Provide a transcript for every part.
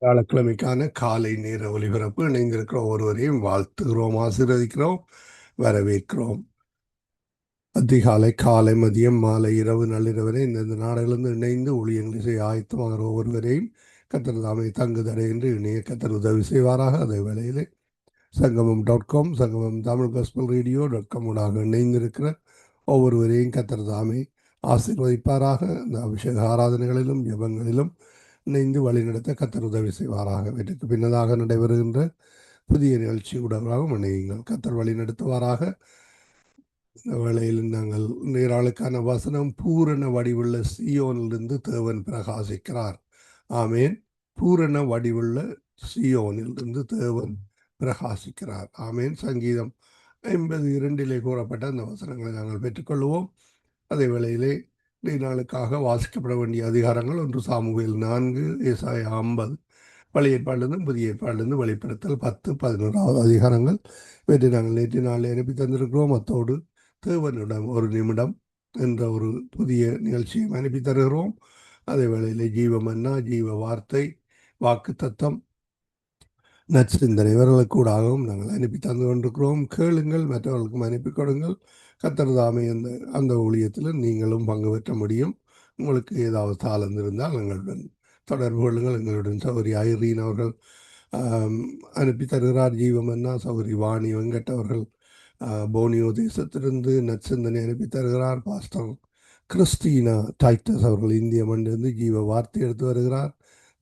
வியாழக்கிழமைக்கான காலை நேர ஒலிபரப்பு இணைந்திருக்கிற ஒருவரையும் வாழ்த்துகிறோம், ஆசீர்வதிக்கிறோம், வரவேற்கிறோம். அதிகாலை, காலை, மதியம், மாலை, இரவு, நள்ளிரவரை இந்த நாடுகளிலிருந்து இணைந்து ஊழியங்களை செய்ய ஆயத்தமாகிற ஒருவரையும் கத்தர் தாமே தங்குதடை என்று இணைய கத்தர் உதவி செய்வாராக. அதே வேளையிலே சங்கமம்.com, சங்கமம் தமிழ் காஸ்பல் ரேடியோ.com ஊடாக இணைந்திருக்கிற ஒவ்வொருவரையும் கத்தர் தாமே ஆசீர்வதிப்பாராக. இந்த அபிஷேக ஆராதனைகளிலும் ஜெபங்களிலும் இணைந்து வழிநடத்த கத்தர் உதவி செய்வாராக. வீட்டுக்கு பின்னதாக நடைபெறுகின்ற புதிய நிகழ்ச்சி ஊடகமாகவும் இணையுங்கள். கத்தர் வழி நடத்துவாராக. இந்த வேளையில் நாங்கள் நீராளுக்கான வசனம், பூரண வடிவுள்ள சியோனிலிருந்து தேவன் பிரகாசிக்கிறார். ஆமேன். பூரண வடிவுள்ள சியோனிலிருந்து தேவன் பிரகாசிக்கிறார். ஆமேன். சங்கீதம் 52 கூறப்பட்ட அந்த வசனங்களை நாங்கள் பெற்றுக்கொள்வோம். அதே வேளையிலே நாளுக்காக வாசிக்கப்பட வேண்டிய அதிகாரங்கள் 1 சாமுவேல் 4, ஏசாயா 50, பழைய ஏற்பாட்டிலிருந்து புதிய ஏற்பாட்டிலிருந்து வெளிப்படுத்தல் 10, 11 அதிகாரங்கள் இவற்றை நாங்கள் நேற்று நாளில் அனுப்பி தந்திருக்கிறோம். அத்தோடு தேவனிடம் ஒரு நிமிடம் என்ற ஒரு புதிய நிகழ்ச்சியை அனுப்பி தருகிறோம். அதே வேளையிலே ஜீவமன்னா, ஜீவ வார்த்தை, வாக்கு தத்தம், நற்சிந்தனை இவர்களுக்கு கூடாகவும் நாங்கள் அனுப்பி தந்து கொண்டிருக்கிறோம். கேளுங்கள், மற்றவர்களுக்கும் அனுப்பி கொடுங்கள். கத்தர் தாமே அந்த ஊழியத்தில் நீங்களும் பங்கு பெற்ற முடியும். உங்களுக்கு ஏதாவது தாளந்து இருந்தால் எங்களுடன் தொடர்பு கொள்ளுங்கள். எங்களுடன் சௌரி ஐரீன் அவர்கள் அனுப்பி தருகிறார். ஜீவமன்னா சௌரி வாணி வெங்கட் அவர்கள் போனியோ தேசத்திலிருந்து நற்சிந்தனை அனுப்பி தருகிறார். பாஸ்டர் கிறிஸ்டீனா டைட்டஸ் அவர்கள் இந்திய மண்ணிலிருந்து ஜீவ வார்த்தை எடுத்து வருகிறார்.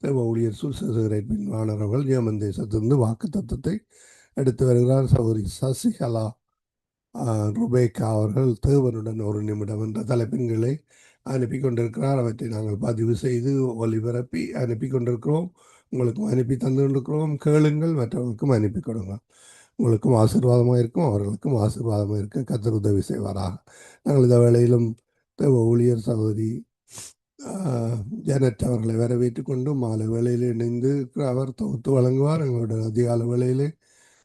தேவ ஊழியர் சுசேகரன் மாணவர்கள் ஜெர்மன் தேசத்திலிருந்து வாக்கு தத்துவத்தை எடுத்து வருகிறார். சௌரி சசிகலா ருபேக்கா அவர்கள் தேவனுடன் ஒரு நிமிடம் என்ற தலைப்பின்களை அனுப்பி கொண்டிருக்கிறார். அவற்றை நாங்கள் பதிவு செய்து ஒலிபரப்பி அனுப்பி கொண்டிருக்கிறோம். உங்களுக்கும் அனுப்பி தந்து கொண்டிருக்கிறோம். கேளுங்கள், மற்றவர்களுக்கும் அனுப்பி கொடுங்க. உங்களுக்கும் ஆசீர்வாதமாக இருக்கும், அவர்களுக்கும் ஆசீர்வாதமாக இருக்க கத்தர் உதவி செய்வாராக. நாங்கள் இந்த வேளையிலும் தேவ ஊழியர் சகோதரி ஜனட் அவர்களை வரவேற்று கொண்டு மாலை வேளையில் இணைந்து அவர் தொகுத்து வழங்குவார். எங்களுடைய அதிகால வேளையிலே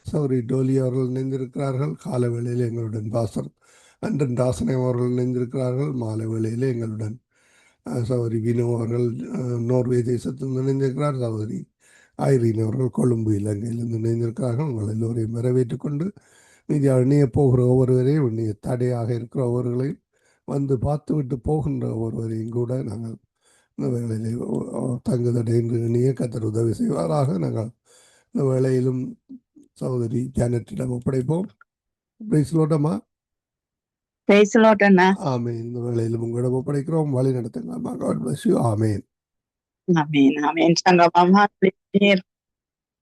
சௌரி டோலி அவர்கள் இணைந்திருக்கிறார்கள். கால வேளையில் எங்களுடன் பாஸ்டர் அண்டன் தாசனை அவர்கள் இணைந்திருக்கிறார்கள். மாலை வேளையிலே எங்களுடன் சௌரி வினோ அவர்கள் நோர்வே தேசத்தில் இணைந்திருக்கிறார். சௌரி ஐரீன் அவர்கள் கொழும்பு இலங்கையிலிருந்து இணைந்திருக்கிறார்கள். உங்கள் எல்லோரையும் வரவேற்று கொண்டு மீதி இணைய போகிற ஒவ்வொருவரையும் இணைய தடையாக இருக்கிற ஒவ்வொருவர்களையும் வந்து பார்த்துவிட்டு போகின்ற ஒருவரையும் கூட நாங்கள் இந்த வேளையிலே தங்குதடை என்று இணைய கத்தர் உதவி செய்வாராக. நாங்கள் இந்த வேளையிலும் சகோதரி ஜானட்டிடம் ஒப்படைப்போம். பிரைஸ்லோட்டமா? ஆமேன். இந்த வேளையிலும் உங்களிடம் ஒப்படைக்கிறோம். வழி நடத்துங்க. God bless you. ஆமேன். ஆமேன். ஆமேன்.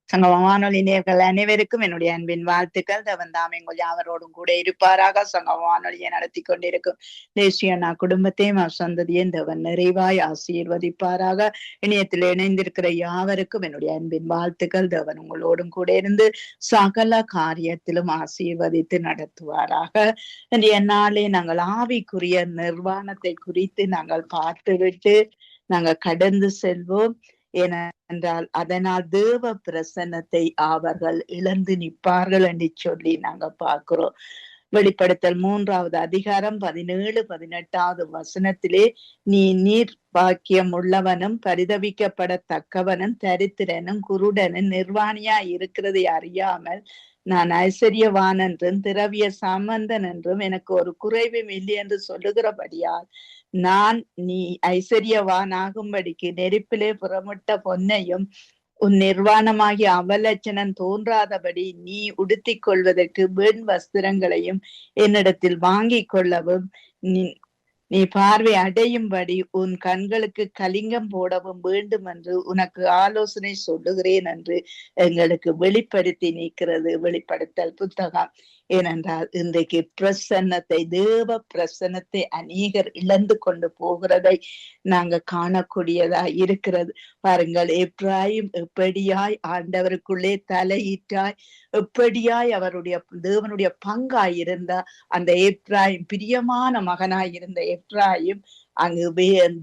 சங்கமவானொலி நேயர்கள் அனைவருக்கும் என்னுடைய அன்பின் வாழ்த்துக்கள். தேவன் தாமே உங்கள் யாவரோடும் கூட இருப்பாராக. சங்கமவானொலியை நடத்தி கொண்டிருக்கும் தேசிய குடும்பத்தையும் சந்ததியும் தேவன் நிறைவாய் ஆசீர்வதிப்பாராக. இணையத்தில் இணைந்திருக்கிற யாவருக்கும் என்னுடைய அன்பின் வாழ்த்துக்கள். தேவன் உங்களோடும் கூட இருந்து சகல காரியத்திலும் ஆசீர்வதித்து நடத்துவாராக. இன்றைய நாளே நாங்கள் ஆவிக்குரிய நிர்வாணத்தை குறித்து நாங்கள் பார்த்துவிட்டு நாங்கள் கடந்து செல்வோம். ஏனென்றால் அதனால் தேவ பிரசன்னத்தை அவர்கள் இழந்து நிற்பார்கள் என்று சொல்லி நாங்க பார்க்கிறோம். வெளிப்படுத்தல் 3வது அதிகாரம் 17, 18வது வசனத்திலே, நீ நீர் பாக்கியம் உள்ளவனும் பரிதவிக்கப்படத்தக்கவனும் தரித்திரனும் குருடனும் நிர்வாணியா இருக்கிறதை அறியாமல் நான் ஐஸ்வர்யவான் என்றும் திரவிய சம்பந்தன் என்றும் எனக்கு ஒரு குறைவும் இல்லை என்று சொல்லுகிறபடியால் நான் நீ ஐஸ்வர்யவான் ஆகும்படிக்கு நெருப்பிலே புறமிட்ட பொன்னையும் உன் நிர்வாணமாகிய அவலட்சணம் தோன்றாதபடி நீ உடுத்திக் கொள்வதற்கு வெண் வஸ்திரங்களையும் என்னிடத்தில் வாங்கிக் கொள்ளவும் நீ பார்வை அடையும்படி உன் கண்களுக்கு கலிங்கம் போடவும் வேண்டும் என்று உனக்கு ஆலோசனை சொல்லுகிறேன் என்று எங்களுக்கு வெளிப்படுத்தி நிற்கிறது வெளிப்படுத்தல் புத்தகம். ஏனென்றால் இன்றைக்கு பிரசன்னத்தை, தேவ பிரசன்னத்தை அநேகர் இழந்து கொண்டு போகிறதை நாங்க காணக்கூடியதா இருக்கிறது. பாருங்கள், எப்ராயிம் எப்படியாய் ஆண்டவருக்குள்ளே தலையிட்டாய், எப்படியாய் அவருடைய தேவனுடைய பங்காய் இருந்த அந்த எப்ராயிம், பிரியமான மகனாய் இருந்த எப்ராயிம், அங்கு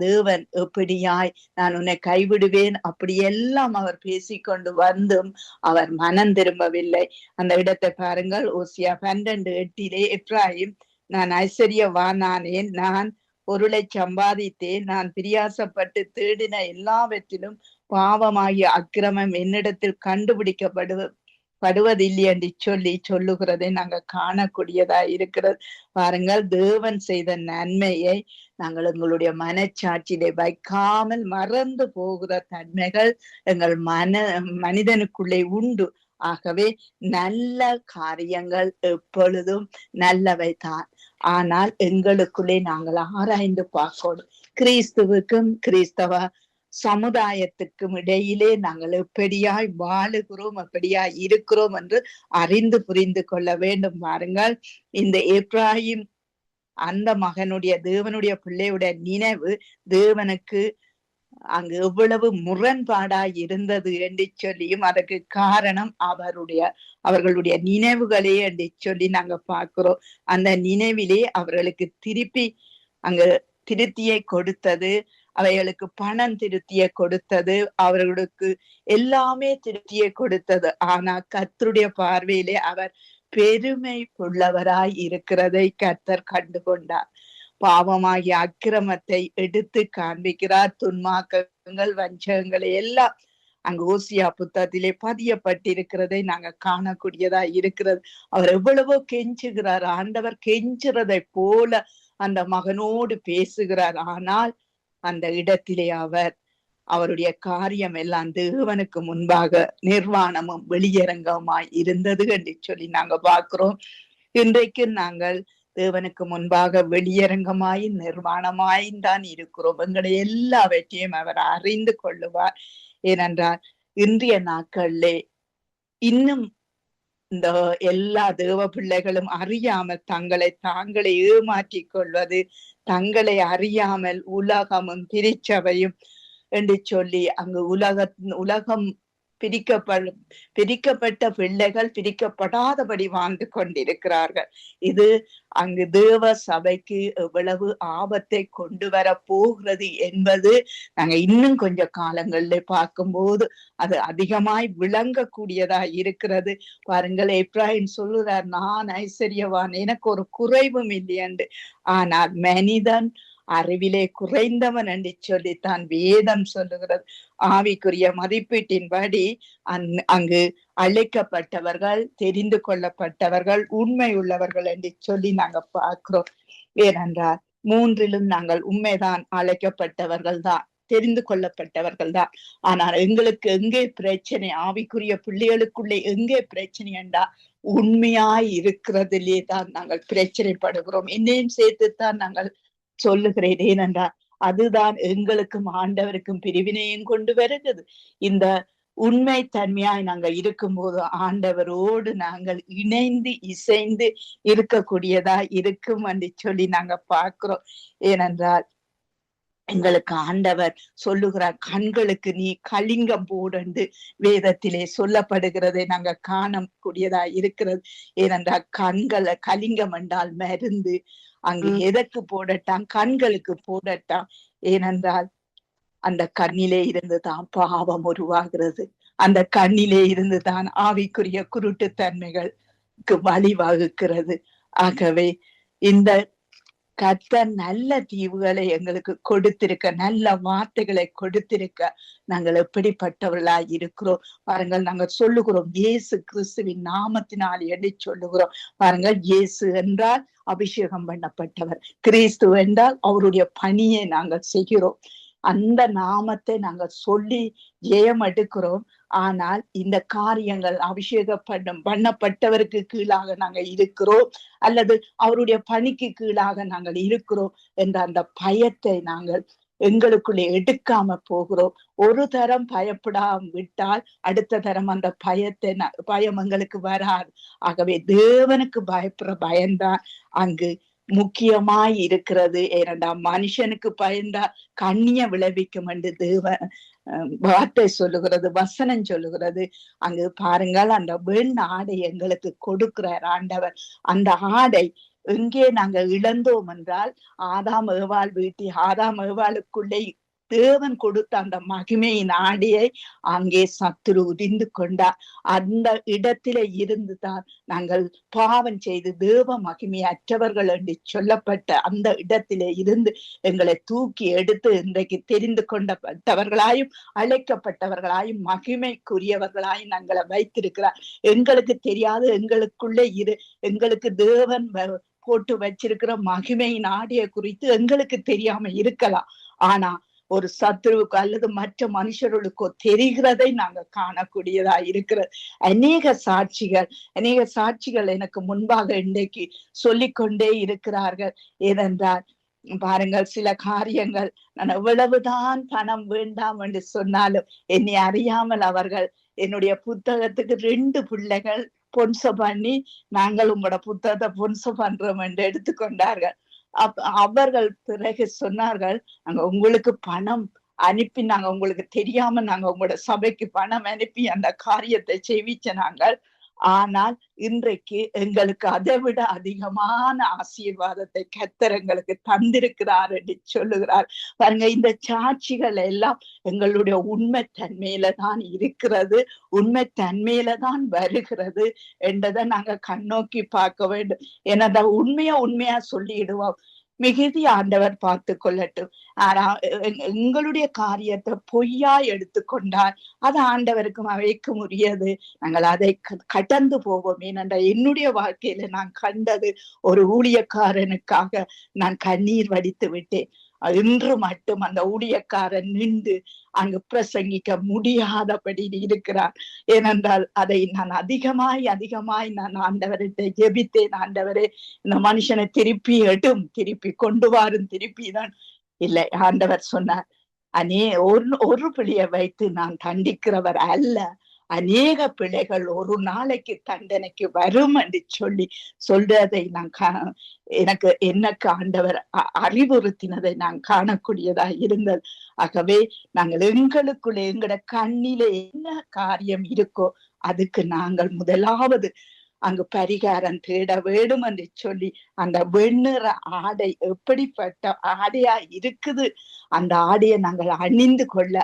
தேவன் எப்படியாய் நான் உன்னை கைவிடுவேன் அப்படியெல்லாம் அவர் பேசிக்கொண்டு வந்தும் அவர் மனம் திரும்பவில்லை. அந்த இடத்தை பாருங்கள். ஓசியா 12:8 எப்ராயிம், நான் ஐஸ்வர்யவானானேன், நான் பொருளை சம்பாதித்தேன், நான் பிரியாசப்பட்டு தேடின எல்லாவற்றிலும் பாவமாகிய அக்கிரமம் என்னிடத்தில் கண்டுபிடிக்கப்படுவதில்லை என்று சொல்லுகிறதை நாங்க காணக்கூடியதா இருக்கிறது. பாருங்கள், தேவன் செய்த நன்மையை நாங்கள் எங்களுடைய மனச்சாட்சியிலே வைக்காமல் மறந்து போகிற தன்மைகள் எங்கள் மனிதனுக்குள்ளே உண்டு. ஆகவே நல்ல காரியங்கள் எப்பொழுதும் நல்லவை தான். ஆனால் எங்களுக்குள்ளே நாங்கள் ஆராய்ந்து பார்க்கணும். கிறிஸ்துவுக்கும் கிறிஸ்தவ சமுதாயத்துக்கும் இடையிலே நாங்கள் எப்படியாய் வாழுகிறோம், எப்படியாய் இருக்கிறோம் என்று அறிந்து புரிந்து கொள்ள வேண்டும். பாருங்கள், இந்த எப்ராஹிம் அந்த மகனுடைய தேவனுடைய பிள்ளையுடைய நினைவு தேவனுக்கு அங்கு எவ்வளவு முரண்பாடாய் இருந்தது என்று சொல்லியும் அதற்கு காரணம் அவர்களுடைய நினைவுகளே என்று சொல்லி நாங்க பார்க்கிறோம். அந்த நினைவிலே அவர்களுக்கு திருப்பி அங்கு திருத்தியை கொடுத்தது, அவைகளுக்கு பணம் திருத்தியை கொடுத்தது, அவர்களுக்கு எல்லாமே திருத்தியை கொடுத்தது. ஆனா கர்த்தருடைய பார்வையிலே அவர் பெருமை உள்ளவராய் இருக்கிறதை கர்த்தர் கண்டுகொண்டார். பாவமாகிய அக்கிரமத்தை எடுத்து காண்பிக்கிறார். துன்மார்க்கங்கள், வஞ்சகங்களை எல்லாம் அங்கு ஓசியா புத்தகத்திலே பதியப்பட்டிருக்கிறதை நாங்க காணக்கூடியதா இருக்கிறது. அவர் எவ்வளவோ கெஞ்சுகிறார். ஆண்டவர் கெஞ்சுறதை போல அந்த மகனோடு பேசுகிறார். ஆனால் அந்த இடத்திலே அவருடைய காரியம் எல்லாம் தேவனுக்கு முன்பாக நிர்வாணமும் வெளியரங்கமாய் இருந்தது என்று சொல்லி நாங்க பார்க்கிறோம். இன்றைக்கு நாங்கள் தேவனுக்கு முன்பாக வெளியரங்கமாய் நிர்வாணமாயும் தான் இருக்கிறோம். எங்களை எல்லாவற்றையும் அவர் அறிந்து கொள்ளுவார். ஏனென்றால் இன்றைய நாட்களிலே இன்னும் இந்த எல்லா தேவ பிள்ளைகளும் அறியாமல் தாங்களே ஏமாற்றிக் கொள்வது, தங்களை அறியாமல் உலகமும் திருச்சபையும் என்று சொல்லி அங்கு உலகம் பிரிக்கப்பட்ட பிள்ளைகள் பிரிக்கப்படாதபடி வாழ்ந்து கொண்டிருக்கிறார்கள். இது அங்கு தேவ சபைக்கு எவ்வளவு ஆபத்தை கொண்டு வர போகிறது என்பது நாங்க இன்னும் கொஞ்ச காலங்கள்ல பார்க்கும்போது அது அதிகமாய் விளங்கக்கூடியதா இருக்கிறது. பாருங்கள், எப்ராஹிம் சொல்லுறார், நான் ஐஸ்வர்யவான், எனக்கு ஒரு குறைவும் இல்லையண்டு. ஆனால் மனிதன் அறிவிலே குறைந்தவன் என்று சொல்லித்தான் வேதம் சொல்லுகிறது. ஆவிக்குரிய மதிப்பீட்டின்படி அங்கு அழைக்கப்பட்டவர்கள், தெரிந்து கொள்ளப்பட்டவர்கள், உண்மை உள்ளவர்கள் என்று சொல்லி நாங்க பார்க்கிறோம். ஏனென்றால் மூன்றிலும் நாங்கள் உண்மைதான், அழைக்கப்பட்டவர்கள் தான், தெரிந்து கொள்ளப்பட்டவர்கள் தான். ஆனால் எங்களுக்கு எங்கே பிரச்சனை, ஆவிக்குரிய பிள்ளைகளுக்குள்ளே எங்கே பிரச்சனை என்றா உண்மையாய் இருக்கிறதிலே தான் நாங்கள் பிரச்சனைப்படுகிறோம். என்னையும் சேர்த்துத்தான் நாங்கள் சொல்லுகிறேன். ஏனென்றால் அதுதான் எங்களுக்கும் ஆண்டவருக்கும் பிரிவினையும் கொண்டு வருகிறது. இந்த உண்மை தன்மையாய் நாங்கள் இருக்கும்போது ஆண்டவரோடு நாங்கள் இணைந்து இசைந்து இருக்கக்கூடியதா இருக்கும் என்று சொல்லி நாங்க பார்க்கிறோம். ஏனென்றால் எங்களுக்கு ஆண்டவர் சொல்லுகிறார், கண்களுக்கு நீ கலிங்கம் போடு வேதத்திலே சொல்லப்படுகிறதை நாங்க காணக்கூடியதா இருக்கிறது. ஏனென்றால் கலிங்கம் என்றால் மருந்து. அங்கு எதற்கு போடட்டாம்? கண்களுக்கு போடட்டாம். ஏனென்றால் அந்த கண்ணிலே இருந்து தான் பாவம் உருவாகிறது. அந்த கண்ணிலே இருந்து தான் ஆவிக்குரிய குருட்டுத்தன்மைகளுக்கு வழிவகுக்கிறது. ஆகவே இந்த கர்த்தர் நல்ல தீவுகளை எங்களுக்கு கொடுத்திருக்க, நல்ல வார்த்தைகளை கொடுத்திருக்க நாங்கள் எப்படிப்பட்டவர்களாய் இருக்கிறோம் பாருங்கள். நாங்கள் சொல்லுகிறோம் இயேசு கிறிஸ்துவின் நாமத்தினால் என்று சொல்லுகிறோம். பாருங்கள், இயேசு என்றால் அபிஷேகம் பண்ணப்பட்டவர், கிறிஸ்து என்றால் அவருடைய பணியை நாங்கள் செய்கிறோம். அந்த நாமத்தை நாங்கள் சொல்லி ஜெயம் எடுக்கிறோம். ஆனால் இந்த காரியங்கள் அபிஷேகம் பண்ணப்பட்டவருக்கு கீழாக நாங்கள் இருக்கிறோம் அல்லது அவருடைய பணிக்கு கீழாக நாங்கள் இருக்கிறோம் என்ற அந்த பயத்தை நாங்கள் எங்களுக்குள்ளே எடுக்காம போகிறோம். ஒரு தரம் பயப்படாம விட்டால் அடுத்த தரம் அந்த பயம் எங்களுக்கு வராது. ஆகவே தேவனுக்கு பயப்படுற பயம்தான் அங்கு முக்கியமாய் இருக்கிறது. ஏனென்றால் மனுஷனுக்கு பயந்தா கண்ணிய விளைவிக்கும் என்று தேவன் வார்த்தை சொல்லுகிறது, வசனம் சொல்லுகிறது. அங்கு பாருங்கள், அந்த வெண் ஆடை எங்களுக்கு கொடுக்கிறார் ஆண்டவர். அந்த ஆடை எங்கே நாங்கள் இழந்தோம் என்றால் ஆதாம் ஏவாள் வீட்டி ஆதாம் ஏவாளுக்குள்ளே தேவன் கொடுத்த அந்த மகிமையின் ஆடியை அங்கே சத்துரு உரிந்து கொண்டார். அந்த இடத்திலே இருந்துதான் நாங்கள் பாவம் செய்து தேவ மகிமை அற்றவர்கள் என்று சொல்லப்பட்ட அந்த இடத்திலே இருந்து எங்களை தூக்கி எடுத்து இன்றைக்கு தெரிந்து கொண்டப்பட்டவர்களாயும் அழைக்கப்பட்டவர்களாயும் மகிமைக்குரியவர்களாயும் நாங்களை வைத்திருக்கிறார். எங்களுக்கு தெரியாது, எங்களுக்குள்ளே எங்களுக்கு தேவன் போட்டு வச்சிருக்கிற மகிமையின் ஆடியை குறித்து எங்களுக்கு தெரியாம இருக்கலாம். ஆனா ஒரு சத்துருவுக்கு அல்லது மற்ற மனுஷர்களுக்கோ தெரிகிறதை நாங்க காணக்கூடியதா இருக்கிறது. அநேக சாட்சிகள் எனக்கு முன்பாக இன்றைக்கு சொல்லிக்கொண்டே இருக்கிறார்கள். ஏனென்றால் பாருங்கள், சில காரியங்கள் நான் எவ்வளவுதான் பணம் வேண்டாம் என்று சொன்னாலும் என்னை அறியாமல் அவர்கள் என்னுடைய புத்தகத்துக்கு 2 பிள்ளைகள் பொன்ச பண்ணி நாங்கள் உங்களோட புத்தகத்தை பொன்ச பண்றோம் என்று எடுத்துக்கொண்டார்கள். அவர்கள் பிறகு சொன்னார்கள், நாங்க உங்களுக்கு பணம் அனுப்பி, நாங்க உங்களுக்கு தெரியாம நாங்க உங்களோட சபைக்கு பணம் அனுப்பி அந்த காரியத்தை செய்விச்ச நாங்கள். ஆனால் இன்றைக்கு எங்களுக்கு அதை விட அதிகமான ஆசீர்வாதத்தை கர்த்தர் எங்களுக்கு தந்திருக்கிறார் என்று சொல்லுகிறார். பாருங்க, இந்த சாட்சிகள் எல்லாம் எங்களுடைய உண்மை தன்மையில தான் இருக்கிறது, உண்மை தன்மையில தான் வருகிறது என்றதை நாங்க கண்ணோக்கி பார்க்க வேண்டும். ஏன்னா உண்மையா சொல்லிடுவோம், மிகுதி ஆண்டவர் பார்த்து கொள்ளட்டும். ஆனா எங்களுடைய காரியத்தை பொய்யா எடுத்துக்கொண்டால் அது ஆண்டவருக்கும் அவைக்கும் உரியது. நாங்கள் அதை கடந்து போவோம். ஏனென்றால் என்னுடைய வாழ்க்கையில நான் கண்டது, ஒரு ஊழியக்காரனுக்காக நான் கண்ணீர் வடித்து விட்டேன். இன்று மட்டும் அந்த ஊழியக்காரன் நின்று அங்கு பிரசங்கிக்க முடியாதபடி இருக்கிறார். ஏனென்றால் அதை நான் அதிகமாய் நான் ஆண்டவர்கிட்ட ஜெபித்தேன். ஆண்டவரே, இந்த மனுஷனை திருப்பி கொண்டு வாரும். திருப்பிதான் இல்லை, ஆண்டவர் சொன்னார், ஒரு பிழையை வைத்து நான் தண்டிக்கிறவர் அல்ல, அநேக பிழைகள் ஒரு நாளைக்கு தண்டனைக்கு வரும் என்று சொல்றதை நான் எனக்கு ஆண்டவர் அறிவுறுத்தினதை நான் காணக்கூடியதா இருந்தது. ஆகவே நாங்கள் எங்களுக்குள்ள எங்கட கண்ணிலே என்ன காரியம் இருக்கோ அதுக்கு நாங்கள் முதலாவது அங்கு பரிகாரம் தேட வேண்டும் என்று சொல்லி, அந்த வெண்ணிற ஆடை எப்படிப்பட்ட ஆடையா இருக்குது, அந்த ஆடையை நாங்கள் அணிந்து கொள்ள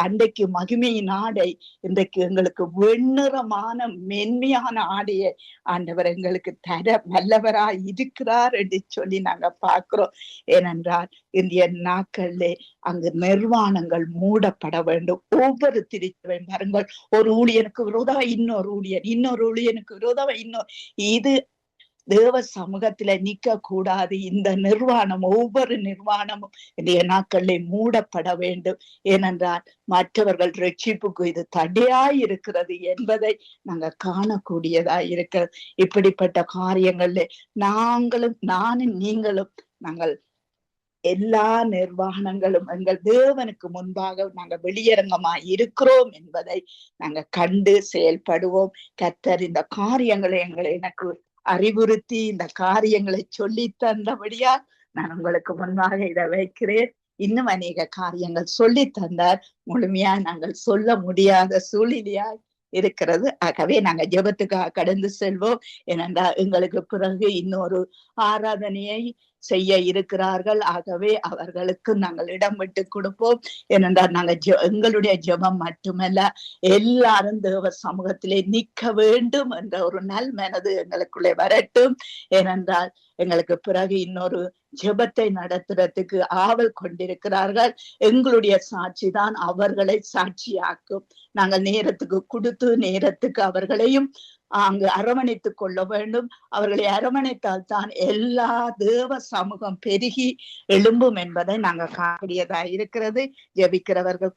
அன்றைக்கு மகிமையின் ஆடை, இன்றைக்கு எங்களுக்கு வெண்ணிறமான மென்மையான ஆடையை ஆண்டவர் எங்களுக்கு தர வல்லவராய் இருக்கிறார் என்று சொல்லி நாங்க பார்க்கிறோம். ஏனென்றால் இந்திய நாட்களிலே அங்கு நிர்வாணங்கள் மூடப்பட வேண்டும். ஒவ்வொரு திருச்சபையும் பாருங்கள், ஒரு ஊழியனுக்கு விரோதமா இன்னொரு ஊழியனுக்கு விரோதமா இது தேவ சமூகத்துல நிக்க கூடாது. இந்த ஒவ்வொரு நிர்வாணமும் இன்றைய நாட்களிலே மூடப்பட வேண்டும். ஏனென்றால் மற்றவர்கள் ரட்சிப்புக்கு இது தடையாய் இருக்கிறது என்பதை நாங்க காணக்கூடியதா இருக்கிறது. இப்படிப்பட்ட காரியங்கள்ல நானும் நீங்களும் நாங்கள் எல்லா நிர்வாகங்களும் எங்கள் தேவனுக்கு முன்பாக நாங்க வெளியரங்கமா இருக்கிறோம் என்பதை நாங்க கண்டு செயல்படுவோம். கர்த்தர் இந்த காரியங்களை எனக்கு அறிவுறுத்தி இந்த காரியங்களை சொல்லி தந்தபடியா நான் உங்களுக்கு முன்பாக இதை வைக்கிறேன். இன்னும் அநேக காரியங்கள் சொல்லி தந்தார், முழுமையா நாங்கள் சொல்ல முடியாத சூழ்நிலையாய் இருக்கிறது. ஆகவே நாங்க ஜெபத்துக்காக கடந்து செல்வோம். ஏனென்றால் எங்களுக்கு பிறகு இன்னொரு ஆராதனையை செய்ய இருக்கிறார்கள். ஆகவே அவர்களுக்கு நாங்கள் இடம் விட்டு கொடுப்போம். ஏனென்றால் நாங்க எங்களுடைய ஜெபம் மட்டுமல்ல, எல்லாரும் தேவ சமூகத்திலே நிற்க வேண்டும் என்ற ஒரு நல் மனது எங்களுக்குள்ளே வரட்டும். ஏனென்றால் எங்களுக்கு பிறகு இன்னொரு ஜெபத்தை நடத்துறதுக்கு ஆவல் கொண்டிருக்கிறார்கள். எங்களுடைய சாட்சி தான் அவர்களை சாட்சியாக்கும். நாங்கள் நேரத்துக்கு கொடுத்து நேரத்துக்கு அவர்களையும் அங்கு அரவணைத்துக் கொள்ள வேண்டும். அவர்களை அரவணைத்தால் தான் எல்லா தேவ சமூகம் பெருகி எழும்பும் என்பதை நாங்க காணக்கூடியதா இருக்கிறது. ஜெபிக்கிறவர்கள்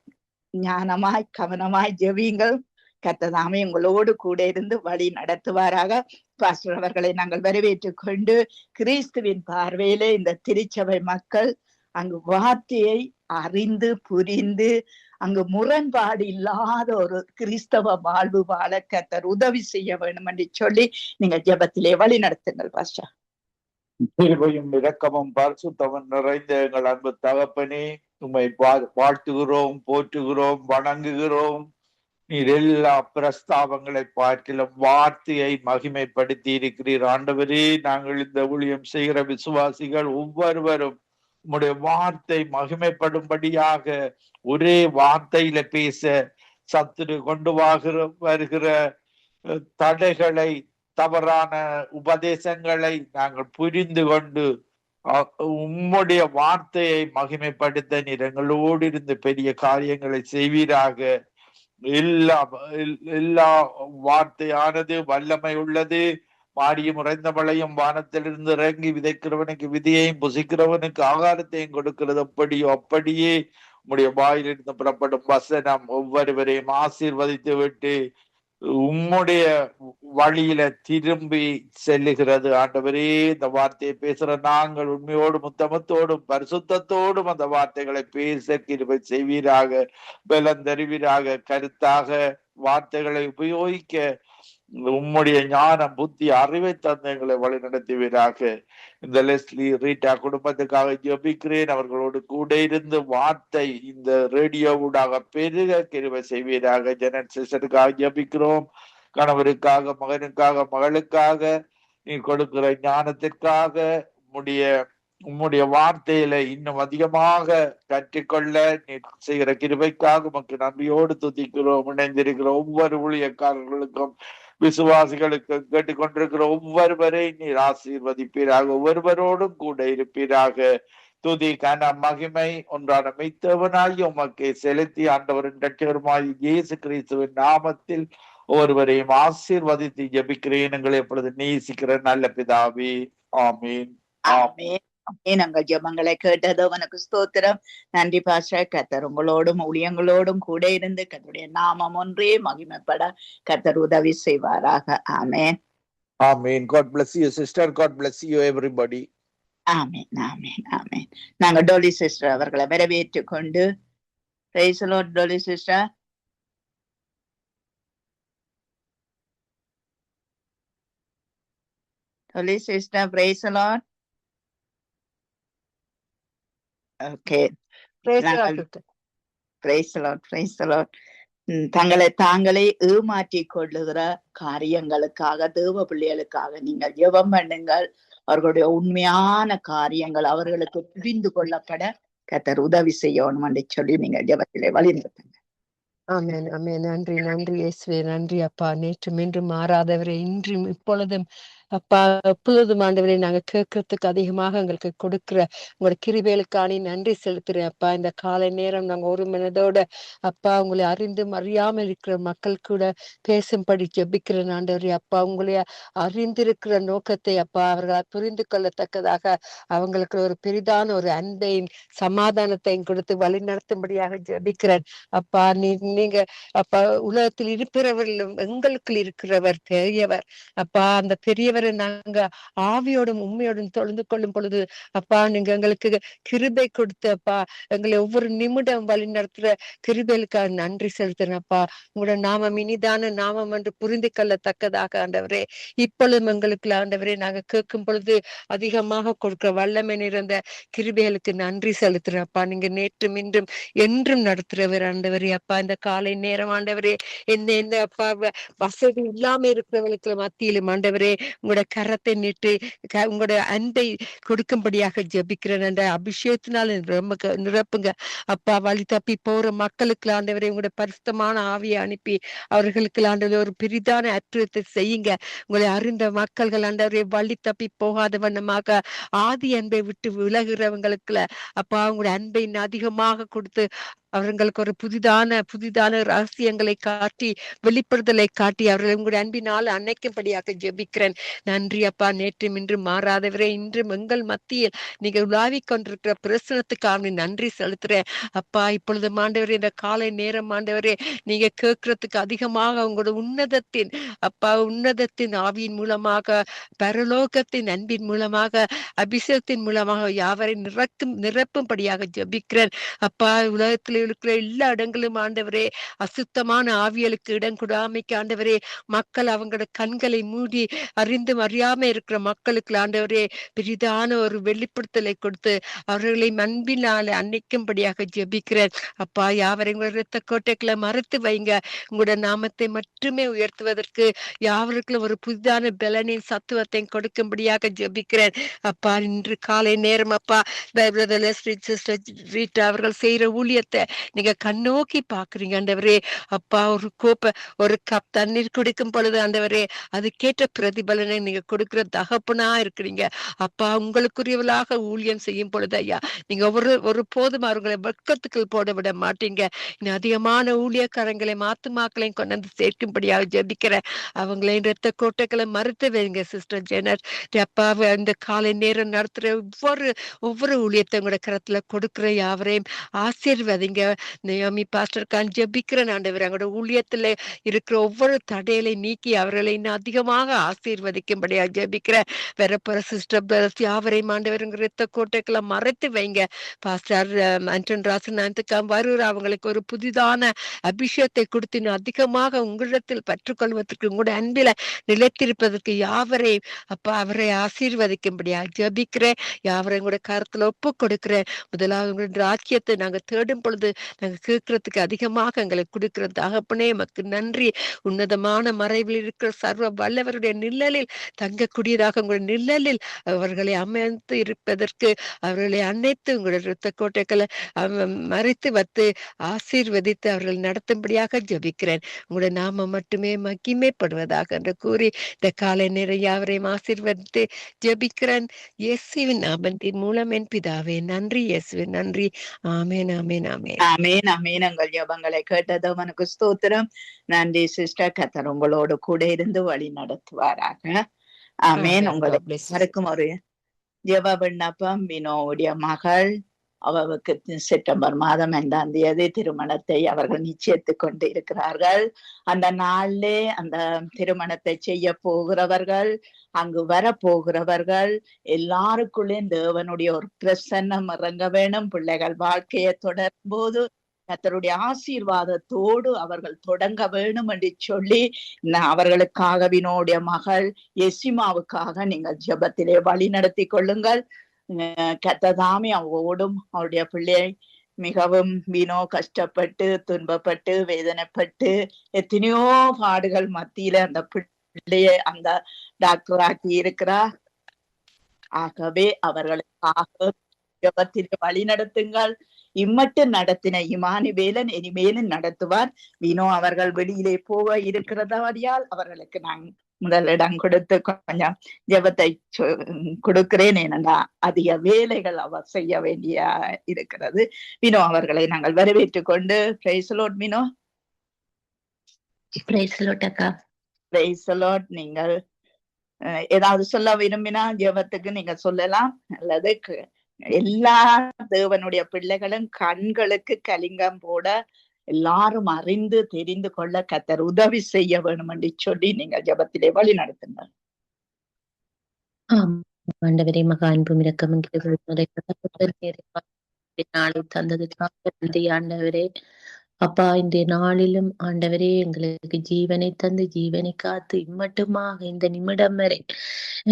ஞானமாய் கவனமாய் ஜெபியுங்கள். கர்த்ததாமே உங்களோடு கூட இருந்து வழி நடத்துவாராக. பாஸ்டர் அவர்களை நாங்கள் வரவேற்றுக் கொண்டு, கிறிஸ்துவின் பார்வையிலே இந்த திருச்சபை மக்கள் அங்கு வார்த்தையை அறிந்து புரிந்து அங்கு முரண்பாடு இல்லாத ஒரு கிறிஸ்தவ வாழ்வு வாழ கர்த்தர் உதவி செய்ய வேண்டும் என்று சொல்லி நீங்க ஜெபத்திலே வழி நடத்துங்கள் பாஸ்டர். கிருபையும் இரக்கமும் பரிசுத்தமும் நிறைந்த எங்கள் அன்பு தகப்பனே, உம்மை வாழ்த்துகிறோம், போற்றுகிறோம், வணங்குகிறோம். நீர் எல்லா பிரஸ்தாபங்களை பார்க்கிலும் வார்த்தையை மகிமைப்படுத்தி இருக்கிறீர். ஆண்டவரே, நாங்கள் இந்த ஊழியம் செய்கிற விசுவாசிகள் ஒவ்வொருவரும் உம்முடைய வார்த்தை மகிமைப்படும்படியாக ஒரே வார்த்தையில பேச சத்துரு கொண்டு வருகிற தடைகளை, தவறான உபதேசங்களை நாங்கள் புரிந்து கொண்டு உம்முடைய வார்த்தையை மகிமைப்படுத்த நீர் எங்களோடு இருந்து பெரிய காரியங்களை செய்வீராக. எல்லா வார்த்தையானது வல்லமை உள்ளது. மாடியும் உறைந்த மழையும் வானத்திலிருந்து இறங்கி விதைக்கிறவனுக்கு விதையையும் புசிக்கிறவனுக்கு ஆகாரத்தையும் கொடுக்கிறது அப்படியோ அப்படியே உம்முடைய வாயிலிருந்து புறப்படும் வசனம் ஒவ்வொருவரையும் ஆசீர்வதித்து விட்டு உம்முடைய வழியில திரும்பி செல்லுகிறது. ஆண்டவரே, இந்த வார்த்தையை பேசுற நாங்கள் உண்மையோடும் உத்தமத்தோடும் பரிசுத்தத்தோடும் அந்த வார்த்தைகளை பேச கிருபை செய்வீராக, பலம் தருவீராக. கருத்தாக வார்த்தைகளை உபயோகிக்க உம்முடைய ஞானம், புத்தி, அறிவை தந்தைகளை வழி நடத்துவீராக. இந்த லெஸ்லி ரீட்டா குடும்பத்துக்காக ஜெபிக்கிறேன். அவர்களோடு கூட இருந்து வார்த்தை இந்த ரேடியோவுடாக பெருக கிருபை செய்வீராக. ஜெனட் சிஸ்டருக்காக ஜெபிக்கிறோம். கணவருக்காக, மகனுக்காக, மகளுக்காக, நீ கொடுக்கிற ஞானத்திற்காக, உம்முடைய வார்த்தையில இன்னும் அதிகமாக கற்றுக்கொள்ள நீ செய்கிற கிருபைக்காக உமக்கு நன்றியோடு துதிக்கிறோம். இணைந்திருக்கிற ஒவ்வொரு ஊழியக்காரர்களுக்கும், விசுவாசிகளுக்கு, கேட்டுக்கொண்டிருக்கிற ஒவ்வொருவரை நீர் ஆசீர்வதிப்பீராக. ஒவ்வொருவரோடும் கூட இருப்பீராக. துதி, கன, மகிமை ஒன்றான மெய்த்தவனாய் உமக்கு செலுத்தி ஆண்டவரின் இரட்சகருமாய் இயேசு கிறிஸ்துவின் நாமத்தில் ஒவ்வொருவரையும் ஆசீர்வதித்து ஜெபிக்கிறேன். எங்களை எப்பொழுது நேசிக்கிற நல்ல பிதாவே, ஆமீன். ஆமென். நாங்கள் ஜெபங்களை கேட்டதோ உனக்கு ஸ்தோத்திரம். நன்றி பாஸ்டர். கர்த்தர் உங்களோடும் ஊழியங்களோடும் கூட இருந்து கர்த்தருடைய நாமம் ஒன்றே மகிமைப்பட கர்த்தர் உதவி செய்வாராக. ஆமென். ஆமென். God bless you sister. God bless you everybody. ஆமென், ஆமென், ஆமென். நாங்க டோலி சிஸ்டர் அவர்களை வரவேற்றுக் கொண்டு, praise the Lord. Dolly sister, Dolly sister, praise the Lord. Okay, தங்களை தாங்களே ஏமாற்றிக் கொள்ளுகிற காரியங்களுக்காக, தேவ பிள்ளைகளுக்காக நீங்கள் ஜெபம் பண்ணுங்கள். அவர்களுடைய உண்மையான காரியங்கள் அவர்களுக்கு புரிந்து கொள்ளப்பட கர்த்தர் உதவி செய்யணும் என்று சொல்லி நீங்கள் ஜெபத்திலே வழிநடத்துங்க. ஆமென், ஆமென். நன்றி, நன்றி இயேசுவே. நன்றி அப்பா. நேற்றும் இன்றும் மாறாதவரே, இன்றும் இப்பொழுதும் அப்பா எப்பொழுதும் ஆண்டவரே நாங்க கேட்கறதுக்கு அதிகமாக எங்களுக்கு கொடுக்கிற உங்களோட கிருபைகளுக்கான நன்றி செலுத்துறேன் அப்பா. இந்த காலை நேரம் நாங்க ஒரு மனதோட அப்பா உங்களை அறிந்தும் அறியாமல் இருக்கிற மக்கள் கூட பேசும்படி ஜெபிக்கிறேன் ஆண்டவரே அப்பா. உங்களை அறிந்திருக்கிற நோக்கத்தை அப்பா அவர்களால் புரிந்து கொள்ளத்தக்கதாக அவங்களுக்கு ஒரு பெரிதான ஒரு அன்பையும் சமாதானத்தையும் கொடுத்து வழி நடத்தும்படியாக ஜெபிக்கிறேன் அப்பா. நீங்க அப்பா உலகத்தில் இருக்கிறவர்களும் எங்களுக்கு இருக்கிறவர் பெரியவர் அப்பா. அந்த பெரியவரை நாங்க ஆவியோடும் உண்மையோடும் தொழுந்து கொள்ளும் பொழுது அப்பா நீங்க எங்களுக்கு கிருபை கொடுத்து அப்பா எங்களை ஒவ்வொரு நிமிடம் வழி நடத்துற கிருபைகளுக்காக நன்றி செலுத்துறேன் அப்பா. உங்களோட நாமம் இனிதான நாமம் என்று புரிந்து கொள்ளத்தக்கதாக ஆண்டவரே இப்பொழுதும் எங்களுக்கு ஆண்டவரே நாங்க கேட்கும் பொழுது அதிகமாக கொடுக்கிற வல்லமை நிறைந்த கிருபைகளுக்கு நன்றி செலுத்துறேன் அப்பா. நீங்க நேற்றும் இன்றும் என்றும் நடத்துறவர் ஆண்டவரே அப்பா. இந்த காலை நேரம் ஆண்டவரே எந்த அப்பா வசதி இல்லாம இருக்கிறவர்களுக்கு மத்தியிலும் ஆண்டவரே உங்களோட கரத்தை நீட்டு உங்களோட அன்பை கொடுக்கும்படியாக ஜெபிக்கிறேன். அந்த அபிஷேகத்தினால நிரப்புங்க அப்பா. வழி தப்பி போற மக்களுக்கு ஆண்டவரே உங்களோட பரிசுத்தமான ஆவியை அனுப்பி அவர்களுக்கு ஆண்டவரே ஒரு பெரிதான அற்புதத்தை செய்யுங்க. உங்களை அறிந்த மக்கள்கள் ஆண்டவரே வழி தப்பி போகாத வண்ணமாக ஆதி அன்பை விட்டு விலகுறவங்களுக்கு அப்பா உங்களுடைய அன்பை அதிகமாக கொடுத்து அவர்களுக்கு ஒரு புதிதான ரகசியங்களை காட்டி வெளிப்படுதலை காட்டி அவர்கள் உங்களுடைய அன்பினால் அணைக்கும்படியாக ஜெபிக்கிறேன். நன்றி அப்பா. நேற்றும் இன்றும் மாறாதவரே இன்றும் எங்கள் மத்தியில் நீங்க உலாவிக் கொண்டிருக்கிற பிரசனத்துக்காக நன்றி செலுத்துறேன் அப்பா. இப்பொழுது ஆண்டவரே இந்த காலை நேரம் ஆண்டவரே நீங்க கேட்கறதுக்கு அதிகமாக உங்களோட உன்னதத்தின் ஆவியின் மூலமாக பரலோகத்தின் அன்பின் மூலமாக அபிஷேகத்தின் மூலமாக யாவரை நிரப்பும்படியாக ஜெபிக்கிறேன் அப்பா. உலகத்தில் இருக்கிற எல்லா இடங்களும் ஆண்டவரே அசுத்தமான ஆவியலுக்கு இடம் கொடாமைக்கு ஆண்டவரே மக்கள் அவங்களோட கண்களை மூடி அறிந்தும் அறியாம இருக்கிற மக்களுக்கு ஆண்டவரே பெரிதான ஒரு வெளிப்படுத்தலை கொடுத்து அவர்களை அன்பினாலே அன்னைக்கும்படியாக ஜெபிக்கிறேன். அப்பா யாவரையும் இரத்த கோட்டைகளை மறைத்து வைங்க. உங்களோட நாமத்தை மட்டுமே உயர்த்துவதற்கு யாவருக்கும் ஒரு புதிதான பலனின் சத்துவத்தை கொடுக்கும்படியாக ஜெபிக்கிறேன். அப்பா இன்று காலை நேரம் அப்பா அவர்கள் செய்யற ஊழியத்தை நீங்க கண்ணோக்கி பாக்குறீங்க ஆண்டவரே. அப்பா ஒரு கப் தண்ணீர் குடிக்கும் பொழுது ஆண்டவரே அதுக்கேற்ற பிரதிபலனை நீங்க கொடுக்கிற தகப்பனா இருக்கிறீங்க. அப்பா உங்களுக்குரியவளாக ஊழியம் செய்யும் பொழுது ஐயா நீங்க ஒரு போதும் அவர்களை வெட்கத்துக்குள் போட விட மாட்டீங்க. இன்னும் அதிகமான ஊழியக்காரங்களை மாத்துமாக்களையும் கொண்டு வந்து சேர்க்கும்படியாக ஜெபிக்கிற அவங்களை இரத்த கோட்டைகளை மறுத்து வைங்க சிஸ்டர் ஜெனர். அப்பா இந்த காலை நேரம் நடத்துற ஒவ்வொரு ஊழியத்தை உங்களோட கரத்துல கொடுக்கிற யாவரையும் ஆசீர்வதிங்க. நியாமி பாஸ்டர் கான் ஜெபிக்கிற ஆண்டவர் அவங்களோட ஊழியத்துல இருக்கிற ஒவ்வொரு தடைகளை நீக்கி அவர்களை இன்னும் அதிகமாக ஆசீர்வதிக்கும்படியா ஜெபிக்கிற வரப்போற சிஸ்டர் யாவரையும் ஆண்டவர் இரத்த கோட்டைகளை மறைத்து வைங்க. பாஸ்டர் அன்டன் ராசநாத்துக்காம் வருகிற அவங்களுக்கு ஒரு புதிதான அபிஷேகத்தை கொடுத்து இன்னும் அதிகமாக உங்களிடத்தில் பெற்றுக்கொள்வதற்கு உங்களுடைய அன்பில நிலைத்திருப்பதற்கு யாவரையும் அப்பா அவரை ஆசீர்வதிக்கும்படியா ஜெபிக்கிறேன். யாவரையும் கூட கருத்துல ஒப்பு கொடுக்கிறேன். முதலாவது உங்களுடைய ராஜ்யத்தை நாங்க தேடும் பொழுது நாங்க கேட்கறதுக்கு அதிகமாக எங்களை கொடுக்கிற தகப்பனே எமக்கு நன்றி. உன்னதமான மறைவில் இருக்கிற சர்வ வல்லவருடைய நிழலில் தங்கக்கூடியதாக உங்களுடைய நிழலில் அவர்களை அமைத்து இருப்பதற்கு அவர்களை அனைத்து உங்களுடைய இரத்த கோட்டைகளை மறைத்து வைத்து ஆசீர்வதித்து அவர்கள் நடத்தும்படியாக ஜெபிக்கிறேன். உங்களுடைய நாம மட்டுமே மகிமைப்படுவதாக என்று கூறி இந்த காலை நேரம் யாவரையும் ஆசீர்வதித்து ஜெபிக்கிறேன் இயேசுவின் நாமத்தின் மூலம் என் பிதாவே. நன்றி இயேசுவே, நன்றி. ஆமேன் ஆமேன் ஆமேன் ஆமேன் ஆமேன். உங்கள் ஜெபங்களை கேட்டது அவனுக்கு ஸ்தோத்திரம். நன்றி சிஸ்டர். கர்த்தர் உங்களோடு கூட இருந்து வழி நடத்துவாராக. ஆமேன். உங்களுக்கு மறக்கும் ஒரு ஜெப விண்ணப்பம். வினோவுடைய மகள் அவருக்கு செப்டம்பர் மாதம் 5ஆம் தேதி திருமணத்தை அவர்கள் நிச்சயித்துக் கொண்டு இருக்கிறார்கள். அந்த நாளிலே அந்த திருமணத்தை செய்ய போகிறவர்கள் அங்கு வரப்போகிறவர்கள் எல்லாருக்குள்ளே தேவனுடைய ஒரு பிரசன்னம் இறங்க வேணும். பிள்ளைகள் வாழ்க்கையை தொடரும் போது கர்த்தருடைய ஆசீர்வாதத்தோடு அவர்கள் தொடங்க வேணும் என்று சொல்லி அவர்களுக்காக வினோடைய மகள் எசிமாவுக்காக நீங்கள் ஜெபத்திலே வழி நடத்தி கொள்ளுங்கள். கர்த்ததாமே அவரோடும் அவருடைய பிள்ளையை மிகவும் வினோ கஷ்டப்பட்டு துன்பப்பட்டு வேதனைப்பட்டு எத்தனையோ பாடுகள் மத்தியில அந்த பிள்ளைய அந்த டாக்டர் ஆக்கி இருக்கிறார். ஆகவே அவர்களுக்காக ஜெபத்திலே வழி நடத்துங்கள். இம்மட்டும் நடத்தின இமானுவேலன் இனிமேலும் நடத்துவார். வினோ அவர்கள் வெளியிலே போக இருக்கிறதால் அவர்களுக்கு நான் முதலிடம் கொடுத்து கொஞ்சம் ஜெபத்தை கொடுக்கிறேன். ஏனென்றா அதிக வேலைகள் அவர் செய்ய வேண்டிய இருக்கிறது. வினோ அவர்களை நாங்கள் வரவேற்றுக் கொண்டு praise the Lord. Vino praise the Lord அக்கா. Praise the Lord. நீங்கள் ஏதாவது சொல்ல விரும்பினா ஜெபத்துக்கு நீங்க சொல்லலாம். அல்லது எல்லா தேவனுடைய பிள்ளைகளும் கண்களுக்கு கலிங்கம் போட எல்லாரும் அறிந்து தெரிந்து கொள்ள கர்த்தர் உதவி செய்ய வேணும் என்று சொல்லி நீங்கள் ஜெபத்திலே வழி நடத்துங்கள். ஆண்டவரே மகா அன்பும் இரக்கமும் நாளை தந்ததுக்காக நன்றி ஆண்டவரே. அப்பா இன்றைய நாளிலும் ஆண்டவரே எங்களுக்கு ஜீவனை தந்து ஜீவனை காத்து இம்மட்டுமாக இந்த நிமிடம் வரை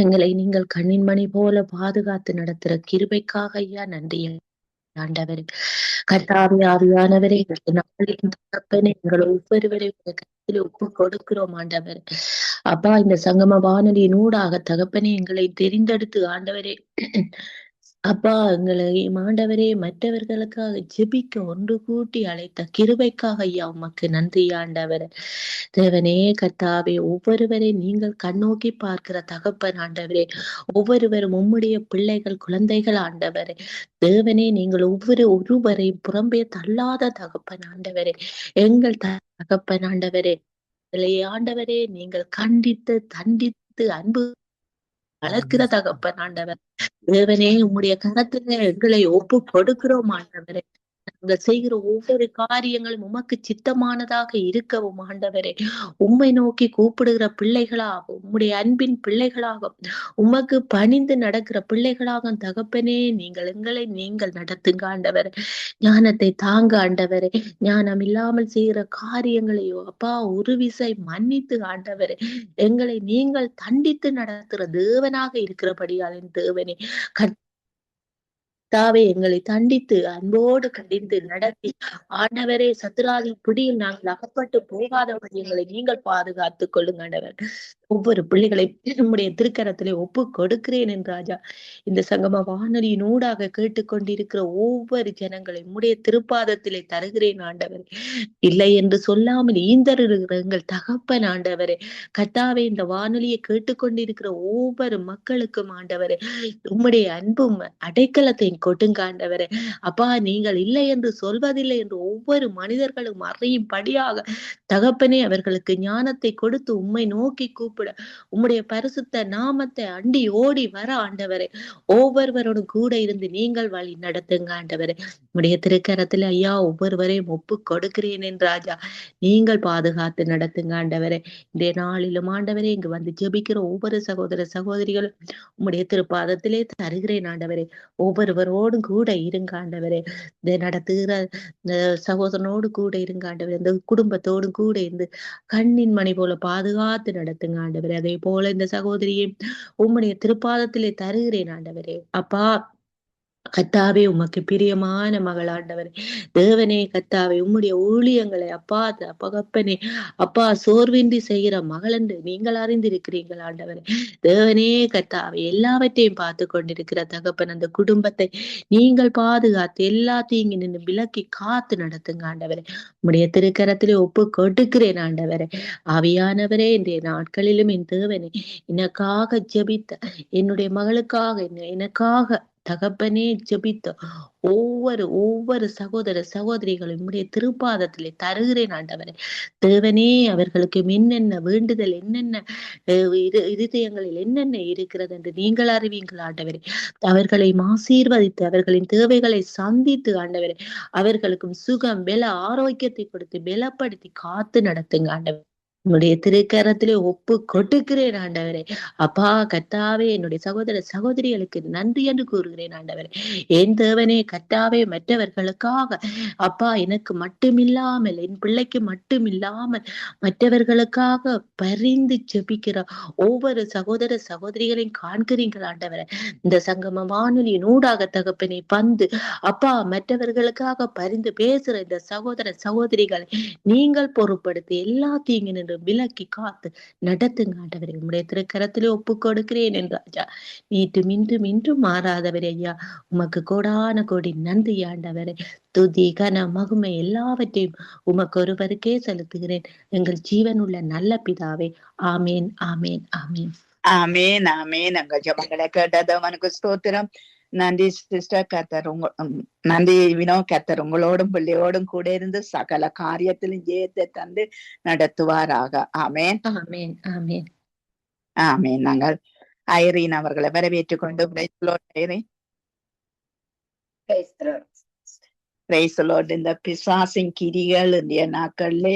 எங்களை நீங்கள் கண்ணின் மணி போல பாதுகாத்து நடத்துற கிருபைக்காக ஐயா நன்றி ஆண்டவரே. கர்த்தாவே ஆவியானவரே எங்கள் ஒவ்வொருவரையும் கருத்தில் ஒப்பு கொடுக்கிறோம் ஆண்டவர். அப்பா இந்த சங்கம வானொலியின் ஊடாக தகப்பனே எங்களை தெரிந்தெடுத்து ஆண்டவரே அப்பா எங்களை ஆண்டவரே மற்றவர்களுக்காக ஜெபிக்க ஒன்று கூட்டி அழைத்த கிருபைக்காக ஐயா உமக்கு நன்றி ஆண்டவர். தேவனே கர்த்தாவே ஒவ்வொருவரை நீங்கள் கண்ணோக்கி பார்க்கிற தகப்பன் ஆண்டவரே. ஒவ்வொருவரும் உம்முடைய பிள்ளைகள் குழந்தைகள் ஆண்டவரே. தேவனே நீங்கள் ஒருவரையும் புறம்பே தள்ளாத தகப்பன் ஆண்டவரே. எங்கள் தகப்பன் ஆண்டவரே ஆண்டவரே நீங்கள் கண்டித்து தண்டித்து அன்பு வளர்க்கிற தகப்பன் ஆண்டவர். தேவனே உம்முடைய கரத்துல எங்களை ஒப்பு கொடுக்கிறோம் ஆண்டவரே. செய்கிற ஒவ்வொரு காரியங்களும் உமக்கு சித்தமானதாக இருக்கவும் ஆண்டவரே, உம்மை நோக்கி கூப்பிடுகிற பிள்ளைகளாக, உம்முடைய அன்பின் பிள்ளைகளாக, உமக்கு பணிந்து நடக்கிற பிள்ளைகளாக தகப்பனே நீங்கள் நடத்துங்க ஆண்டவரே. ஞானத்தை தாங்க ஆண்டவரே. ஞானம் இல்லாமல் செய்கிற காரியங்களையோ அப்பா ஒரு விசை மன்னித்து ஆண்டவரே, எங்களை நீங்கள் தண்டித்து நடத்துகிற தேவனாக இருக்கிறபடியால் என் தேவனே, கர்த்தாவே எங்களை தண்டித்து அன்போடு கண்டித்து நடத்தி ஆண்டவரே, சத்துராவின் பிடியில் நாங்கள் அகப்பட்டு போகாதபடி எங்களை நீங்கள் பாதுகாத்துக் கொள்ளுங்க ஆண்டவர். ஒவ்வொரு பிள்ளைகளை நம்முடைய திருக்கரத்திலே ஒப்பு கொடுக்கிறேன் என் ராஜா. இந்த சங்கம வானொலியின் ஊடாக கேட்டுக்கொண்டிருக்கிற ஒவ்வொரு ஜனங்களை உம்முடைய திருப்பாதத்திலே தருகிறேன் ஆண்டவர். இல்லை என்று சொல்லாமல் ஈந்தருகிற எங்கள் தகப்பன் ஆண்டவரே, கர்த்தாவே இந்த வானொலியை கேட்டுக்கொண்டிருக்கிற ஒவ்வொரு மக்களுக்கும் ஆண்டவரே, உம்முடைய அன்பும் அடைக்கலத்தையும் கொடுங்க ஆண்டவரே. அப்பா, நீங்கள் இல்லை என்று சொல்வதில்லை என்று ஒவ்வொரு மனிதர்களும் அறியும்படியாக தகப்பனே அவர்களுக்கு ஞானத்தை கொடுத்து உம்மை நோக்கி கூப்பிட, உம்முடைய பரிசுத்த நாமத்தை அண்டி ஓடி வர ஆண்டவரே, ஒவ்வொருவரோடும் கூட இருந்து நீங்கள் வழி நடத்துங்க ஆண்டவரே. உம்முடைய திருக்கரத்துல ஐயா ஒவ்வொருவரையும் ஒப்பு கொடுக்கிறேன் என் ராஜா. நீங்கள் பாதுகாத்து நடத்துங்க ஆண்டவரே. இந்த நாளிலும் ஆண்டவரே, இங்கு வந்து ஜெபிக்கிற ஒவ்வொரு சகோதர சகோதரிகளும் உம்முடைய திருப்பாதத்திலே தருகிறேன் ஆண்டவரே. ஒவ்வொருவரோடும் கூட இருங்க ஆண்டவரே. இதை நடத்துகிற இந்த சகோதரனோடு கூட இருங்க ஆண்டவரே. இந்த குடும்பத்தோடு கூட இருந்து கண்ணின் மணி போல பாதுகாத்து நடத்துங்க ஆண்டவரே. அதே போல இந்த சகோதரியை உம்முடைய திருப்பாதத்திலே தருகிறேன் ஆண்டவரே. அப்பா, கர்த்தாவே உமக்கு பிரியமான மகள் ஆண்டவரே, தேவனே கர்த்தாவே, உம்முடைய ஊழியங்களை அப்பா தகப்பனே அப்பா சோர்வின்றி செய்கிற மகள் என்று நீங்கள் அறிந்திருக்கிறீர்கள் ஆண்டவரே. தேவனே கர்த்தாவே, எல்லாவற்றையும் பார்த்து கொண்டிருக்கிற தகப்பன் அந்த குடும்பத்தை நீங்கள் பாதுகாத்து எல்லா தீங்கி நின்று விலக்கி காத்து நடத்துங்க ஆண்டவரே. உம்முடைய திருக்கரத்திலே ஒப்பு கொடுக்கிறேன் ஆண்டவரே. ஆவியானவரே, இன்றைய நாட்களிலும் என் தேவனே, எனக்காக ஜெபித்த என்னுடைய மகளுக்காக எனக்காக தகப்பனே ஜெபித்த ஒவ்வொரு சகோதர சகோதரிகளும் உம்முடைய திருப்பாதத்திலே தருகிறேன் ஆண்டவரே. தேவனே, அவர்களுக்கு என்னென்ன வேண்டுதல், என்னென்ன இருதயங்களில் என்னென்ன இருக்கிறது என்று நீங்கள் அறிவீங்கள் ஆண்டவரே. அவர்களை ஆசீர்வதித்து அவர்களின் தேவைகளை சந்தித்து ஆண்டவரே, அவர்களுக்கும் சுகம் பல ஆரோக்கியத்தை கொடுத்து பலப்படுத்தி காத்து நடத்துங்க ஆண்டவரே. உன்னுடைய திருக்கரத்திலே ஒப்பு கொடுக்கிறேன் ஆண்டவரே. அப்பா கர்த்தாவே, என்னுடைய சகோதர சகோதரிகளுக்கு நன்றி என்று கூறுகிறேன் ஆண்டவரே. என் தேவனே கர்த்தாவே, மற்றவர்களுக்காக அப்பா எனக்கு மட்டுமில்லாமல், என் பிள்ளைக்கு மட்டுமில்லாமல் மற்றவர்களுக்காக பரிந்து ஜெபிக்கிற ஒவ்வொரு சகோதர சகோதரிகளையும் காண்கிறீர்கள் ஆண்டவரே. இந்த சங்கம வானொலியின் ஊடாக தகப்பனை பந்து அப்பா மற்றவர்களுக்காக பரிந்து பேசுற இந்த சகோதர சகோதரிகளை நீங்கள் பொறுப்படுத்தி எல்லா தீங்கு விலக்கி காத்து நடத்துங்க ஆண்டவரே. உம்முடைய திருக்கரத்திலே ஒப்பு கொடுக்கிறேன் என் ராஜா. நீட்டும் இன்றும் மாறாதவரே ஐயா, உமக்கு கோடான கோடி நன்றி ஆண்டவரே. துதி கன மகிமை எல்லாவற்றையும் உமக்கு ஒருவருக்கே செலுத்துகிறேன் எங்கள் ஜீவனுள்ள நல்ல பிதாவே. ஆமேன், ஆமேன், ஆமேன். ஆமேன், ஆமேன். எங்க ஜெபங்களை கேட்டது அவனுக்கு ஸ்தோத்திரம். நன்றி சிஸ்டர். நன்றி வினோ. கர்த்தர் உங்களோடும் பிள்ளையோடும் கூட இருந்து சகல காரியத்திலும் ஜெயத்தை தந்து நடத்துவாராக. ஆமேன், ஆமேன், ஆமேன், ஆமேன். நாங்கள் ஐரீன் அவர்களை வரவேற்றுக் கொண்டு இந்த பிசாசின் கிரிகள் இந்திய நாட்கள்ல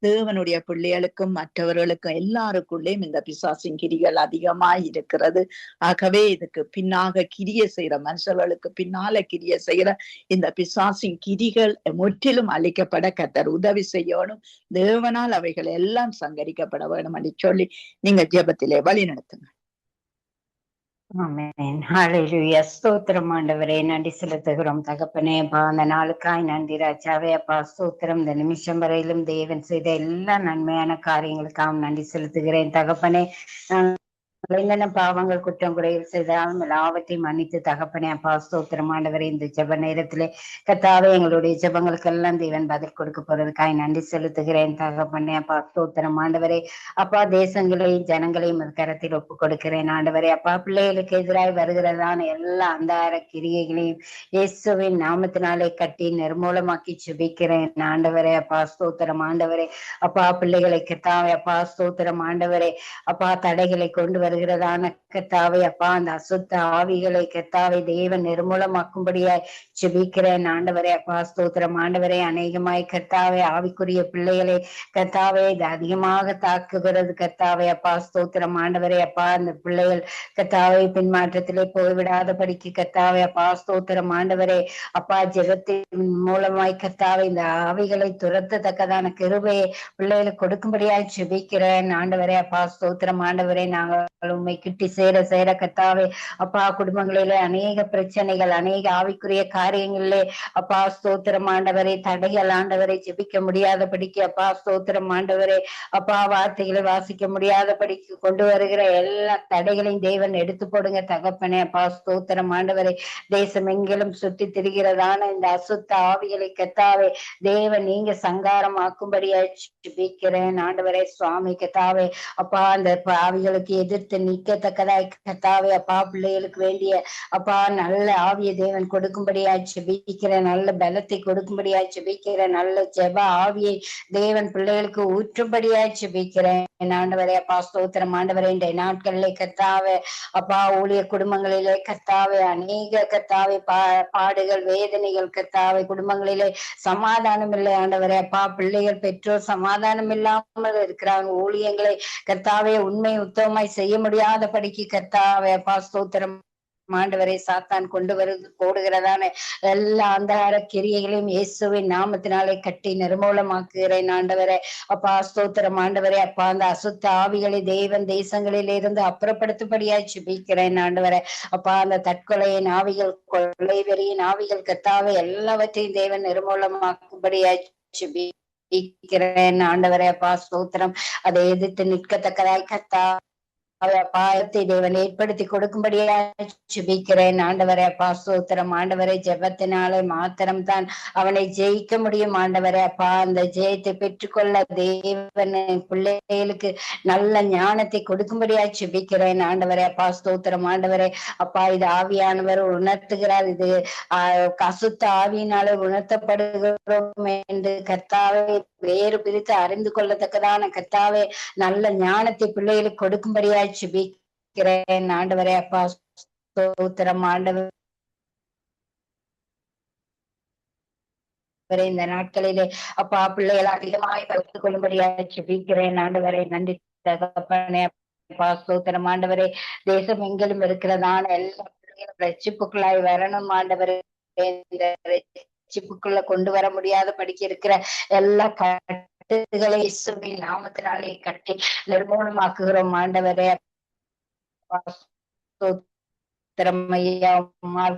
தேவனுடைய பிள்ளைகளுக்கும் மற்றவர்களுக்கும் எல்லாருக்குள்ளேயும் இந்த பிசாசின் கிரிகள் அதிகமாய் இருக்கிறது. ஆகவே இதுக்கு பின்னாக கிரிய செய்யற மனுஷர்களுக்கு பின்னால கிரிய செய்யற இந்த பிசாசின் கிரிகள் முற்றிலும் அழிக்கப்பட கர்த்தர் உதவி செய்யணும். தேவனால் அவைகள் எல்லாம் சங்கரிக்கப்பட வேணும் என்று சொல்லி நீங்க ஜெபத்திலே வழி நடத்துங்க. ஆமென். ஹல்லேலூயா. ஸ்தோத்திரம் ஆண்டவரே, நன்றி செலுத்துகிறோம் தகப்பனே. அப்பா, அந்த நாளுக்காய் நன்றி ராஜாவே. அப்பா ஸ்தோத்திரம். இந்த நிமிஷம் வரையிலும் தேவன் செய்த எல்லா நன்மையான காரியங்களுக்காகவும் நன்றி செலுத்துகிறேன் தகப்பனே. என்னென்ன பாவங்கள் குற்றம் குறைகள் செய்தாலும் எல்லாவற்றையும் மன்னித்து தகப்பனே அப்பா ஸ்தோத்திரம் ஆண்டவரே. இந்த ஜெப நேரத்திலே கர்த்தாவே, எங்களுடைய ஜெபங்களுக்கெல்லாம் தேவன் பதில் கொடுக்க போறதுக்காய் நன்றி செலுத்துகிறேன் தகப்பனே அப்பா ஸ்தோத்திரம் ஆண்டவரே. அப்பா, தேசங்களையும் ஜனங்களையும் கரத்தில் ஒப்பு கொடுக்கிறேன் ஆண்டவரே. அப்பா, பிள்ளைகளுக்கு எதிராய் வருகிறதான எல்லா அந்தார கிரியைகளையும் இயேசுவின் நாமத்தினாலே கட்டி நிர்மூலமாக்கி ஜெபிக்கிறேன் ஆண்டவரே. அப்பா ஸ்தோத்திரம் ஆண்டவரே. அப்பா, பிள்ளைகளை கர்த்தாவே அப்பா ஸ்தோத்திரம் ஆண்டவரே. அப்பா, தடைகளை கொண்டு வருகிற வருகிறதான கத்தாவே அப்பா அந்த அசுத்த ஆவிகளை கத்தாவை தேவன் நிர்மூலமாக்கும்படியாய் ஜெபிக்கிறேன் ஆண்டவரே அப்பா ஸ்தோத்திரம் ஆண்டவரே. அநேகமாய் கத்தாவே ஆவிக்குரிய பிள்ளைகளை கத்தாவே இது அதிகமாக தாக்குகிறது கத்தாவே அப்பா ஸ்தோத்திரம் ஆண்டவரே அப்பா. அந்த பிள்ளைகள் கத்தாவை பின்மாற்றத்திலே போய்விடாதபடிக்கு கத்தாவே அப்பா ஸ்தோத்திரம் ஆண்டவரே அப்பா. ஜெபத்தின் மூலமாய் கத்தாவே இந்த ஆவிகளை துரத்தத்தக்கதான கிருபையை பிள்ளைகளுக்கு கொடுக்கும்படியாய் ஜெபிக்கிறேன் ஆண்டவரே அப்பா ஸ்தோத்திரம் ஆண்டவரே. நாங்கள் உண்மை கிட்டி சேர சேர கத்தாவே அப்பா குடும்பங்களிலே அநேக பிரச்சனைகள் அநேக ஆவிக்குரிய காரியங்களிலே அப்பா ஸ்தோத்திரம் ஆண்டவரே தடைகள் ஆண்டவரை ஜெபிக்க முடியாதபடிக்கு அப்பா ஸ்தோத்திரம் ஆண்டவரே அப்பா. வார்த்தைகளை வாசிக்க முடியாதபடிக்கு கொண்டு வருகிற எல்லா தடைகளையும் தேவன் எடுத்து போடுங்க தகப்பனே அப்பா ஸ்தோத்திரம் ஆண்டவரை. தேசம் எங்கிலும் சுத்தி திரிகிறதான இந்த அசுத்த ஆவிகளை கத்தாவே தேவன் நீங்க சங்காரம் ஆக்கும்படியாய் ஜெபிக்கிறேன் ஆண்டவரே சுவாமி கத்தாவே அப்பா. அந்த ஆவிகளுக்கு எதிர்த்து நிற்கத்தக்கதாய் கத்தாவே அப்பா பிள்ளைகளுக்கு வேண்டிய அப்பா நல்ல ஆவிய தேவன் கொடுக்கும்படியாய் ஜெபிக்கிறேன். நல்ல பலத்தை கொடுக்கும்படியாய் ஜெபிக்கிறேன். நல்ல ஜெப ஆவியை தேவன் பிள்ளைகளுக்கு ஊற்றும்படியாய் ஜெபிக்கிறேன் ஆண்டவரே அப்பா ஸ்தோத்திரம் ஆண்டவரே. இந்த நாட்களிலே கத்தாவே அப்பா ஊழிய குடும்பங்களிலே கத்தாவே அநேக கத்தாவே பாடுகள் வேதனைகள் கத்தாவே குடும்பங்களிலே சமாதானம் இல்லை ஆண்டவரே அப்பா. பிள்ளைகள் பெற்றோர் சமாதானம் இல்லாமல் இருக்கிறாங்க. ஊழியங்களை கர்த்தாவே உண்மை உத்தமமாய் செய்ய முடியாத படிக்கு கர்த்தாவே அப்பா ஸ்தோத்திரம் ஆண்டவரை. சாத்தான் கொண்டு வருது போடுகிறதான எல்லா அந்தகார கிரியைகளையும் இயேசுவின் நாமத்தினாலே கட்டி நிர்மூலமாக்குகிறேன் ஆண்டவரே அப்பா ஸ்தோத்திரம் ஆண்டவரே அப்பா. அந்த அசுத்த ஆவிகளை தேவன் தேசங்களில் இருந்து அப்புறப்படுத்தும்படியாய் ஜெபிக்கிறேன் ஆண்டவரே அப்பா. அந்த தற்கொலையின் ஆவிகள் கொள்ளை வெறியின் ஆவிகள் கத்தாவே எல்லாவற்றையும் தேவன் நிர்மூலமாக்கும்படியாய் ஜெபிக்கிறேன் ஆண்டவரே அப்பா ஸ்தோத்திரம். அதை எதிர்த்து நிற்கத்தக்கதாய் கத்தா பாயத்தை தேவன் ஏற்படுத்தி கொடுக்கும்படியா ஜெபிக்கிறேன் ஆண்டவரே அப்பா ஸ்தோத்திரம் ஆண்டவரே. ஜெபத்தினாலே மாத்திரம் தான் அவனை ஜெயிக்க முடியும் ஆண்டவரே அப்பா. அந்த ஜெயத்தை பெற்றுக்கொள்ள தேவன் பிள்ளைகளுக்கு நல்ல ஞானத்தை கொடுக்கும்படியா ஜெபிக்கிறேன் ஆண்டவரே அப்பா ஸ்தோத்திரம் ஆண்டவரே அப்பா. இது ஆவியானவர் உணர்த்துகிறார். இது அசுத்த ஆவியினாலே உணர்த்தப்படுகிறோம் என்று கர்த்தாவே வேறு பிரித்து அறிந்து கொள்ளத்தக்கதான கர்த்தாவே நல்ல ஞானத்தை பிள்ளைகளுக்கு கொடுக்கும்படியா ஜெபிக்கிறேன் ஆண்டவரே அப்பா ஸ்தோத்திரம் ஆண்டவரே. இந்த நாட்களிலே அப்பா பிள்ளைகள் அதிகமாய் பகிர்ந்து கொள்ளும்படியாக ஜெபிக்கிறேன் ஆண்டவரே. நன்றி தகப்பனே அப்பா ஸ்தோத்திரம் ஆண்டவரே. தேசம் எங்கிலும் இருக்கிறதான எல்லா பிள்ளைகளும் ரட்சிப்புக்குள்ளாய் வரணும் ஆண்டவரே. இந்த ரட்சிப்புக்குள்ள கொண்டு வர முடியாத படிக்க இருக்கிற எல்லா கட்டுகளை இயேசுவின் நாமத்தினாலே கட்டி நிர்மூலமாக்குகிறோம் ஆண்டவரே.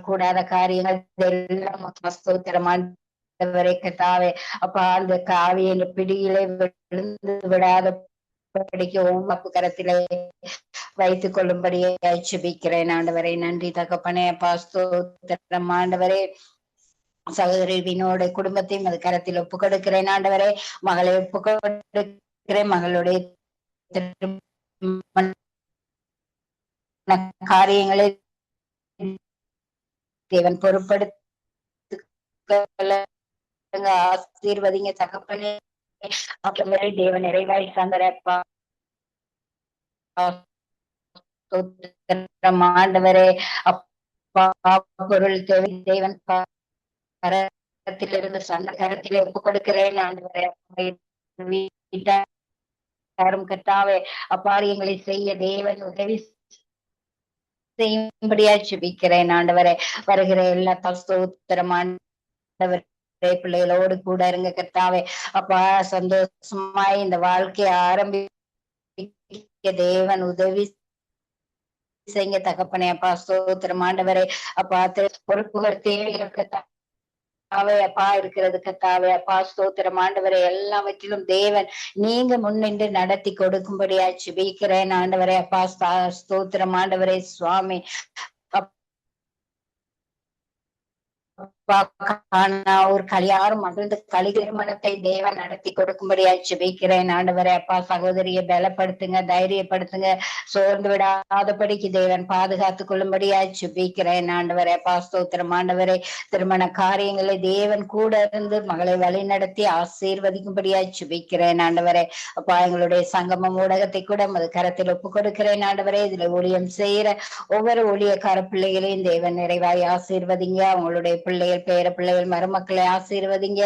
கூடாத காரியங்கள் எல்லாம் ஸ்தோத்திரம் ஆண்டவரே கத்தாவே அப்பா. அந்த காவியின் பிடியிலே விழுந்து விடாத படிக்க ஒவ்வொரு கரத்திலே வைத்துக் கொள்ளும்படியே ஜெபிக்கிறேன் ஆண்டவரே. நன்றி தகப்பனே அப்பா ஸ்தோத்திரம் ஆண்டவரே. சகோதரி வினோட குடும்பத்தையும் அது கரத்தில் ஒப்பு கொடுக்கிறேன் ஆண்டவரே. மகளை ஒப்பு கொடுக்கிறேன். மகளுடைய காரியங்களை தேவன் பொறுப்படுத்த ஆசீர்வதிங்க தகப்பனே. தேவன் நிறைவாய் சந்தரப்பா ஆண்டவரே அப்பா. பொருள் தேவை தேவன் கரத்திலிருந்து சொந்த கரத்திலே ஒப்பு கொடுக்கிறேன் ஆண்டவரே. கத்தாவே அப்பாரியங்களை செய்ய தேவன் உதவி செய்யும்படியா ஜெபிக்கிறேன் ஆண்டவரே. வருகிற எல்லா ஸ்தோத்திரம் பிள்ளைகளோடு கூட இருங்க கத்தாவே அப்பா. சந்தோஷமாய் இந்த வாழ்க்கையை ஆரம்பிக்க தேவன் உதவி செய்ய தகப்பனே அப்பா ஸ்தோத்திரம் ஆண்டவரே அப்பா. பொறுப்புகள் தேவைகள் கத்தாவே அப்பா இருக்கிறது கத்தாவே அப்பா ஸ்தோத்திரம் ஆண்டவரே. எல்லாவற்றிலும் தேவன் நீங்க முன்னின்று நடத்தி கொடுக்கும்படியா ஜெபிக்கிறேன் ஆண்டவரே அப்பா ஸ்தோத்திரம் ஆண்டவரே சுவாமி ஒரு கல்யாணம் மகிழ்ந்து களி திருமணத்தை தேவன் நடத்தி கொடுக்கும்படியா ஜெபிக்கிறேன் ஆண்டவரே. அப்பா சகோதரியை பலப்படுத்துங்க, தைரியப்படுத்துங்க, சோர்ந்து விடாதபடிக்கு தேவன் பாதுகாத்துக் கொள்ளும்படியா ஜெபிக்கிறேன் ஆண்டவரே. அப்பா ஸ்தோத்திரம் ஆண்டவரே. திருமண காரியங்களை தேவன் கூட இருந்து மகளை வழி நடத்தி ஆசீர்வதிக்கும்படியா ஜெபிக்கிறேன் ஆண்டவரே. அப்பா எங்களுடைய சங்கமம் ஊடகத்தை கூட மது கரத்தில் ஒப்பு கொடுக்கிறேன் ஆண்டவரே. இதுல ஊழியம் செய்யற ஒவ்வொரு ஊழியக்கார பிள்ளைகளையும் தேவன் நிறைவாய் ஆசீர்வதிங்க. அவங்களுடைய பிள்ளைகள், பேர பிள்ளைகள், மருமக்களை ஆசீர்வதிங்க.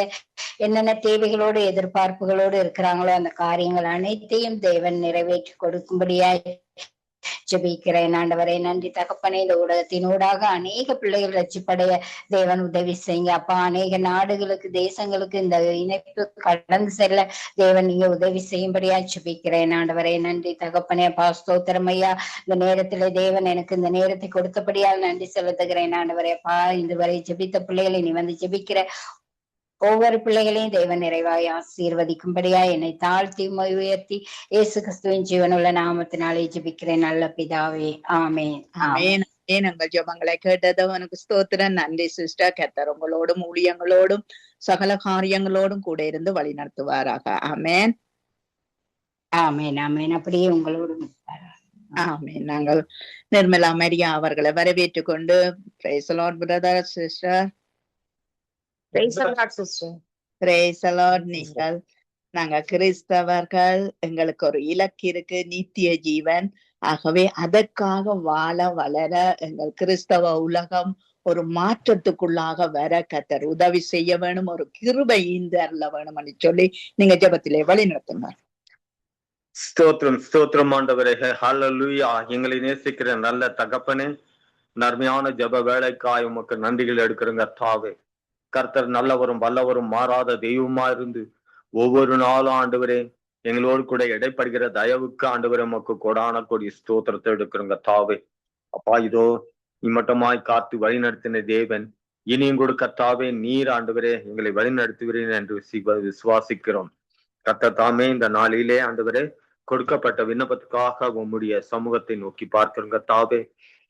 என்னென்ன தேவைகளோடு எதிர்பார்ப்புகளோடு இருக்கிறாங்களோ அந்த காரியங்கள் அனைத்தையும் தேவன் நிறைவேற்றி கொடுக்கும்படியாய் ஜெபிக்கிறேன் ஆண்டவரே. நன்றி தகப்பனே. இந்த ஊடகத்தின் ஊடாக அநேக பிள்ளைகள் ரட்சிப்படைய தேவன் உதவி செய்யுங்க அப்பா. அநேக நாடுகளுக்கு, தேசங்களுக்கு இந்த இணைப்பு கடந்து செல்ல தேவன் நீங்க உதவி செய்யும்படியா ஜெபிக்கிறேன் ஆண்டவரே. நன்றி தகப்பனே. அப்பா ஸ்தோத்திரம் ஐயா. இந்த நேரத்துல தேவன் எனக்கு இந்த நேரத்தை கொடுத்தபடியால் நன்றி செலுத்துகிறேன் ஆண்டவரே. அப்பா இதுவரை ஜெபித்த பிள்ளைகளை நீ வந்து ஜெபிக்கிற ஒவ்வொரு பிள்ளைகளையும் தேவன் நிறைவாய் ஆசீர்வதிக்கும்படியா என்னை தாழ்த்தி உயர்த்தி இயேசு கிறிஸ்துவின் ஜீவனுள்ள நாமத்தினாலே ஜெபிக்கிறேன் நல்ல பிதாவே. ஆமென். ஆமென். எங்கள் ஜெபங்களை கேட்டதவனுக்கு ஸ்தோத்திரம். நன்றி சிஸ்டர். கர்த்தர் உங்களோடும் ஊழியங்களோடும் சகல காரியங்களோடும் கூட இருந்து வழி நடத்துவாராக. ஆமென். ஆமென். ஆமென். அப்படியே உங்களோடும். ஆமென். நாங்கள் நிர்மலா மரியா அவர்களை வரவேற்றுக் கொண்டு praise the Lord brother sister. Praise the Lord. நீங்கள் நாங்க கிறிஸ்தவர்கள், எங்களுக்கு ஒரு இலக்கு இருக்கு, நித்திய ஜீவன். ஆகவே அதற்காக வாழ வளர எங்கள் கிறிஸ்தவ உலகம் ஒரு மாற்றத்துக்குள்ளாக வர கர்த்தர் உதவி செய்ய வேணும், ஒரு கிருபை ஈந்தருள வேணும்னு சொல்லி நீங்க ஜெபத்திலே வழி நடத்துங்க. ஸ்தோத்திரம் ஸ்தோத்திரம் ஆண்டவரே. ஹல்லேலூயா. எங்களை நேசிக்கிற நல்ல தகப்பனே, நன்மையான ஜெப வேலைக்காய் உமக்கு நன்றிகள் எடுக்கிறங்க தாவே. கர்த்தர் நல்லவரும் வல்லவரும் மாறாத தெய்வமா இருந்து ஒவ்வொரு நாளும் ஆண்டவரே எங்களோடு கூட இடைப்படுகிற தயவுக்கு ஆண்டவரே உமக்கு கொடான கொடி ஸ்தோத்திரத்தை எடுக்கிறங்க தாவே. அப்பா இதோ இம்மட்டமாய் காத்து வழி நடத்தின தேவன் இனியும் கூட கர்த்தாவே நீர் ஆண்டவரே எங்களை வழி நடத்துகிறேன் என்று விசுவாசிக்கிறோம். கர்த்தர் தாமே இந்த நாளிலே ஆண்டவரே கொடுக்கப்பட்ட விண்ணப்பத்துக்காக உம்முடைய சமூகத்தை நோக்கி பார்க்கிறங்க தாவே.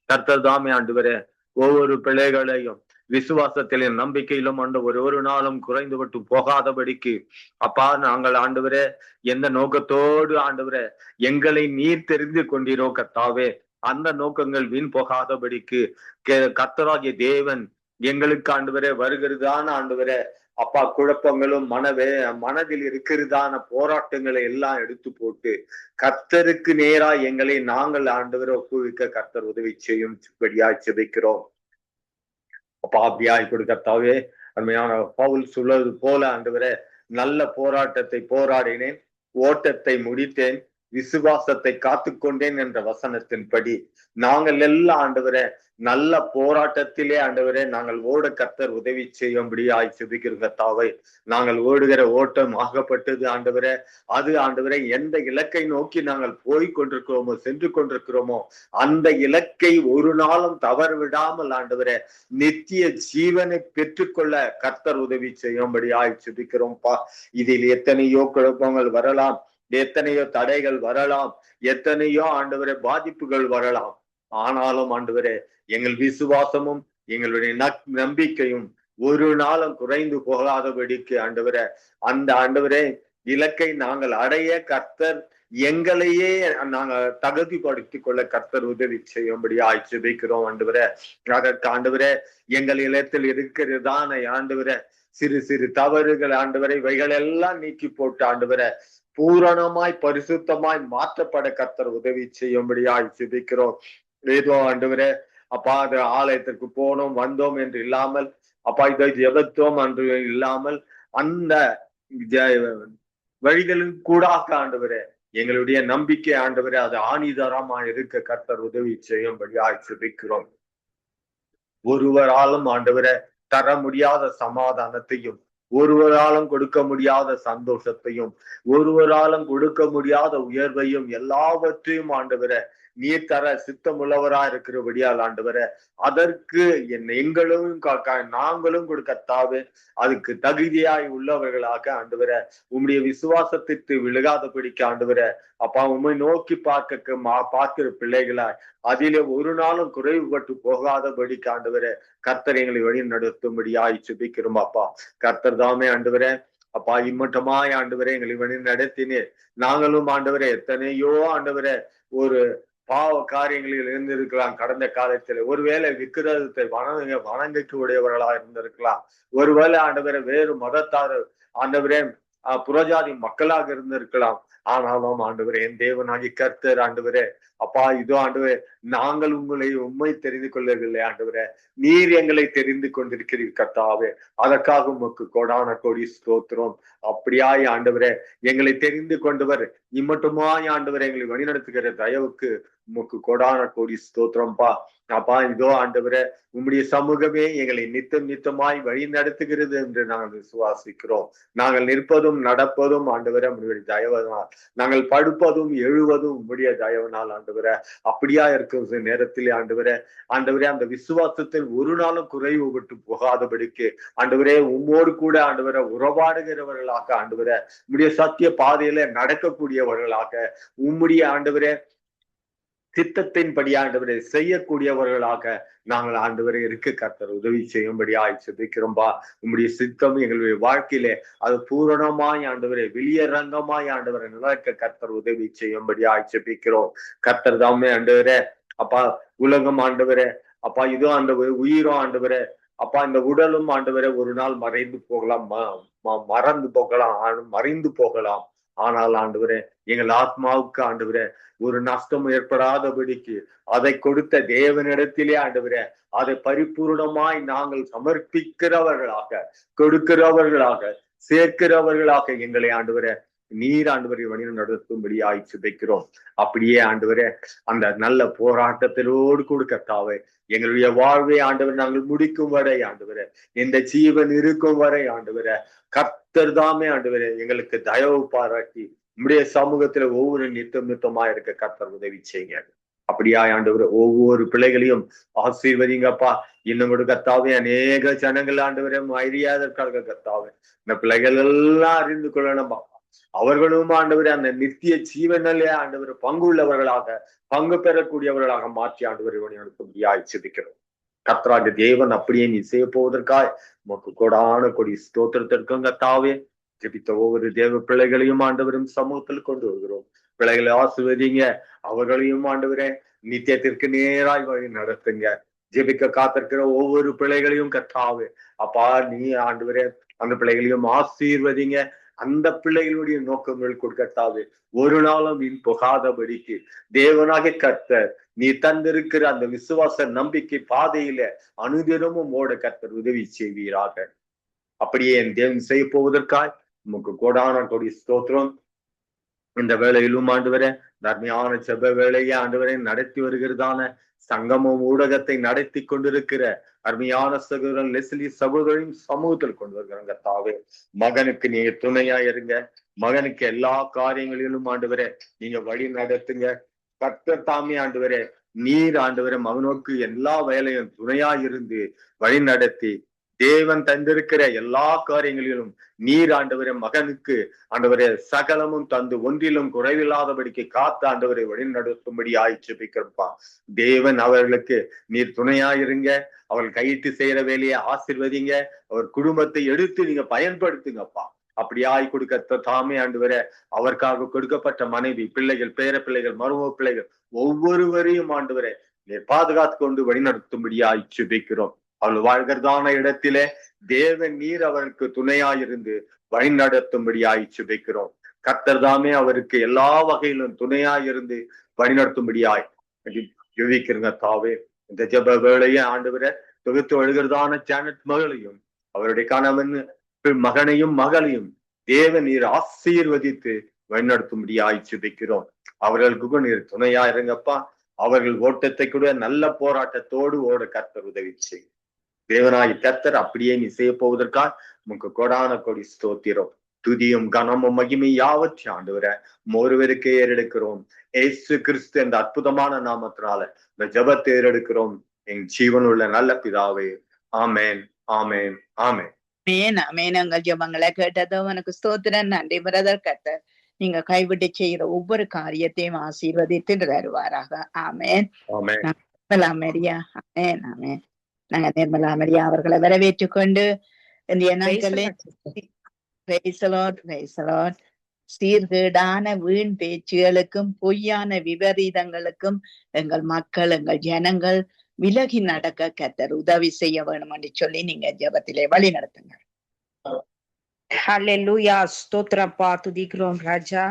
கர்த்தர் தாமே ஆண்டவரே ஒவ்வொரு பிள்ளைகளையும் விசுவாசத்திலும் நம்பிக்கையிலும் ஒரு நாளும் குறைந்து விட்டு போகாதபடிக்கு அப்பா நாங்கள் ஆண்டவரே எந்த நோக்கத்தோடு ஆண்டவரே எங்களை நீர் தெரிந்து கொண்டீரோ கர்த்தாவே, அந்த நோக்கங்கள் வீண் போகாதபடிக்கு கர்த்தராகிய தேவன் எங்களுக்கு ஆண்டவரே வருகிறதான ஆண்டவரே அப்பா குழப்பங்களும் மனதில் இருக்கிறதான போராட்டங்களை எல்லாம் எடுத்து போட்டு கர்த்தருக்கு நேரா எங்களை நாங்கள் ஆண்டவரை ஒப்புவிக்க கர்த்தர் உதவி செய்யும் ஜெபிக்கிறோம். அப்பா அப்படியாய் கொடுக்கத்தாவே அருமையான பவுல் சொல்வது போல ஆண்டவரே நல்ல போராட்டத்தை போராடினேன், ஓட்டத்தை முடித்தேன், விசுவாசத்தை காத்துக்கொண்டேன் என்ற வசனத்தின்படி நாங்கள் எல்லாம் ஆண்டவரே நல்ல போராட்டத்திலே ஆண்டவரே நாங்கள் ஓட கர்த்தர் உதவி செய்யும்படியாய் ஜெபிக்கிறோம் கர்த்தாவே. நாங்கள் ஓடுகிற ஓட்டம் ஆகப்பட்டது ஆண்டவரே, அது ஆண்டவரே எந்த இலக்கை நோக்கி நாங்கள் போய் கொண்டிருக்கிறோமோ சென்று கொண்டிருக்கிறோமோ அந்த இலக்கை ஒரு நாளும் தவறு விடாமல் ஆண்டவரே நித்திய ஜீவனை பெற்றுக்கொள்ள கர்த்தர் உதவி செய்யும்படியாய் ஜெபிக்கிறோம்ப்பா. இதில் எத்தனையோ குழப்பங்கள் வரலாம், எத்தனையோ தடைகள் வரலாம், எத்தனையோ ஆண்டவரே பாதிப்புகள் வரலாம். ஆனாலும் ஆண்டவரே எங்கள் விசுவாசமும் எங்களுடைய நம்பிக்கையும் ஒரு நாளும் குறைந்து போகாதபடிக்கு ஆண்டவரே அந்த ஆண்டவரே இலக்கை நாங்கள் அடைய கர்த்தர் எங்களையே நாங்கள் தகுதிப்படுத்திக் கொள்ள கர்த்தர் உதவி செய்யும்படியா ஜெபிக்கிறோம் ஆண்டவரே. அதற்கு ஆண்டவரே எங்கள் இல்லத்தில் இருக்கிறதான ஆண்டவரே சிறு சிறு தவறுகள் ஆண்டவரை இவைகள் எல்லாம் நீக்கி போட்டு ஆண்டவரை பூரணமாய் பரிசுத்தமாய் மாற்றப்பட கர்த்தர் உதவி செய்யும்படியாய் ஜெபிக்கிறோம். ஏதோ ஆண்டவரே அப்பா அது ஆலயத்திற்கு போனோம் வந்தோம் என்று இல்லாமல் அப்பா இதை ஜெபத்தோம் என்று இல்லாமல் அந்த வழிகளின் கூடாக ஆண்டவரே எங்களுடைய நம்பிக்கை ஆண்டவரே அது ஆணிதரமா இருக்க கர்த்தர் உதவி செய்யும்படியாய் ஜெபிக்கிறோம். ஒருவராலும் ஆண்டவரே தர முடியாத சமாதானத்தையும், ஒருவராலும் கொடுக்க முடியாத சந்தோஷத்தையும், ஒருவராலும் கொடுக்க முடியாத உயர்வையும் எல்லாவற்றையும் ஆண்டவரே நீர் தர சித்தம் உள்ளவரா இருக்கிறபடியால் ஆண்டவரே அதற்கு எங்களும் நாங்களும் கர்த்தாவே அதுக்கு தகுதியாய் உள்ளவர்களாக ஆண்டவரே உம்முடைய விசுவாசத்திற்கு விழுகாதபடிக்கு ஆண்டவரே அப்பா உம்மை நோக்கி பார்க்கிற பிள்ளைகளாய் அதிலே ஒரு நாளும் குறைவுபட்டு போகாதபடிக்கு ஆண்டவரே கர்த்தர் எங்களை வழி நடத்தும்படியாய் ஜெபிக்கிறோம் அப்பா. கர்த்தர் தாமே ஆண்டவரே அப்பா இம்மட்டமாய் ஆண்டவரே எங்களை வழி நடத்தினேன். நாங்களும் ஆண்டவரே எத்தனையோ ஆண்டவரே ஒரு பாவ காரியங்களில் இருந்திருக்கலாம். கடந்த காலத்துல ஒருவேளை விக்கிரகத்தை வணங்கக்கு உடையவர்களா இருந்திருக்கலாம். ஒருவேளை ஆண்டவரே வேறு மதத்தார் ஆண்டவரே புறஜாதி மக்களாக இருந்திருக்கலாம். ஆனாலும் ஆண்டவரே என் தேவனாகி கர்த்தர் ஆண்டவரே அப்பா இதோ ஆண்டவரே நாங்கள் உண்மை தெரிந்து கொள்ளவில்லை ஆண்டவரே, நீர் எங்களை தெரிந்து கொண்டிருக்கிறீர் கர்த்தாவே. அதற்காக உமக்கு கோடான கோடி ஸ்தோத்திரம். அப்படியாய் ஆண்டவரே எங்களை தெரிந்து கொண்டவர் இம்மட்டுமாய் ஆண்டவரே எங்களை வழிநடத்துகிற தயவுக்கு உமக்கு கோடான கோடி ஸ்தோத்திரம்பா. அப்பா இதோ ஆண்டவரே உம்முடைய சமூகமே எங்களை நித்தமாய் வழி நடத்துகிறது என்று நாங்கள் விசுவாசிக்கிறோம். நாங்கள் நிற்பதும் நடப்பதும் ஆண்டவரே உம்முடைய தயவனால், நாங்கள் படுப்பதும் எழுவதும் உம்முடைய தயவனால் ஆண்டவரே. அப்படியா இருக்கிற நேரத்திலே ஆண்டவரே அந்த விசுவாசத்தில் ஒரு நாளும் குறைவு விட்டு போகாதபடிக்கு ஆண்டவரே உம்மோடு கூட ஆண்டவரே உறவாடுகிறவர்களாக ஆண்டவரே உம்முடைய சத்திய பாதையில நடக்கக்கூடியவர்களாக உம்முடைய ஆண்டவரே சித்தத்தின்படி ஆண்டவரை செய்யக்கூடியவர்களாக நாங்கள் ஆண்டவரை இருக்க கர்த்தர் உதவி செய்யும்படியாய் ஜெபிக்கிறோம்பா. உம்முடைய சித்தம் எங்களுடைய வாழ்க்கையிலே அது பூரணமாய் ஆண்டவரை வெளியரங்கமாய் ஆண்டவரை நடக்க கர்த்தர் உதவி செய்யும்படியாய் ஜெபிக்கிறோம். கர்த்தர் தாமே ஆண்டவரே அப்பா உலகம் ஆண்டவரே அப்பா இதோ அந்த உயிரும் ஆண்டவரே அப்பா இந்த உடலும் ஆண்டவரே ஒரு நாள் மறைந்து போகலாம், மறைந்து போகலாம். ஆனால் ஆண்டவரே எங்கள் ஆத்மாவுக்கு ஆண்டவரே ஒரு நஷ்டம் ஏற்படாதபடிக்கு அதை கொடுத்த தேவனிடத்திலே ஆண்டவரே அதை பரிபூர்ணமாய் நாங்கள் சமர்ப்பிக்கிறவர்களாக கொடுக்கிறவர்களாக சேர்க்கிறவர்களாக எங்களை ஆண்டவரே நீர் ஆண்டவரை வழி நடத்தும்படியாய் ஜெபிக்கிறோம். அப்படியே ஆண்டவரே அந்த நல்ல போராட்டத்திலோடு கூட கர்த்தாவே எங்களுடைய வாழ்வை ஆண்டவர் நாங்கள் முடிக்கும் வரை ஆண்டவரே இந்த ஜீவன் இருக்கும் வரை ஆண்டவரே கர்த்தர் தாமே ஆண்டவரே எங்களுக்கு தயவு பாராட்டி நம்முடைய சமூகத்துல ஒவ்வொரு நித்தமா இருக்க கர்த்தர் உதவி செய்யுங்க. அப்படியா ஆண்டவர் ஒவ்வொரு பிள்ளைகளையும் ஆசீர்வதிங்கப்பா. இன்னும் கூட கர்த்தாவே அநேக ஜனங்கள் ஆண்டவரே அறியாதற்காக கர்த்தாவே இந்த பிள்ளைகள் எல்லாம் அறிந்து கொள்ளணும்பா. அவர்களும் ஆண்டவரே அந்த நித்திய ஜீவனிலே ஆண்டவர் பங்குள்ளவர்களாக பங்கு பெறக்கூடியவர்களாக மாற்றி ஆண்டவரை வழிநடத்தும்படியாய் ஜெபிக்கிறோம். கர்த்தராகிய தேவன் அப்படியே நீ செய்ய போவதற்காய் உமக்கு கோடான கொடி ஸ்தோத்திரத்திற்கும் கர்த்தாவே. ஜெபித்த ஒவ்வொரு தேவ பிள்ளைகளையும் ஆண்டவரும் சமூகத்தில் கொண்டு வருகிறோம். பிள்ளைகளை ஆசீர்வதிங்க, அவர்களையும் ஆண்டவரே நித்தியத்திற்கு நேராய் வழி நடத்துங்க. ஜெபிக்க காத்திருக்கிற ஒவ்வொரு பிள்ளைகளையும் கர்த்தாவே அப்பா நீ ஆண்டவரே அந்த பிள்ளைகளையும் ஆசீர்வதிங்க. அந்த பிள்ளைகளுடைய நோக்கங்கள் கொடுக்கத்தாவே ஒரு நாளும் வீண் போகாதபடிக்கு தேவனாக கர்த்தர் நீ தந்திருக்கிற அந்த விசுவாச நம்பிக்கை பாதையில அனுதினமும் ஓட கர்த்தர் உதவி செய்வீராக. அப்படியே என் தேவன் செய்ய போவதற்காய் உமக்கு கோடான கொடி ஸ்தோத்திரம். இந்த வேளையிலும் ஆண்டவரே தர்மையான செப வேலையை ஆண்டவரை நடத்தி வருகிறதான சங்கமம் ஊடகத்தை நடத்தி கொண்டிருக்கிற அருமையான சகோதரன் லெஸ்லி சகோதரின் சமூகத்தில் கொண்டு வருகிறாங்க. கர்த்தாவே மகனுக்கு நீங்க துணையா இருங்க. மகனுக்கு எல்லா காரியங்களிலும் ஆண்டவரே நீங்க வழி நடத்துங்க. கர்த்தர் தாமே ஆண்டவரே நீர் ஆண்டவரே மகனுக்கு எல்லா வேலையும் துணையா இருந்து வழி நடத்தி தேவன் தந்திருக்கிற எல்லா காரியங்களிலும் நீர் ஆண்டவரே மகனுக்கு ஆண்டவரே சகலமும் தந்து ஒன்றிலும் குறைவில்லாதபடிக்கு காத்து ஆண்டவரை வழி நடத்தும்படி ஜெபிக்கிறப்பா. தேவன் அவர்களுக்கு நீர் துணையாயிருங்க. அவர்கள் கையிட்டு செய்யற வேலையை ஆசீர்வதிங்க. அவர் குடும்பத்தை எடுத்து நீங்க பயன்படுத்துங்கப்பா. அப்படியாய் கொடுக்க தாமே ஆண்டவரே அவருக்காக கொடுக்கப்பட்ட மனைவி பிள்ளைகள் பேர பிள்ளைகள் மருமக பிள்ளைகள் ஒவ்வொருவரையும் ஆண்டவரே நீர் பாதுகாத்து கொண்டு வழிநடத்தும்படியாய் ஜெபிக்கிறோம். அவள் வாழ்கிறதான இடத்திலே தேவன் நீர் அவருக்கு துணையாயிருந்து வழி நடத்தும்படியாய் ஜெபிக்கிறோம். கர்த்தர் தாமே அவருக்கு எல்லா வகையிலும் துணையாயிருந்து வழி நடத்தும்படியாய் ஜெபிக்கிறங்க தாவே. இந்த ஜெப வேளையை ஆண்டவரை தொகுத்து எழுகிறதான ஜானட் மகளையும் அவருடைய கணவன் மகனையும் மகளையும் தேவன் நீர் ஆசீர்வதித்து வழிநடத்தும்படியாய் ஜெபிக்கிறோம். அவர்களுக்கு நீர் துணையா இருங்கப்பா. அவர்கள் ஓட்டத்தை கூட நல்ல போராட்டத்தோடு ஓட கர்த்தர் உதவி செய்யும். தேவனாய் கர்த்தர் அப்படியே நீ செய்ய போவதற்காக உனக்கு கோடான கொடி ஸ்தோத்திரம். துதியும் கனமும் மகிமை யாவற்றை ஆண்டவரை ஒருவருக்கே ஏறெடுக்கிறோம். ஏசு கிறிஸ்து என்ற அற்புதமான நாமத்தினால இந்த ஜெபத்தை ஏறெடுக்கிறோம் என் ஜீவனுள்ள நல்ல பிதாவே. ஆமேன், ஆமேன், ஆமேன். ஆமேன், ஆமேன். எங்கள் ஜெபங்களை கேட்டதோ உனக்கு ஸ்தோத்திரம். நன்றி பிரதர். கர்த்தர் நீங்க கைவிட்டு செய்கிற ஒவ்வொரு காரியத்தையும் ஆசீர்வதித்து தருவாராக. ஆமேன். ஆமேன். மரியா. ஆமேன், ஆமேன். நாங்க நிர்மலா மரியா அவர்களை வரவேற்றுக் கொண்டு இந்த நாட்களே சீர்கேடான வீண் பேச்சுகளுக்கும் பொய்யான விபரீதங்களுக்கும் எங்கள் மக்கள், எங்கள் ஜனங்கள் விலகி நடக்க கர்த்தர் உதவி செய்ய வேணும் என்று சொல்லி நீங்க ஜெபத்திலே வழி நடத்துங்க. ஹல்லேலூயா. ஸ்தோத்திரப்பா, துதிக்கிறோம் ராஜா.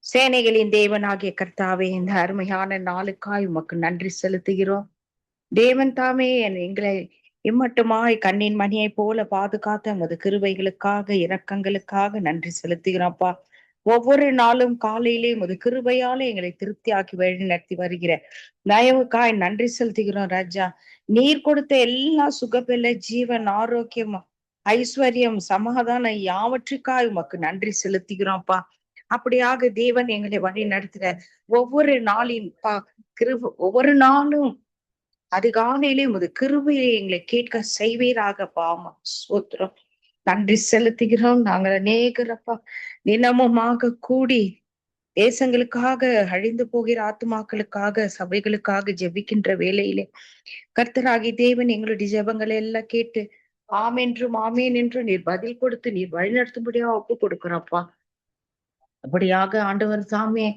சேனைகளின் தேவனாகிய கர்த்தாவே, இந்த அருமையான நாளுக்காய் உமக்கு நன்றி செலுத்துகிறோம். தேவன் தாமே எங்களை இம்மட்டுமாய் கண்ணின் மணியை போல பாதுகாத்த உமது கிருபைகளுக்காக, இரக்கங்களுக்காக நன்றி செலுத்துகிறோம்ப்பா. ஒவ்வொரு நாளும் காலையிலே உமது கிருபையால எங்களை திருப்தியாக்கி வழி நடத்தி வருகிற தயவுக்காய் நன்றி செலுத்துகிறோம் ராஜா. நீர் கொடுத்த எல்லா சுகபெல்ல, ஜீவன், ஆரோக்கியம், ஐஸ்வர்யம், சமாதானம் யாவற்றுக்காய் உமக்கு நன்றி செலுத்துகிறோம்ப்பா. அப்படியாக தேவன் எங்களை வழி நடத்துற ஒவ்வொரு நாளின் ஒவ்வொரு நாளும் அதிகாலையிலே உமது கிருபையை எங்களை கேட்க செய்வீராகப்பா. ஸ்தோத்திரம், நன்றி செலுத்துகிறோம். நாங்கள் அநேகரப்பா தினமுமாக கூடி தேசங்களுக்காக, அழிந்து போகிற ஆத்துமாக்களுக்காக, சபைகளுக்காக ஜெபிக்கின்ற வேளையிலே கர்த்தராகி தேவன் எங்களுடைய ஜெபங்களை எல்லாம் கேட்டு ஆமென்றும் ஆமேன் என்று நீர் பதில் கொடுத்து நீர் வழிநடத்தும்படியா ஒப்பு கொடுக்கிறப்பா. அப்படியாக ஆண்டவர் சாமியே,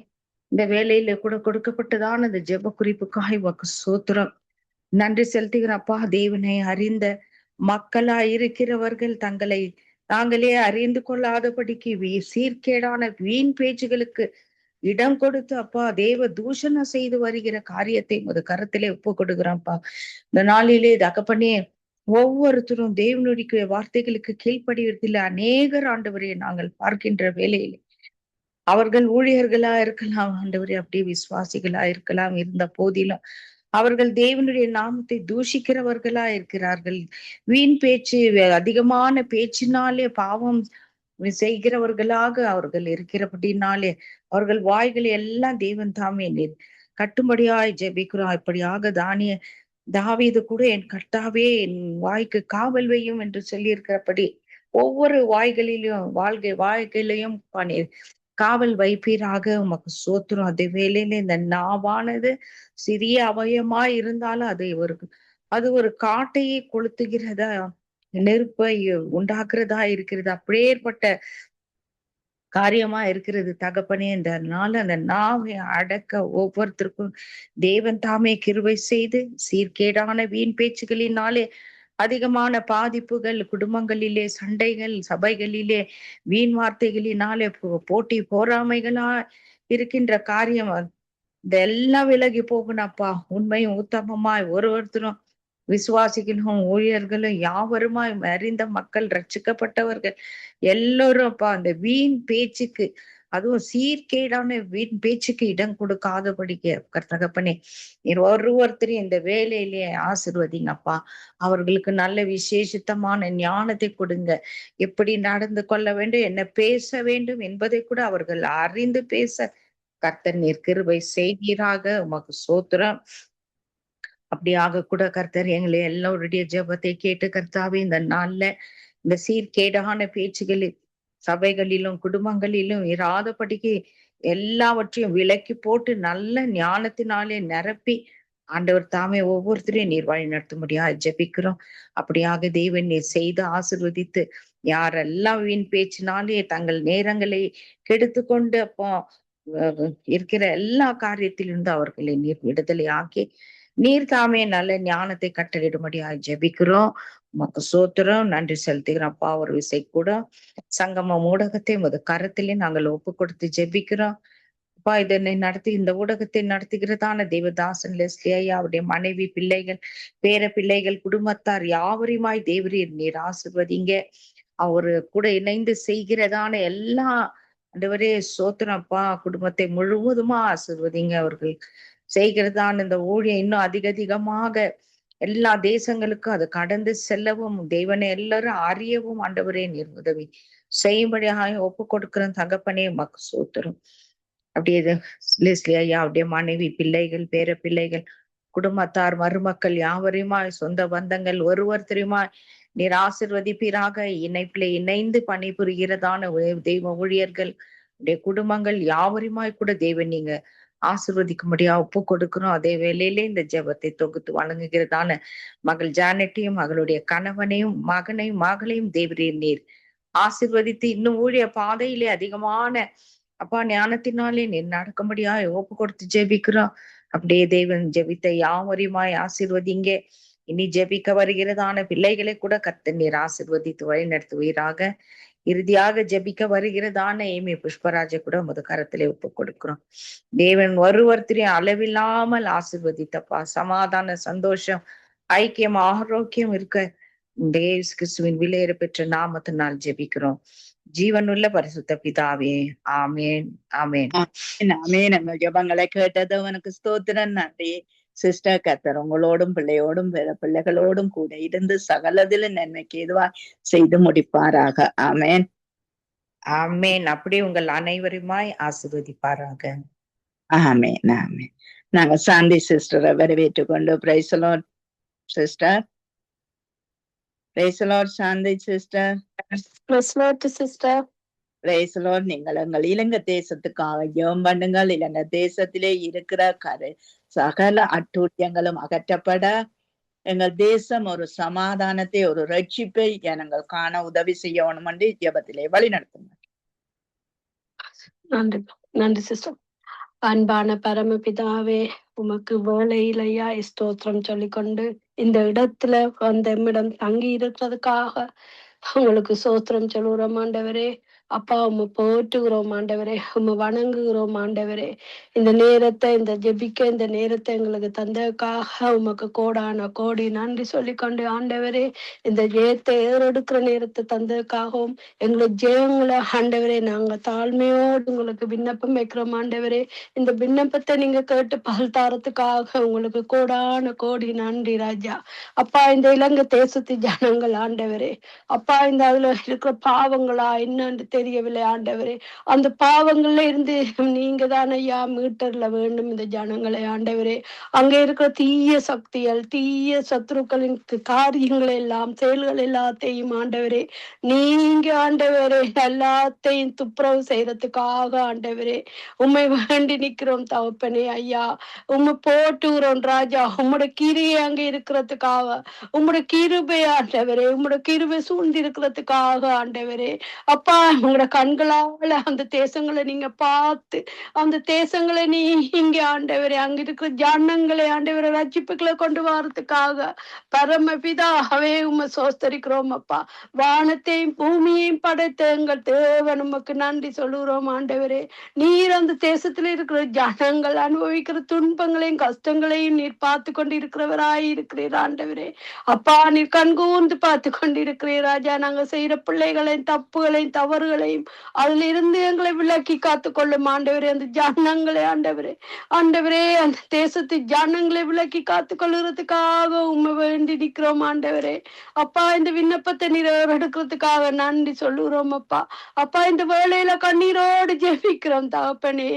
இந்த வேலையில கூட கொடுக்கப்பட்டதான இந்த ஜெப குறிப்புக்காய் உமக்கு ஸ்தோத்திரம், நன்றி செலுத்துகிறப்பா. தேவனை அறிந்த மக்களா இருக்கிறவர்கள் தங்களை தாங்களே அறிந்து கொள்ளாதபடிக்கு சீர்கேடான வீண் பேச்சுகளுக்கு இடம் கொடுத்து அப்பா தேவ தூஷணம் செய்து வருகிற காரியத்தை உமது கரத்திலே ஒப்பு கொடுக்குறான்ப்பா. இந்த நாளிலே தகப்பனே, ஒவ்வொருத்தரும் தேவனுடைய வார்த்தைகளுக்கு கீழ்ப்படிவதில் அநேகர் ஆண்டவரே நாங்கள் பார்க்கின்ற வேளையிலே அவர்கள் ஊழியர்களா இருக்கலாம் ஆண்டவரே, அப்படியே விசுவாசிகளா இருக்கலாம், இருந்த போதிலும் அவர்கள் தேவனுடைய நாமத்தை தூஷிக்கிறவர்களா இருக்கிறார்கள். வீண் பேச்சு, அதிகமான பேச்சினாலே பாவம் செய்கிறவர்களாக அவர்கள் இருக்கிறபடினாலே அவர்கள் வாய்களை எல்லாம் தேவன் தாமே கட்டும்படியாய் ஜெபிக்கிறோம். இப்படியாக தாவீது கூட என் கர்த்தாவே என் வாய்க்கு காவல் வையும் என்று சொல்லி இருக்கிறபடி ஒவ்வொரு வாய்களிலும் காவல் வைப்பீராக. உமக்கு ஸ்தோத்திரம். அதே வேளையில இந்த நாவானது சிறிய அவயமாய் இருந்தாலும் அது ஒரு காட்டையே கொளுத்துகிறதா, நெருப்பை உண்டாக்குறதா இருக்கிறது. அப்படியேற்பட்ட காரியமா இருக்கிறது தகப்பனே. இந்த நாள் அந்த நாவை அடக்க ஒவ்வொருத்தருக்கும் தேவன் தாமே கிருபை செய்து சீர்கேடான வீண் பேச்சுகளினாலே அதிகமான பாதிப்புகள், குடும்பங்களிலே சண்டைகள், சபைகளிலே வீண் வார்த்தைகளினாலே போட்டி பொறாமைகளா இருக்கின்ற காரியம் இதெல்லாம் விலகி போகணும்ப்பா. உண்மையும் உத்தமமாய் ஒருத்தரும் விசுவாசிகளும் ஊழியர்களும் யாவருமாய் அறிந்த மக்கள், ரட்சிக்கப்பட்டவர்கள் எல்லோரும் அப்பா அந்த வீண் பேச்சுக்கு, அதுவும் சீர்கேடான வீண் பேச்சுக்கு இடம் கொடுக்காதபடிக்கு தகப்பனே நீர் ஒருத்தரையும் இந்த வேலையிலேயே ஆசீர்வதிங்கப்பா. அவர்களுக்கு நல்ல விசேஷித்தமான ஞானத்தை கொடுங்க. எப்படி நடந்து கொள்ள வேண்டும், என்ன பேச வேண்டும் என்பதை கூட அவர்கள் அறிந்து பேச கர்த்தர் நீர் கிருபை செய்வீராக. உமக்கு ஸ்தோத்திரம். அப்படியாக கூட கர்த்தர் எங்களை எல்லோருடைய ஜெபத்தை கேட்டு கர்த்தாவே இந்த நாள்ல இந்த சீர்கேடான பேச்சுகளில் சபைகளிலும் குடும்பங்களிலும் இராதபடிக்கு எல்லாவற்றையும் விலக்கி போட்டு நல்ல ஞானத்தினாலே நிரப்பி ஆண்டவர் தாமே ஒவ்வொருத்தரையும் நீர் வழி நடத்தும்படியா ஜெபிக்கிறோம். அப்படியாக தேவன் நீர் செய்து ஆசீர்வதித்து யாரெல்லாம் வீண் பேச்சினாலே தங்கள் நேரங்களை கெடுத்து கொண்டு அப்போ இருக்கிற எல்லா காரியத்திலிருந்து அவர்களை நீர் விடுதலை ஆக்கி நீர் தாமே நல்ல ஞானத்தை கட்டளிடும்படியா ஜெபிக்கிறோம். உமக்கு ஸ்தோத்திரம், நன்றி செலுத்துகிறோம் அப்பா. ஒரு விசை கூட சங்கமம் ஊடகத்தை உமது கரத்திலே நாங்கள் ஒப்பு கொடுத்து ஜெபிக்கிறோம் அப்பா. இதனை நடத்தி இந்த ஊடகத்தை நடத்துகிறதான தேவதாசன் லெஸ்லி ஐயா, அவருடைய மனைவி, பிள்ளைகள், பேர பிள்ளைகள், குடும்பத்தார் யாவரையுமாய் தேவரீர் நீர் ஆசீர்வதிங்க. அவரு கூட இணைந்து செய்கிறதான எல்லா ஆண்டவரே ஸ்தோத்திரம் அப்பா. குடும்பத்தை முழுவதுமா ஆசீர்வதிங்க. அவர்கள் செய்கிறதான இந்த ஊழியம் இன்னும் அதிகமாக எல்லா தேசங்களுக்கும் அது கடந்து செல்லவும் தேவனை எல்லாரும் அறியவும் ஆண்டவரே நீர் உதவி செய்யும்படியாக ஒப்பு கொடுக்கிற தகப்பனே உமக்கு ஸ்தோத்திரம். அப்படியே லெஸ்லி ஐயா அப்படியே மனைவி, பிள்ளைகள், பேர பிள்ளைகள், குடும்பத்தார், மருமக்கள் யாவரையுமாய், சொந்த பந்தங்கள் ஒருவர் தெரியுமா நீர் ஆசிர்வதிப்பீராக. இணைப்பிலே இணைந்து பணிபுரிகிறதான தெய்வ ஊழியர்கள், உடைய குடும்பங்கள் யாவரையுமாய் கூட தேவன் நீங்க ஆசிர்வதிக்கும்படியா ஒப்பு கொடுக்கிறோம். அதே வேளையிலே இந்த ஜெபத்தை தொகுத்து வழங்குகிறதான மகள் ஜானட்டையும், மகளுடைய கணவனையும், மகனையும், மகளையும் தேவரீர் நீர் ஆசிர்வதித்து இன்னும் ஊழிய பாதையிலே அதிகமான அப்பா ஞானத்தினாலே நீர் நடக்கும்படியா ஒப்பு கொடுத்து ஜெபிக்கிறோம். அப்படியே தேவன் ஜெபித்த யாவரையுமாய் ஆசீர்வதிங்க. இனி ஜெபிக்க வருகிறதான பிள்ளைகளை கூட கர்த்தர் நீர் ஆசீர்வதித்து வழி நடத்துவீராக. இறுதியாக ஜெபிக்க வருகிறதான ஏமி புஷ்பராஜை கூட உமது கரத்திலே ஒப்பு கொடுக்கிறோம். தேவன் ஒருவர்த்தரையும் அளவில்லாமல் ஆசீர்வதித்தப்பா. சமாதான, சந்தோஷம், ஐக்கியம், ஆரோக்கியம் இருக்க இயேசு கிறிஸ்துவின் விலையேற பெற்ற நாமத்தினால் ஜெபிக்கிறோம். ஜீவனுள்ள பரிசுத்த பிதாவே, ஆமேன், ஆமேன், ஆமேன். நம்ம ஜெபங்களை கேட்டது உனக்கு ஸ்தோத்திரம். நன்றி சிஸ்டர். கர்த்தர் உங்களோடும் பிள்ளையோடும் பிள்ளைகளோடும் கூட இருந்து சகலதிலும் நன்மைக்கு எதுவா செய்து முடிப்பாராக. ஆமேன், ஆமேன். அப்படி உங்கள் அனைவருமாய் ஆசீர்வதிப்பாராக. ஆமேன், ஆமேன். நாங்க சாந்தி சிஸ்டரை வரவேற்றுக் கொண்டு praise the Lord sister. Praise the Lord Shanthi sister. Praise the Lord sister. Praise the Lord. நீங்கள் எங்கள் இலங்கை தேசத்துக்காக ஜெபம் பண்ணுங்கள். இலங்கை தேசத்திலே இருக்கிற சகல அட்டூழியங்களும் அகற்றப்பட, எங்கள் தேசம் ஒரு சமாதானத்தை, ஒரு ரட்சிப்பை ஜனங்கள் காண உதவி செய்யணும் என்று ஜெபத்திலே வழி நடத்துங்க. நன்றி, நன்றி சிஸ்டர். அன்பான பரமபிதாவே, உமக்கு வேலையிலையா ஸ்தோத்திரம் சொல்லிக்கொண்டு இந்த இடத்துல அந்த இடம் தங்கி இருக்கிறதுக்காக உங்களுக்கு ஸ்தோத்திரம் சொல்லுறோம் ஆண்டவரே. அப்பா உம்மை போற்றுகிறோம் ஆண்டவரே, உம்மை வணங்குகிறோம் ஆண்டவரே. இந்த நேரத்தை, இந்த ஜெபிக்க இந்த நேரத்தை எங்களுக்கு தந்ததுக்காக உமக்கு கோடான கோடி நன்றி சொல்லிக்கொண்டு ஆண்டவரே, இந்த ஜெயத்தை ஏறெடுக்கிற நேரத்தை தந்ததுக்காகவும் எங்களுக்கு ஜெயங்களை ஆண்டவரே நாங்க தாழ்மையோடு உங்களுக்கு விண்ணப்பம் வைக்கிறோம் ஆண்டவரே. இந்த விண்ணப்பத்தை நீங்க கேட்டு பல் தாரத்துக்காக உங்களுக்கு கோடான கோடி நன்றி ராஜா. அப்பா இந்த இலங்கை தேசத்து ஜனங்கள் ஆண்டவரே, அப்பா இந்த அதுல இருக்கிற பாவங்களா என்னன்னு தெரியவில்லை ஆண்டவரே. அந்த பாவங்கள்ல இருந்து நீங்க தான் ஐயா மீட்டர்ல வேண்டும் இந்த ஜனங்களை ஆண்டவரே. அங்க இருக்கிற தீய சக்திகள், தீய சத்துருக்களின் காரியங்கள் எல்லாம், செயல்கள் எல்லாத்தையும் ஆண்டவரே நீங்க ஆண்டவரே எல்லாத்தையும் துப்புரவு செய்யறதுக்காக ஆண்டவரே உம்மை வேண்டி நிக்கிறோம் தகப்பனே ஐயா. உம்மை போட்டுகிறோம் ராஜா. உம்மோட கிரியை அங்க இருக்கிறதுக்காக, உம்மோட கிருபை ஆண்டவரே, உம்மோட கிருபை சூழ்ந்து இருக்கிறதுக்காக ஆண்டவரே. அப்பா உங்களோட கண்களால அந்த தேசங்களை நீங்க பார்த்து, அந்த தேசங்களை நீங்க ஆண்டவரே அங்க இருக்கிற ஜனங்களை ஆண்டவரை ரட்சிப்புகளை கொண்டு வரதுக்காக பரமபிதாவே உம்மை சோஸ்தரிக்கிறோம் அப்பா. வானத்தையும் பூமியையும் படைத்த எங்கள் தேவன் உமக்கு நன்றி சொல்லுகிறோம் ஆண்டவரே. நீர் அந்த தேசத்துல இருக்கிற ஜனங்கள் அனுபவிக்கிற துன்பங்களையும் கஷ்டங்களையும் நீர் பார்த்து கொண்டு இருக்கிறவராய் இருக்கிறீர் ஆண்டவரே. அப்பா நீர் கண்கூர்ந்து பார்த்து கொண்டு இருக்கிறீர் ராஜா. நாங்க செய்யற பிள்ளைகளையும் தப்புகளையும் தவறுகளையும் அதுல இருந்து எங்களை விலக்கி காத்து கொள்ளும் ஆண்டவரே. அந்த ஜனங்களை ஆண்டவரே, ஆண்டவரே அந்த தேசத்து ஜனங்களை விலக்கி காத்து கொள்ளுறதுக்காக உண்மை வேண்டி நிற்கிறோம் ஆண்டவரே. அப்பா இந்த விண்ணப்பத்தை நிறைவேறதுக்காக நன்றி சொல்லுகிறோம் அப்பா. அப்பா இந்த வேளையில கண்ணீரோடு ஜெபிக்கிறோம் தகப்பனே.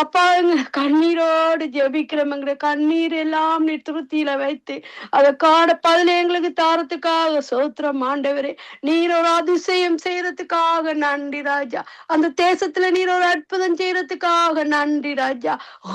அப்பா எங்க கண்ணீரோடு ஜெபிக்கிறோம். எங்களை கண்ணீர் எல்லாம் நீ திருப்தியில வைத்து அதை காண பதில எங்களுக்கு தாரத்துக்காக சோத்திரம் ஆண்டவரே. நீர் ஒரு அதிசயம் செய்யறதுக்காக நன்றி ராஜா. அந்த தேசத்துல நீர் ஒரு அற்புதம் செய்யறதுக்காக நன்றி ராஜா.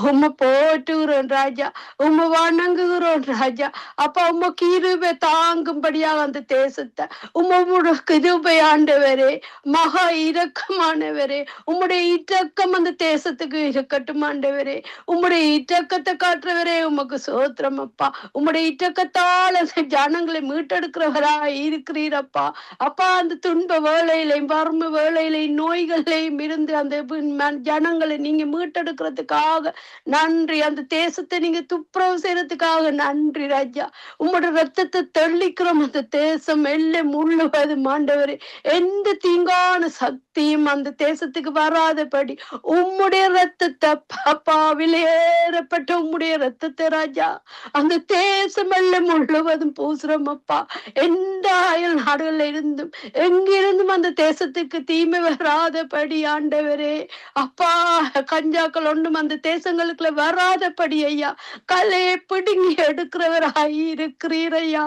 உம்மை போற்றுகிறோம் ராஜா, உம்மை வணங்குகிறோம் ராஜா. அப்பா உம்மை கிருபை தாங்கும்படியாக அந்த தேசத்தை உம்மோட கிருபை ஆண்டவரே, மகா இரக்கமானவரே, உம்முடைய இரக்கம் அந்த தேசத்துக்கு இருக்கட்டும் ஆண்டவரே. உம்முடைய இரக்கத்தை காட்டுறவரே உமக்கு சோத்திரம் அப்பா. உம்முடைய இரக்கத்தால் அந்த ஜனங்களை மீட்டெடுக்கிறவராய் இருக்கிறீரப்பா. அப்பா அந்த துன்ப வேளையிலையும் வறுமை வேளையிலையும் நோய்களையும் இருந்து அந்த ஜனங்களை நீங்க மீட்டெடுக்கிறதுக்காக நன்றி. அந்த தேசத்தை நீங்க துப்புரவு செய்யறதுக்காக நன்றி ராஜா. உங்களோட ரத்தத்தை தெளிக்கிறோம். அந்த தேசம் எல்லை முழுவதும் ஆண்டவரே எந்த தீங்கான சக்தி சக்தியும் அந்த தேசத்துக்கு வராதபடி உம்முடைய ரத்தத்தை அப்பா, விலையேறப்பட்ட உம்முடைய ரத்தத்தை ராஜா அந்த தேசம் எல்லாம் முழுவதும் பூசுறோம் அப்பா. எந்த அயல் நாடுகள்ல இருந்தும் எங்கிருந்தும் அந்த தேசத்துக்கு தீமை வராதபடி ஆண்டவரே அப்பா, கஞ்சாக்கள் ஒன்றும் அந்த தேசங்களுக்குள்ள வராதபடி ஐயா கலையை பிடுங்கி எடுக்கிறவராய் இருக்கிறீரையா.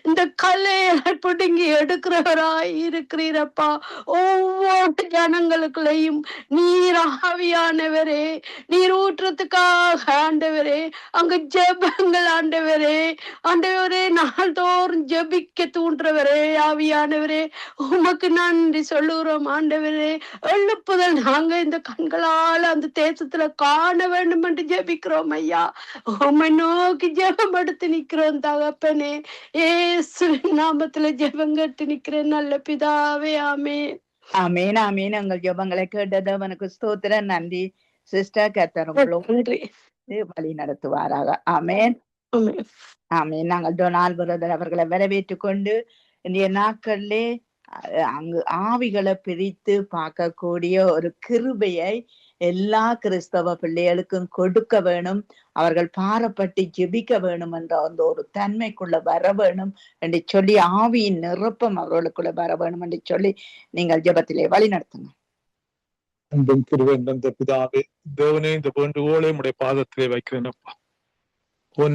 இந்த கலையை பிடுங்கி எடுக்கிறவராய் இருக்கிறீரப்பா. ஒவ்வொரு ஜனங்களுக்குள்ளையும் நீர் ஆவியானவரே, நீர் ஊற்றத்துக்காக ஆண்டவரே அங்க ஜெபங்கள் ஆண்டவரே, ஆண்டவரே நாள்தோறும் ஜெபிக்க தூண்டுறவரே ஆவியானவரே, உமக்கு நன்றி சொல்லுகிறோம் ஆண்டவரே. எழுப்புதல் நாங்க இந்த கண்களால் அந்த தேசத்துல காண வேண்டும் என்று ஜெபிக்கிறோம் ஐயா. உம்மை நோக்கி ஜெபம் எடுத்து நிக்கிறோம் தகப்பனே. இயேசுவின் நாமத்துல ஜெபம் எடுத்து நிக்கிறேன் நல்ல பிதாவே. ஆமென். ஆமேன் ஆமேன். உங்கள் ஜெபங்களை கேட்டது அவனுக்கு ஸ்தோத்திரம். நன்றி சிஸ்டர். கர்த்தர் நன்றி. வழி நடத்துவாராக. ஆமேன் ஆமென். ஆமேன். நாங்கள் டொனால்ட் பிரதர் அவர்களை வரவேற்றுக் கொண்டு இன்றைய நாட்களிலே அங்கு ஆவிகளை பிரித்து பார்க்கக்கூடிய ஒரு கிருபையை எல்லா கிறிஸ்தவ பிள்ளைகளுக்கும் கொடுக்க வேணும். அவர்கள் பாரப்பட்டு ஜெபிக்க வேணும் என்ற அந்த ஒரு தன்மைக்குள்ள வர வேணும் என்று சொல்லி, ஆவியின் நிரப்பம் அவர்களுக்குள்ள வர வேணும் என்று சொல்லி நீங்கள் ஜெபத்திலே வழி நடத்துங்க. அன்பும் கிருபையும் நிறைந்த பிதாவே, தேவனே, இந்த வேண்டுகோளை உம்முடைய பாதத்திலே வைக்கிறேன் அப்பா.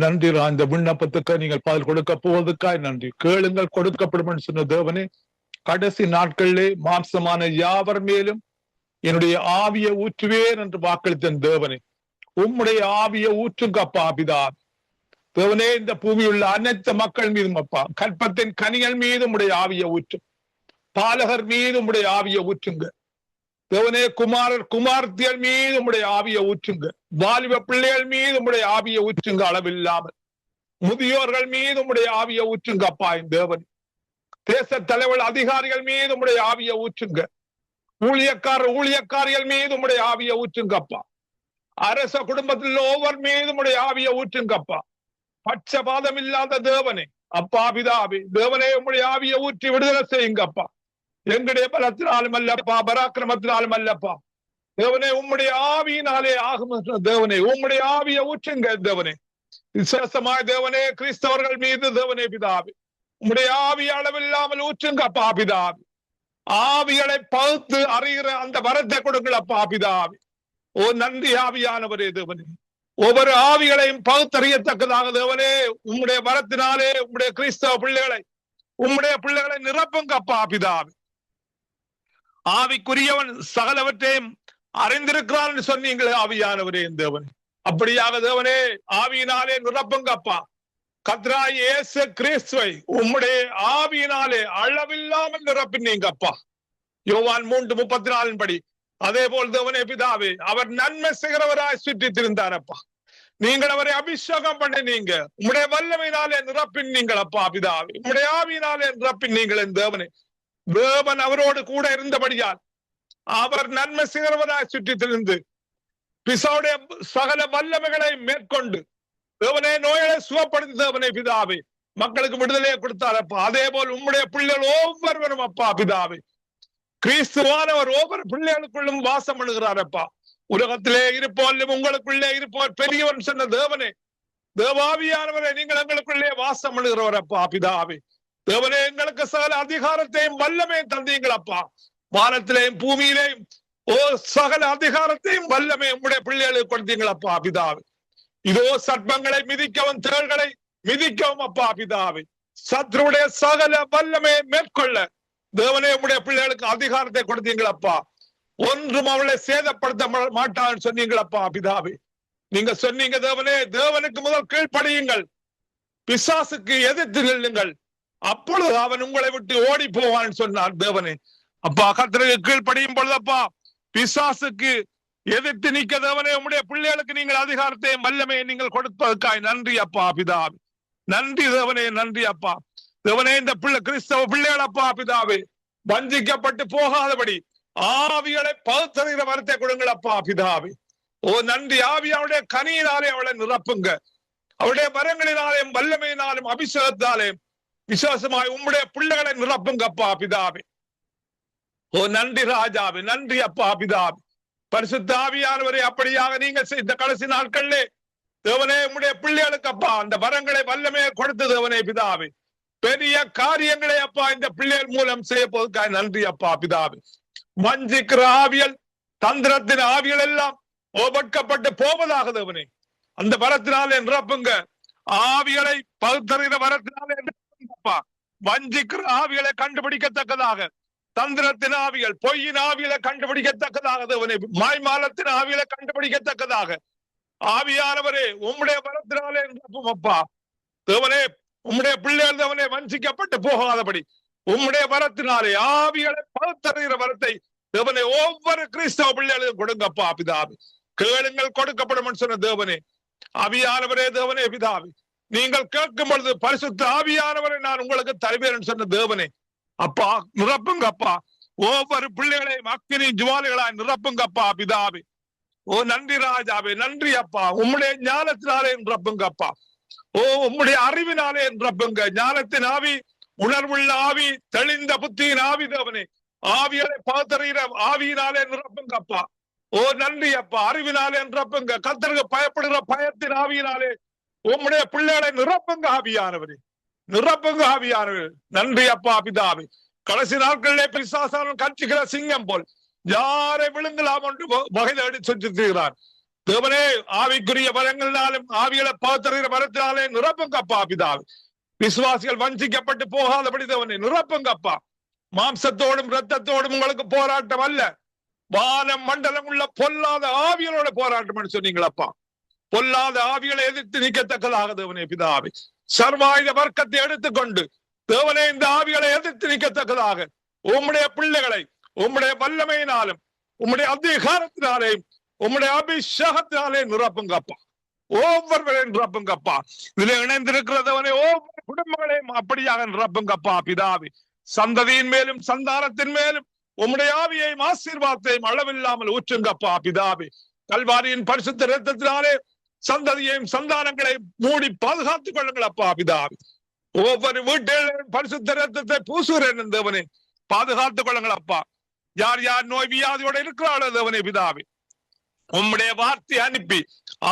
நன்றி. இந்த விண்ணப்பத்துக்கு நீங்கள் பதில் கொடுக்க போவதுக்காய் நன்றி. கேளுங்கள் கொடுக்கப்படும் சொன்ன தேவனே, கடைசி நாட்களிலே மாம்சமான யாவர் மேலும் என்னுடைய ஆவியை ஊற்றுவேன் என்று வாக்களித்த தேவனே, உம்முடைய ஆவியை ஊற்றுங்க அப்பா பிதா. தேவனே, இந்த பூமியுள்ள அனைத்து மக்கள் மீதும் அப்பா, கற்பத்தின் கனிகள் மீது உம்முடைய ஆவியை ஊற்றும். பாலகர் மீது உம்முடைய ஆவியை ஊற்றுங்க தேவனே. குமாரர் குமார்த்தியர் மீது உம்முடைய ஆவியை ஊற்றுங்க. வாலிப பிள்ளைகள் மீது உம்முடைய ஆவியை ஊற்றுங்க அளவில்லாமல். முதியோர்கள் மீது உம்முடைய ஆவியை ஊற்றுங்க அப்பா என் தேவன். தேச தலைவர் அதிகாரிகள் மீது உம்முடைய ஆவியை ஊற்றுங்க. ஊழியக்காரிகள் மீது உம்முடைய ஆவியை ஊற்றுங்கப்பா. அரச குடும்பத்தில் ஒவ்வொரு மீது உம்முடைய ஆவியை ஊற்றுங்கப்பா. பட்சபாதம் இல்லாத தேவனே அப்பா பிதாவே, தேவனே உம்முடைய ஆவியை ஊற்றி விடுதலை செய்யுங்கப்பா. எங்களுடைய பலத்தினாலும் அல்லப்பா, பராக்கிரமத்தினாலும் அல்லப்பா. தேவனே, உம்முடைய ஆவியினாலே ஆகும் தேவனே, உம்முடைய ஆவியை ஊற்றுங்க தேவனே. விசேஷமாய் தேவனே கிறிஸ்தவர்கள் மீது தேவனே பிதாவே, உம்முடைய ஆவி அளவில்லாமல் ஊற்றுங்கப்பா பிதாவே. ஆவிகளை பகுத்து அறிகிற அந்த வரத்தை கொடுங்களப்பா பிதாவே. ஓ நன்றி ஆவியானவரே தேவனே. ஒவ்வொரு ஆவிகளையும் பகுத்தறியத்தக்கதாக தேவனே உம்முடைய வரத்தினாலே உம்முடைய கிறிஸ்தவ பிள்ளைகளை, உம்முடைய பிள்ளைகளை நிரப்புங்கப்பா பிதாவே. ஆவிக்குரியவன் சகலவற்றையும் அறிந்திருக்கிறான் என்று சொன்னீங்களே ஆவியானவரே தேவனே. அப்படியாக தேவனே ஆவியினாலே நிரப்புங்கப்பா. கர்த்தராகிய இயேசு கிறிஸ்துவை உம்முடைய ஆவியினாலே அளவில்லாமல் நிரப்பினீங்கப்பா. யோவான் 3:34 படி அதே போல் தேவனே பிதாவே, அவர் நன்மை செய்கிறவராய் சுற்றி திரிந்தாரப்பா. நீங்கள் அவரை அபிஷேகம் பண்ணினீங்க. உம்முடைய வல்லமையினாலே நிரப்பினீங்களப்பா பிதாவே. உம்முடைய ஆவியினாலே நிரப்பினீங்கள் என் தேவனே. தேவன் அவரோடு கூட இருந்தபடியால் அவர் நன்மை செய்கிறவராய் சுற்றி திரிந்து பிசாவுடைய சகல வல்லமைகளை மேற்கொண்டு தேவனே நோயை சுகப்படுத்தி தேவனே பிதாவே மக்களுக்கு விடுதலையை கொடுத்தாரப்பா. அதே போல் உம்முடைய பிள்ளைகள் ஒவ்வொருவரும் அப்பா பிதாவே, கிறிஸ்துவானவர் ஒவ்வொரு பிள்ளைகளுக்குள்ளும் வாசம் பண்ணுகிறாரப்பா. உலகத்திலே இருப்போம் உங்களுக்குள்ளே இருப்போர் பெரியவன் சொன்ன தேவனே, தேவாவியானவரை நீங்கள் எங்களுக்குள்ளே வாசம் பண்ணுகிறவரப்பா பிதாவே. தேவனே, எங்களுக்கு சகல அதிகாரத்தையும் வல்லமையும் தந்தீங்களப்பா. வானத்திலேயும் பூமியிலேயும் சகல அதிகாரத்தையும் வல்லமை உம்முடைய பிள்ளைகளுக்கு கொடுத்தீங்களப்பா பிதாவே. இதோ சர்ப்பங்களை மிதிக்கவும் தேள்களை மிதிக்கவும் அப்பா பிதாவே. சத்ருடைய சகல வல்லமையை மேற்கொள்ள தேவனே உம்முடைய பிள்ளைகளுக்கு அதிகாரத்தை கொடுத்தீங்களப்பா. ஒன்றும் அவளை சேதப்படுத்த மாட்டான்னு சொன்னீங்களப்பா பிதாவே. நீங்க சொன்னீங்க தேவனே, தேவனுக்கு முதல் கீழ்ப்படியுங்கள், பிசாசுக்கு எதிர்த்து நில்லுங்கள், அப்பொழுது அவன் உங்களை விட்டு ஓடி போவான்னு சொன்னார் தேவனே. அப்பா கர்த்தருக்கு கீழ்ப்படியும் பொழுதப்பா பிசாசுக்கு எதிர்த்து நிக்க தேவனே உம்முடைய பிள்ளைகளுக்கு நீங்கள் அதிகாரத்தையும் வல்லமையை நீங்கள் கொடுப்பதற்காய் நன்றி அப்பா பிதாவே. நன்றி தேவனே, நன்றி அப்பா. தேவனே, இந்த பிள்ளை கிறிஸ்தவ பிள்ளைகள் அப்பா பிதாவே வஞ்சிக்கப்பட்டு போகாதபடி ஆவிகளை பகுத்தறிகிற வரத்தை கொடுங்கள் அப்பா பிதாவே. ஓ நன்றி. ஆவியாவுடைய கனியினாலே அவளை நிரப்புங்க. அவருடைய வரங்களினாலேயும் ஓ நன்றி ராஜாவே, நன்றி அப்பா பிதாவே. பரிசுத்த ஆவியானவரே, அப்படியாக நீங்க இந்த கடைசி நாட்களிலே தேவனே உம்முடைய பிள்ளைகளுக்கு அப்பா அந்த வரங்களை வல்லமையை கொடுத்து தேவனே பிதாவே பெரிய காரியங்களை அப்பா இந்த பிள்ளைகள் மூலம் செய்ய போவதற்காக நன்றி அப்பா பிதாவே. வஞ்சிக்கிற ஆவியல், தந்திரத்தின் ஆவியல் எல்லாம் ஓபட்கப்பட்டு போவதாக தேவனே அந்த வரத்தினாலே நிரப்புங்க. ஆவிகளை பகுத்தறிகிற வரத்தினாலே அப்பா வஞ்சிக்கிற ஆவிகளை கண்டுபிடிக்கத்தக்கதாக, தந்திரத்தின் ஆவிகள், பொய்யின் ஆவிகளை கண்டுபிடிக்கத்தக்கதாக தேவனே, மாய்மாலத்தின் ஆவிகளை கண்டுபிடிக்கத்தக்கதாக ஆவியானவரே உம்முடைய வரத்தினாலே நிரப்பும் அப்பா தேவனே. உம்முடைய பிள்ளைகள் தேவனே வஞ்சிக்கப்பட்டு போகாதபடி உம்முடைய வரத்தினாலே ஆவிகளை பகுத்தறிகிற வரத்தை தேவனே ஒவ்வொரு கிறிஸ்தவ பிள்ளைகளுக்கும் கொடுங்கப்பா பிதாவே. கேளுங்கள் கொடுக்கப்படும் சொன்ன தேவனே. ஆவியானவரே தேவனே பிதாவே, நீங்கள் கேட்கும் பொழுது பரிசுத்த ஆவியானவரை நான் உங்களுக்கு தருவேன் சொன்ன தேவனே அப்பா நிரப்புங்க அப்பா. ஒவ்வொரு பிள்ளைகளையும் அக்கினி ஜுவாலிகளாய் நிரப்புங்கப்பா பிதாவே. ஓ நன்றி ராஜாவே, நன்றி அப்பா. உம்முடைய ஞானத்தினாலே நிரப்புங்க அப்பா. ஓ உம்முடைய அறிவினாலே நிரப்புங்க. ஞானத்தின் ஆவி, உணர்வுள்ள ஆவி, தெளிந்த புத்தியின் ஆவி தேவனே, ஆவிகளை பகுத்தறிகிற ஆவியினாலே நிரப்புங்க அப்பா. ஓ நன்றி அப்பா. அறிவினாலே நிரப்புங்க. கர்த்தருக்கு பயப்படுகிற பயத்தின் ஆவியினாலே உம்முடைய பிள்ளைகளை நிரப்புங்க ஆவியானவரே, நிரப்புங்க ஆவியானவரே. நன்றி அப்பா பிதாவே. கடைசி நாட்களிலே பிசாசானவன் கட்சிக்கிற சிங்கம் போல் யாரை விழுங்கலாம் என்று வகையில் அடித்து சுற்றுகிறார் தேவனே. ஆவிக்குரிய வரங்களினாலும் ஆவிகளை பகுத்தறிகிற வரத்தினாலே நிரப்புங்கப்பா பிதாவே. விசுவாசிகள் வஞ்சிக்கப்பட்டு போகாதபடி தேவனே நிரப்புங்கப்பா. மாம்சத்தோடும் இரத்தத்தோடும் உங்களுக்கு போராட்டம் அல்ல, வானம் மண்டலம் உள்ள பொல்லாத ஆவிகளோட போராட்டம் சொன்னீங்களப்பா. பொல்லாத ஆவிகளை எதிர்த்து நிற்கத்தக்கதாக தேவனே பிதாவே சர்வாயுத வர்க்கத்தை எடுத்துக்கொண்டு தேவனே இந்த ஆவிகளை எதிர்த்து நிற்கத்தக்கதாக உம்முடைய பிள்ளைகளை உம்முடைய வல்லமையினாலும் உம்முடைய அதிகாரத்தினாலே உம்முடைய அபிஷேகத்தினாலே நிரப்புங்கப்பா. ஒவ்வொருவரையும் நிரப்புங்கப்பா. இதுல இணைந்திருக்கிறதவனே ஒவ்வொரு குடும்பங்களையும் அப்படியாக நிரப்புங்கப்பா பிதாவே. சந்ததியின் மேலும் சந்தானத்தின் மேலும் உம்முடைய ஆவியையும் ஆசீர்வாதத்தையும் அளவில்லாமல் ஊற்றுங்கப்பா பிதாவே. கல்வாரியின் பரிசுத்த இரத்தத்தினாலே சந்ததியையும் சந்தானங்களை மூடி பாதுகாத்துக் கொள்ளுங்களப்பா பிதாவே. ஒவ்வொரு வீட்டிலும் பரிசுத்த இரத்தத்தை பூசுகிறேன் தேவனே, பாதுகாத்துக் கொள்ளுங்களப்பா. யார் யார் நோய் வியாதியோட இருக்கிறாளோ தேவனே பிதாவே, உம்முடைய வார்த்தை அனுப்பி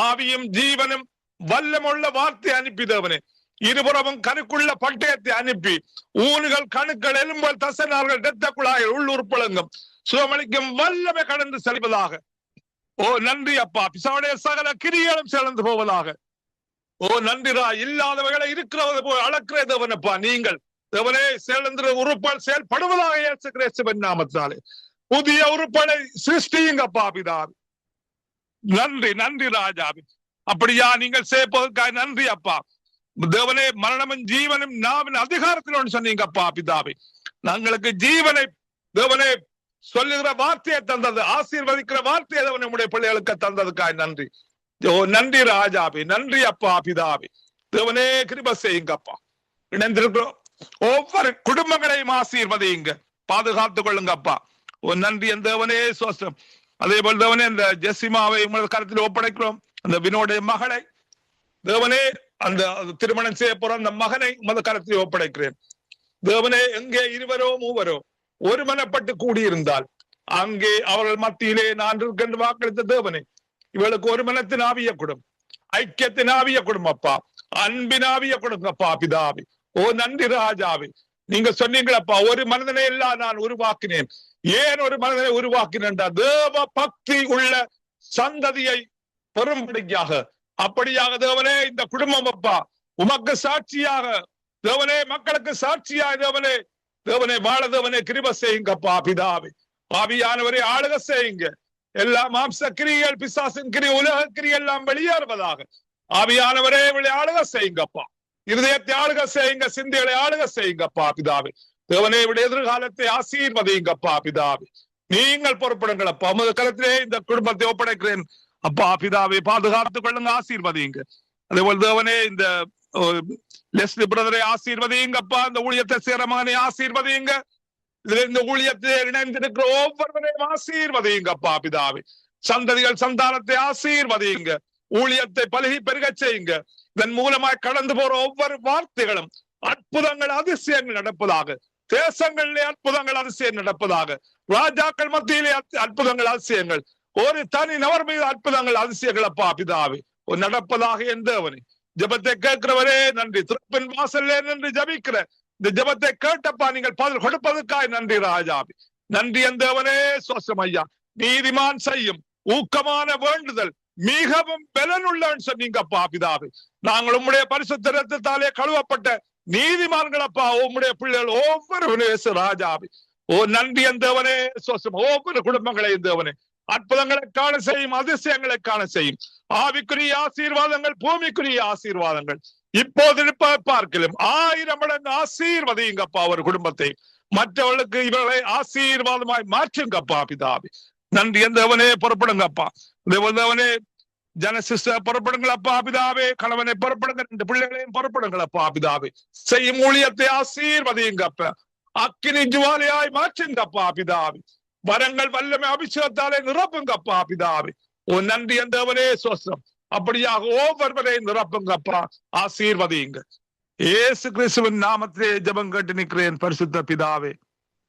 ஆவியும் ஜீவனும் வல்லமுள்ள வார்த்தை அனுப்பி தேவனே, இருபுறமும் கணுக்குள்ள பட்டயத்தை அனுப்பி ஊனுகள், கணுக்கள், எலும்புகள், தசைநார்கள், இரத்த குழாய்கள், உள்ளுறுப்பளங்கும் சுகமளிக்கும் வல்லமை கடந்து செல்வதாக. ஓ நன்றி அப்பா. பிசாவுடைய சகல கிரியைகளும் சேர்ந்து போவதாக. ஓ நன்றிரா. இல்லாதவைகளை இருக்கிறது போய் அளக்கிற தேவனப்பா நீங்கள் தேவனே. சேர்ந்த உறுப்பால் செயல்படுவதாக இயேசு கிறிஸ்துவின் நாமத்தினாலே புதிய உறுப்பலை சிருஷ்டியுங்கப்பா பிதாவே. நன்றி, நன்றி ராஜாவே. அப்படியா நீங்கள் சேர்ப்பதற்காக நன்றி அப்பா தேவனே. மரணமும் ஜீவனும் நாவின் அதிகாரத்தில் சொன்னீங்கப்பா பிதாவே. நாங்களுக்கு ஜீவனை தேவனே சொல்லுகிற வார்த்தையை தந்தது, ஆசீர்வதிக்கிற வார்த்தையை தேவனை நம்முடைய பிள்ளைகளுக்கு தந்ததுக்காக நன்றி. ஓ நன்றி ராஜாவே, நன்றி அப்பா பிதாவே. தேவனே கிருபை செய்யுங்கப்பா. இணைந்திருக்கிறோம் ஒவ்வொரு குடும்பங்களையும் ஆசீர்வதியுங்க, பாதுகாத்துக் கொள்ளுங்கப்பா. ஓ நன்றி என் தேவனே சோஸ்திரம். அதே போல் தேவனே இந்த ஜெசிமாவை உங்களோட கருத்தில் ஒப்படைக்கிறோம். அந்த வினோடைய மகளை தேவனே, அந்த திருமணம் செய்ய போற அந்த மகனை உமது கருத்தில் ஒப்படைக்கிறேன் தேவனே. எங்கே இருவரோ மூவரோ ஒருமனப்பட்டு கூடியிருந்தால் அங்கே அவர்கள் மத்தியிலே நான் இருக்கின்ற வாக்களித்த தேவனே, இவளுக்கு ஒரு மனத்தின் ஆவிய கொடும், ஐக்கியத்தின் ஆவிய கொடும் அப்பா, அன்பின் ஆவிய கொடுங்கப்பா பிதாவே. ஓ நன்றி ராஜாவே. நீங்க சொன்னீங்களப்பா ஒரு மனிதனை எல்லாம் நான் உருவாக்கினேன். ஏன் ஒரு மனிதனை உருவாக்கினேன்? தேவ பக்தி உள்ள சந்ததியை பெரும்படியாக. அப்படியாக தேவனே இந்த குடும்பம் அப்பா உமக்கு சாட்சியாக தேவனே, மக்களுக்கு சாட்சியாக தேவனே, தேவனே வாழ தேவனே கிருபை செய்யுங்கப்பா பிதாவே. ஆவியானவரை ஆளுக செய்யுங்க. எல்லா மாம்ச கிரிகள், பிசாசின் கிரி, உலக கிரி எல்லாம் வெளியேறுவதாக. ஆவியானவரே ஆளுக செய்யுங்கப்பா. இருதயத்தை ஆளுக செய்யுங்க, சிந்தைகளை ஆளுக செய்யுங்கப்பா பிதாவே. தேவனே எதிர்காலத்தை ஆசீர்வதியுங்கப்பா பிதாவே. நீங்கள் பொறுப்படுங்கள் அப்பா. உமது கருத்திலே இந்த குடும்பத்தை ஒப்படைக்கிறேன் அப்பா பிதாவே. பாதுகாத்துக் கொள்ளுங்க, ஆசீர்வதியுங்க. அதே போல் தேவனே இந்த லெஸ்லி பிரதரை ஆசீர்வதியுங்கப்பா. இந்த ஊழியத்தை சேர மகனை ஆசீர்வதியுங்க. இதுல இந்த ஊழியத்தை இணைந்திருக்கிற ஒவ்வொருவரையும் ஆசீர்வதியுங்கப்பா பிதாவே. சந்ததிகள் சந்தானத்தை ஆசீர்வதியுங்க. ஊழியத்தை பலகி பெருக செய்யுங்க. இதன் மூலமாய் கடந்து போற ஒவ்வொரு வார்த்தைகளும் அற்புதங்கள், அதிசயங்கள் நடப்பதாக. தேசங்களிலே அற்புதங்கள் அதிசயம் நடப்பதாக. ராஜாக்கள் மத்தியிலே அற்புதங்கள் அதிசயங்கள், ஒரு தனி நபர் மீது அற்புதங்கள் அதிசயங்கள் அப்பா பிதாவே நடப்பதாக என் தேவனே. ஜெபத்தை கேட்கிறவரே நன்றி. திறப்பின் வாசல்லே நின்று ஜபிக்கிற இந்த ஜெபத்தை கேட்டப்பா நீங்கள் பதில் கொடுப்பதற்காய் நன்றி ராஜாவே. நன்றி என் தேவனே. சோசம் ஐயா, நீதிமான் செய்யும் ஊக்கமான வேண்டுதல் மிகவும் பலனுள்ளன்னு சொன்னீங்கப்பா பிதாவே. நாங்கள் உம்முடைய பரிசுத்த இரத்தத்தாலே கழுவப்பட்ட நீதிமான்களப்பா. உம்முடைய பிள்ளைகள் ஒவ்வொரு ராஜாவே ஓ நன்றி என் தேவனே. சோசம் ஒவ்வொரு குடும்பங்களையும் தேவனே அற்புதங்களை காண செய்யும், அதிசயங்களை காண செய்யும். ஆவிக்குரிய ஆசீர்வாதங்கள், பூமிக்குரிய ஆசீர்வாதங்கள் இப்போது பார்க்கலாம் 1000 மடங்கு ஆசீர்வதிங்கப்பா ஒரு குடும்பத்தை. மற்றவர்களுக்கு இவர்களை ஆசீர்வாதமாய் மாற்றுங்கப்பா பிதாவே. நன்றி என் தேவனே. புறப்படுங்கப்பா தேவனே. ஜனசிஸ்ட புறப்படுங்களப்பா பிதாவே. கணவனை புறப்படுங்க, 2 பிள்ளைகளையும் புறப்படுங்களப்பா பிதாவே. செய்யும் ஊழியத்தை ஆசீர்வதிங்கப்பா. அக்கினி ஜுவாலியாய் மாற்றுங்கப்பா பிதாவே. வரங்கள் வல்லமை அபிஷேகத்தாலே நிரப்புங்கப்பா பிதாவே. ஓ நன்றி என் தேவனே. சோஸ்திரம். அப்படியாக ஒவ்வொருவரையும் நிரப்புங்கப்பா, ஆசீர்வதிங்க. இயேசு கிறிஸ்துவின் நாமத்திலே ஜெபம் கேட்டு நிற்கிறேன் பரிசுத்த பிதாவே.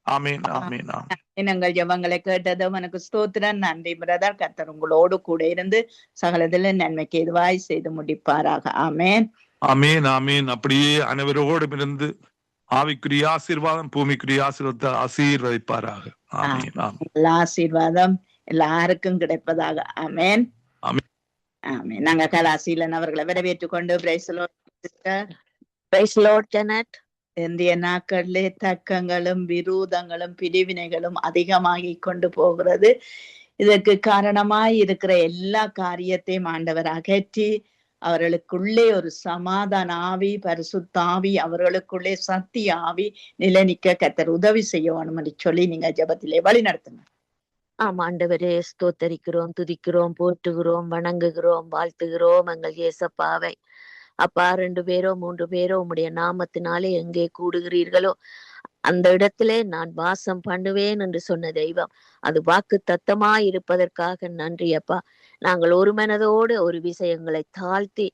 ஆமீன் ஆமீன் ஆமீன். எங்கள் ஜெபங்களை கேட்டது உனக்கு ஸ்தோத்திரம். நன்றி பிரதர். கர்த்தர் உங்களோடு கூட இருந்து சகலதில நன்மைக்கு எதுவாய் செய்து முடிப்பாராக. ஆமேன் ஆமீன் ஆமீன். அப்படியே அனைவரோடும் இருந்து ஆவிக்குரிய ஆசீர்வாதம், பூமிக்குரிய ஆசீர்வாதத்தை ஆசீர்வதிப்பாராக. ஆமீன் ஆமீன். ஆசீர்வாதம் எல்லாருக்கும் கிடைப்பதாக. ஆமேன் ஆமீன் ஆமேன். நாங்க கலாசீலன் அவர்களை வரவேற்றுக் கொண்டு பிரைஸ் லார்ட் ஜெனட். இந்திய நாட்களிலே தர்க்கங்களும் விரோதங்களும் பிரிவினைகளும் அதிகமாகி கொண்டு போகிறது. இதற்கு காரணமாய் இருக்கிற எல்லா காரியத்தையும் ஆண்டவர் அகற்றி அவர்களுக்குள்ளே ஒரு சமாதான ஆவி, பரிசுத்த ஆவி, அவர்களுக்குள்ளே சத்திய ஆவி நிலைநிற்க கர்த்தர் உதவி செய்யணும் என்று சொல்லி நீங்க ஜெபத்திலே வழி நடத்துங்க. ஆமா ஆண்டவரே, ஸ்தோத்தரிக்கிறோம், துதிக்கிறோம், போற்றுகிறோம், வணங்குகிறோம், வாழ்த்துகிறோம் எங்கள் இயேசப்பாவை. அப்பா 2 பேரோ 3 பேரோ உம்முடைய நாமத்தினாலே எங்கே கூடுகிறீர்களோ அந்த இடத்திலே நான் வாசம் பண்ணுவேன் என்று சொன்ன தெய்வம், அது வாக்கு தத்தமாய் இருப்பதற்காக நன்றி அப்பா. நாங்கள் ஒரு மனதோடு ஒரு விஷயங்களை தாழ்த்தி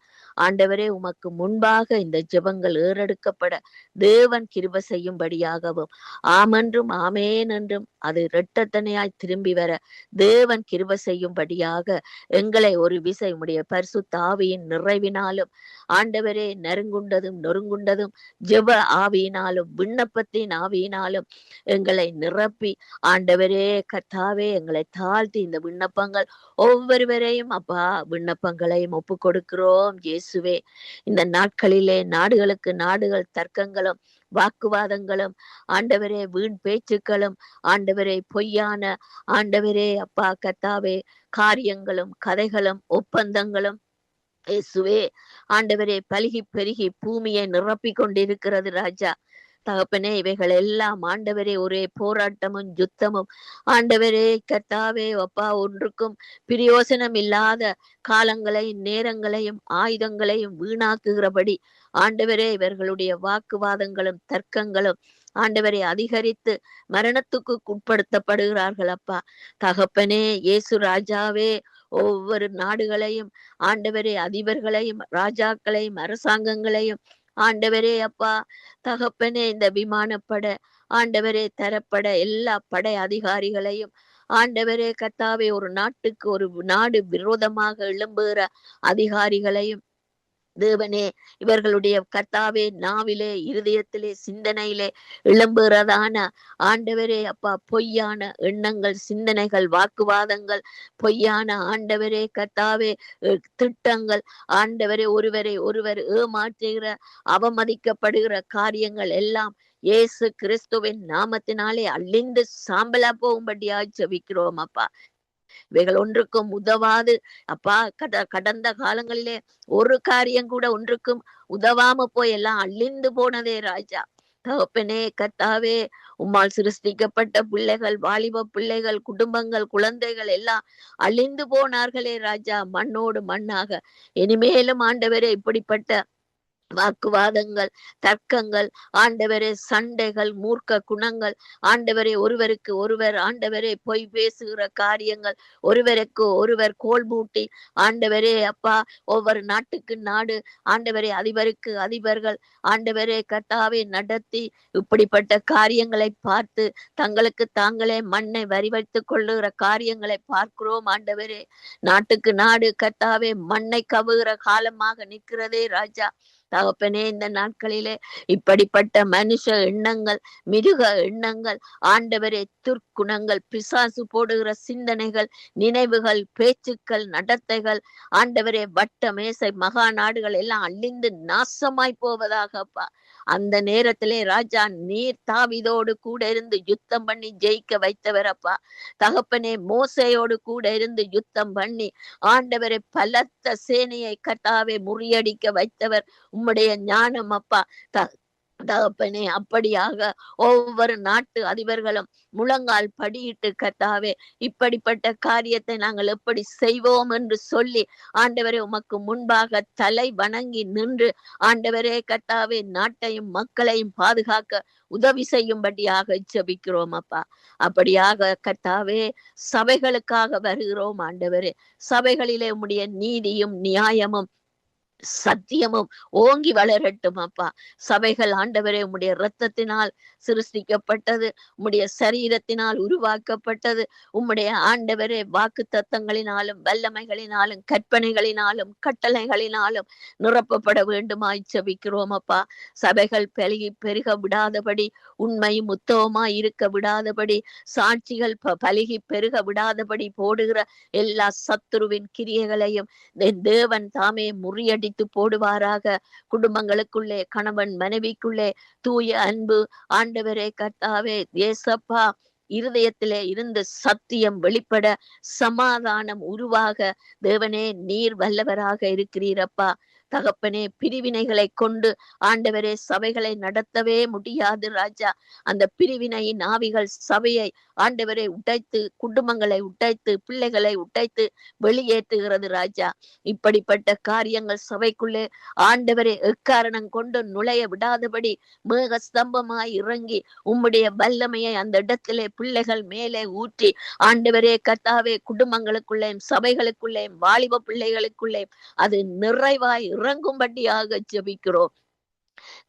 ஆண்டவரே உமக்கு முன்பாக இந்த ஜெபங்கள் ஏறெடுக்கப்பட தேவன் கிருபை செய்யும்படியாகவும், ஆமென்றும் ஆமேன் என்றும் அது இரட்டத்தனையாய் திரும்பி வர தேவன் கிருபை செய்யும்படியாக எங்களை ஒரு விசை உம்முடைய பரிசுத்த ஆவியின் நிறைவினாலும் ஆண்டவரே நெருங்குண்டதும் நொறுங்குண்டதும் ஜெப ஆவியினாலும் விண்ணப்பத்தின் ஆவியினாலும் எங்களை நிரப்பி ஆண்டவரே கர்த்தாவே எங்களை தாழ்த்தி இந்த விண்ணப்பங்கள் ஒவ்வொருவரையும் அப்பா விண்ணப்பங்களையும் ஒப்பு கொடுக்கிறோம் இயேசுவே. இந்த நாட்களிலே நாடுகளுக்கு நாடுகள் தர்க்கங்களும் வாக்குவாதங்களும் ஆண்டவரே வீண் பேச்சுக்களும் ஆண்டவரே பொய்யான ஆண்டவரே அப்பா கர்த்தாவே காரியங்களும் கதைகளும் ஒப்பந்தங்களும் இயேசுவே ஆண்டவரே பலுகி பெருகி பூமியை நிரப்பி கொண்டிருக்கிறது ராஜா. தகப்பனே இவைகள் எல்லாம் ஆண்டவரே ஒரே போராட்டமும் யுத்தமும் ஆண்டவரே கர்த்தாவே அப்பா ஒன்றுக்கும் பிரயோசனம் இல்லாத காலங்களையும் நேரங்களையும் ஆயுதங்களையும் வீணாக்குகிறபடி ஆண்டவரே இவர்களுடைய வாக்குவாதங்களும் தர்க்கங்களும் ஆண்டவரை அதிகரித்து மரணத்துக்கு உட்படுத்தப்படுகிறார்கள் அப்பா. தகப்பனே இயேசு ராஜாவே ஒவ்வொரு நாடுகளையும் ஆண்டவரே அதிபர்களையும் ராஜாக்களையும் அரசாங்கங்களையும் ஆண்டவரே அப்பா தகப்பனே இந்த விமானப்பட ஆண்டவரே தரப்பட எல்லா படை அதிகாரிகளையும் ஆண்டவரே கர்த்தாவே ஒரு நாட்டுக்கு ஒரு நாடு விரோதமாக எழும்புகிற அதிகாரிகளையும் தேவனே இவர்களுடைய கர்த்தாவே நாவிலே இருதயத்திலே சிந்தனையிலே எழும்புகிறதான ஆண்டவரே அப்பா பொய்யான எண்ணங்கள் சிந்தனைகள் வாக்குவாதங்கள் பொய்யான ஆண்டவரே கர்த்தாவே திட்டங்கள் ஆண்டவரே ஒருவரை ஒருவர் ஏமாற்றுகிற அவமதிக்கப்படுகிற காரியங்கள் எல்லாம் இயேசு கிறிஸ்துவின் நாமத்தினாலே அழிந்து சாம்பலா போகும்படியாய் ஜெபிக்கிறோம் அப்பா. இவைகள் ஒன்றுக்கும் உதவாது அப்பா. கடந்த காலங்களிலே ஒரு காரியம் கூட ஒன்றுக்கும் உதவாம போய் எல்லாம் அழிந்து போனதே ராஜா. தகப்பனே கர்த்தாவே உம்மால் சிருஷ்டிக்கப்பட்ட பிள்ளைகள் வாலிப பிள்ளைகள் குடும்பங்கள் குழந்தைகள் எல்லாம் அழிந்து போனார்களே ராஜா, மண்ணோடு மண்ணாக. இனிமேலும் ஆண்டவரே இப்படிப்பட்ட வாக்குவாதங்கள், தர்க்கங்கள், ஆண்டவரே சண்டைகள், மூர்க்க குணங்கள், ஆண்டவரே ஒருவருக்கு ஒருவர், ஆண்டவரே பொய் பேசுகிற காரியங்கள், ஒருவருக்கு ஒருவர் கோல் மூட்டி, ஆண்டவரே அப்பா ஒவ்வொரு நாட்டுக்கு நாடு, ஆண்டவரே அதிபருக்கு அதிபர்கள், ஆண்டவரே கர்த்தாவே நடத்தி இப்படிப்பட்ட காரியங்களை பார்த்து தங்களுக்கு தாங்களே மண்ணை வரி வைத்துக் கொள்ளுகிற காரியங்களை பார்க்கிறோம். ஆண்டவரே நாட்டுக்கு நாடு கர்த்தாவே மண்ணை கவுகிற காலமாக நிற்கிறதே ராஜா. தகப்பனே இந்த நாட்களிலே இப்படிப்பட்ட மனுஷ எண்ணங்கள், மிருக எண்ணங்கள், ஆண்டவரே துர்க்குணங்கள், பிசாசு போடுகிற சிந்தனைகள், நினைவுகள், பேச்சுக்கள், நடத்தைகள், ஆண்டவரே வட்ட மேசை மகா நாடுகள் எல்லாம் அழிந்து நாசமாய் போவதாகப்பா. அந்த நேரத்திலே ராஜா நீர் தாவீதோடு கூட இருந்து யுத்தம் பண்ணி ஜெயிக்க வைத்தவரப்பா. தகப்பனே மோசையோடு கூட இருந்து யுத்தம் பண்ணி ஆண்டவரை பலத்த சேனையை கர்த்தாவே முறியடிக்க வைத்தவர் உம்முடைய ஞானம் அப்பா. தகப்பனே அப்படியாக ஒவ்வொரு நாட்டு அதிபர்களும் முழங்கால் படியிட்டு கர்த்தாவே இப்படிப்பட்ட காரியத்தை நாங்கள் எப்படி செய்வோம் என்று சொல்லி ஆண்டவரே உமக்கு முன்பாக தலை வணங்கி நின்று ஆண்டவரே கர்த்தாவே நாட்டையும் மக்களையும் பாதுகாக்க உதவி செய்யும்படியாக ஜெபிக்கிறோம் அப்பா. அப்படியாக கர்த்தாவே சபைகளுக்காக வருகிறோம் ஆண்டவரே. சபைகளிலே உம்முடைய நீதியும் நியாயமும் சத்தியமும் ஓங்கி வளரட்டும் அப்பா. சபைகள் ஆண்டவரே உம்முடைய இரத்தத்தினால் சிருஷ்டிக்கப்பட்டது, உம்முடைய சரீரத்தினால் உருவாக்கப்பட்டது, உம்முடைய ஆண்டவரே வாக்கு தத்தங்களினாலும் வல்லமைகளினாலும் கற்பனைகளினாலும் கட்டளைகளினாலும் நிரப்பப்பட வேண்டுமாய் ஜெபிக்கிறோம் அப்பா. சபைகள் பெருக விடாதபடி, உண்மையும் உத்தவமாய் இருக்க விடாதபடி, சாட்சிகள் பலுகி பெருக விடாதபடி போடுகிற எல்லா சத்துருவின் கிரியைகளையும் தேவன் தாமே முறியடித்து போடுவாராக. குடும்பங்களுக்குள்ளே, கணவன் மனைவிக்குள்ளே தூய அன்பு ஆண்டவரே கர்த்தாவே ஏசப்பா இருதயத்திலே இருந்து சத்தியம் வெளிப்பட, சமாதானம் உருவாக தேவனே நீர் வல்லவராக இருக்கிறீரப்பா. தகப்பனே பிரிவினைகளை கொண்டு ஆண்டவரே சபைகளை நடத்தவே முடியாது ராஜா. அந்த பிரிவினையின் ஆவிகள் சபையை ஆண்டவரை உடைத்து, குடும்பங்களை உடைத்து, பிள்ளைகளை உடைத்து வெளியேற்றுகிறது ராஜா. இப்படிப்பட்ட காரியங்கள் சபைக்குள்ளே ஆண்டவரை எக்காரணம் கொண்டு நுழைய விடாதபடி மேக ஸ்தம்பமாய் இறங்கி உம்முடைய வல்லமையை அந்த இடத்திலே பிள்ளைகள் மேலே ஊற்றி ஆண்டவரே கர்த்தாவே குடும்பங்களுக்குள்ளேயும் சபைகளுக்குள்ளேயும் வாலிப பிள்ளைகளுக்குள்ளேயும் அது நிறைவாய் இறங்கும்படியாக ஜெபிக்கிறோம்.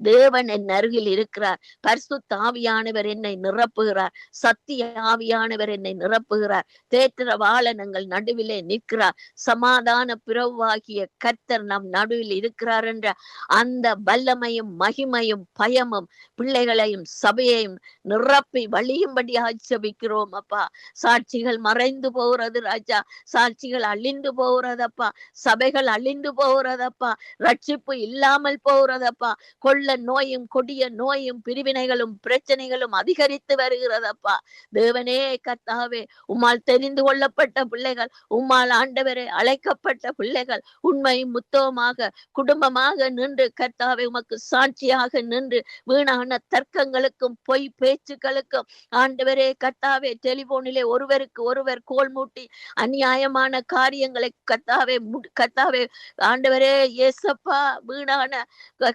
தேவன் என் அருகில் இருக்கிறார். பரிசுத்த ஆவியானவர் என்னை நிரப்புகிறார். சத்திய ஆவியானவர் என்னை நிரப்புகிறார். தேற்றரவாளனங்கள் நடுவிலே நிற்கிறார். சமாதான பிரவாகிய கர்த்தர் நம் நடுவில் இருக்கிறார் என்ற அந்த வல்லமையும் மகிமையும் பயமும் பிள்ளைகளையும் சபையையும் நிரப்பி வழியும்படியாக ஜெபிக்கிறோம் அப்பா. சாட்சிகள் மறைந்து போகிறது ராஜா. சாட்சிகள் அழிந்து போகிறதப்பா. சபைகள் அழிந்து போகிறதப்பா. ரட்சிப்பு இல்லாமல் போகிறதப்பா. கொள்ள நோயும் கொடிய நோயும் பிரிவினைகளும் பிரச்சனைகளும் அதிகரித்து வருகிறதப்பா. தேவனே கர்த்தாவே உம்மால் தெரிந்து கொள்ளப்பட்ட பிள்ளைகள், உம்மால் ஆண்டவரே அழைக்கப்பட்ட பிள்ளைகள் உண்மையும் முத்தமாக குடும்பமாக நின்று கர்த்தாவே உமக்கு சாட்சியாக நின்று வீணான தர்க்கங்களுக்கும் பொய் பேச்சுக்களுக்கும் ஆண்டவரே கர்த்தாவே டெலிபோனிலே ஒருவருக்கு ஒருவர் கோல் மூட்டி அநியாயமான காரியங்களை கர்த்தாவே ஆண்டவரே ஏசப்பா வீணான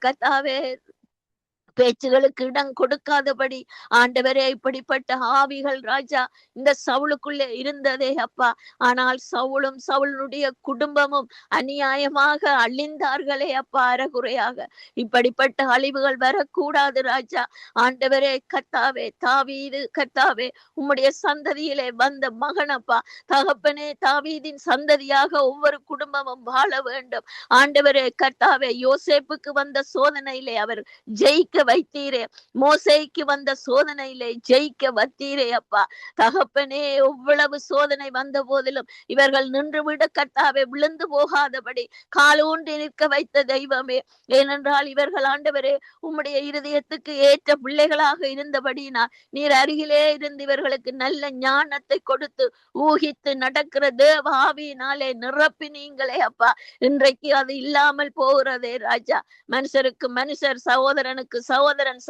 கர்த்தாவே பேச்சுகளுக்கு இடம் கொடுக்காதபடி ஆண்டவரே இப்படிப்பட்ட ஆவிகள் ராஜா இந்த சவுலுக்குள்ளே இருந்ததே அப்பா. ஆனால் சவுலும் சவுலுடைய குடும்பமும் அநியாயமாக அழிந்தார்களே அப்பா அறகுறையாக. இப்படிப்பட்ட அழிவுகள் வரக்கூடாது ராஜா. ஆண்டவரே கர்த்தாவே தாவீது கர்த்தாவே உம்முடைய சந்ததியிலே வந்த மகனப்பா. தகப்பனே தாவீதின் சந்ததியாக ஒவ்வொரு குடும்பமும் வாழ வேண்டும். ஆண்டவரே கர்த்தாவே யோசேப்புக்கு வந்த சோதனையிலே அவர் ஜெயிக்க வைத்தீரே. மோசேக்கு வந்த சோதனையிலே ஜெயிக்க வைத்தீரே அப்பா. தகப்பனே எவ்வளவு சோதனை வந்த போதிலும் இவர்கள் நின்று விட கர்த்தாவே விழுந்து போகாதபடி காலூன்றி நிற்க வைத்த தெய்வமே. ஏனென்றால் இவர்கள் ஆண்டவரே உம்முடைய இருதயத்துக்கு ஏற்ற பிள்ளைகளாக இருந்தபடியினால் நீர் அருகிலே இருந்து இவர்களுக்கு நல்ல ஞானத்தை கொடுத்து ஊகித்து நடக்கிற தேவ ஆவியினாலே நிரப்பினீங்களே அப்பா. இன்றைக்கு அது இல்லாமல் போகிறதே ராஜா. மனுஷருக்கு மனுஷர், சகோதரனுக்கு சகோதரன்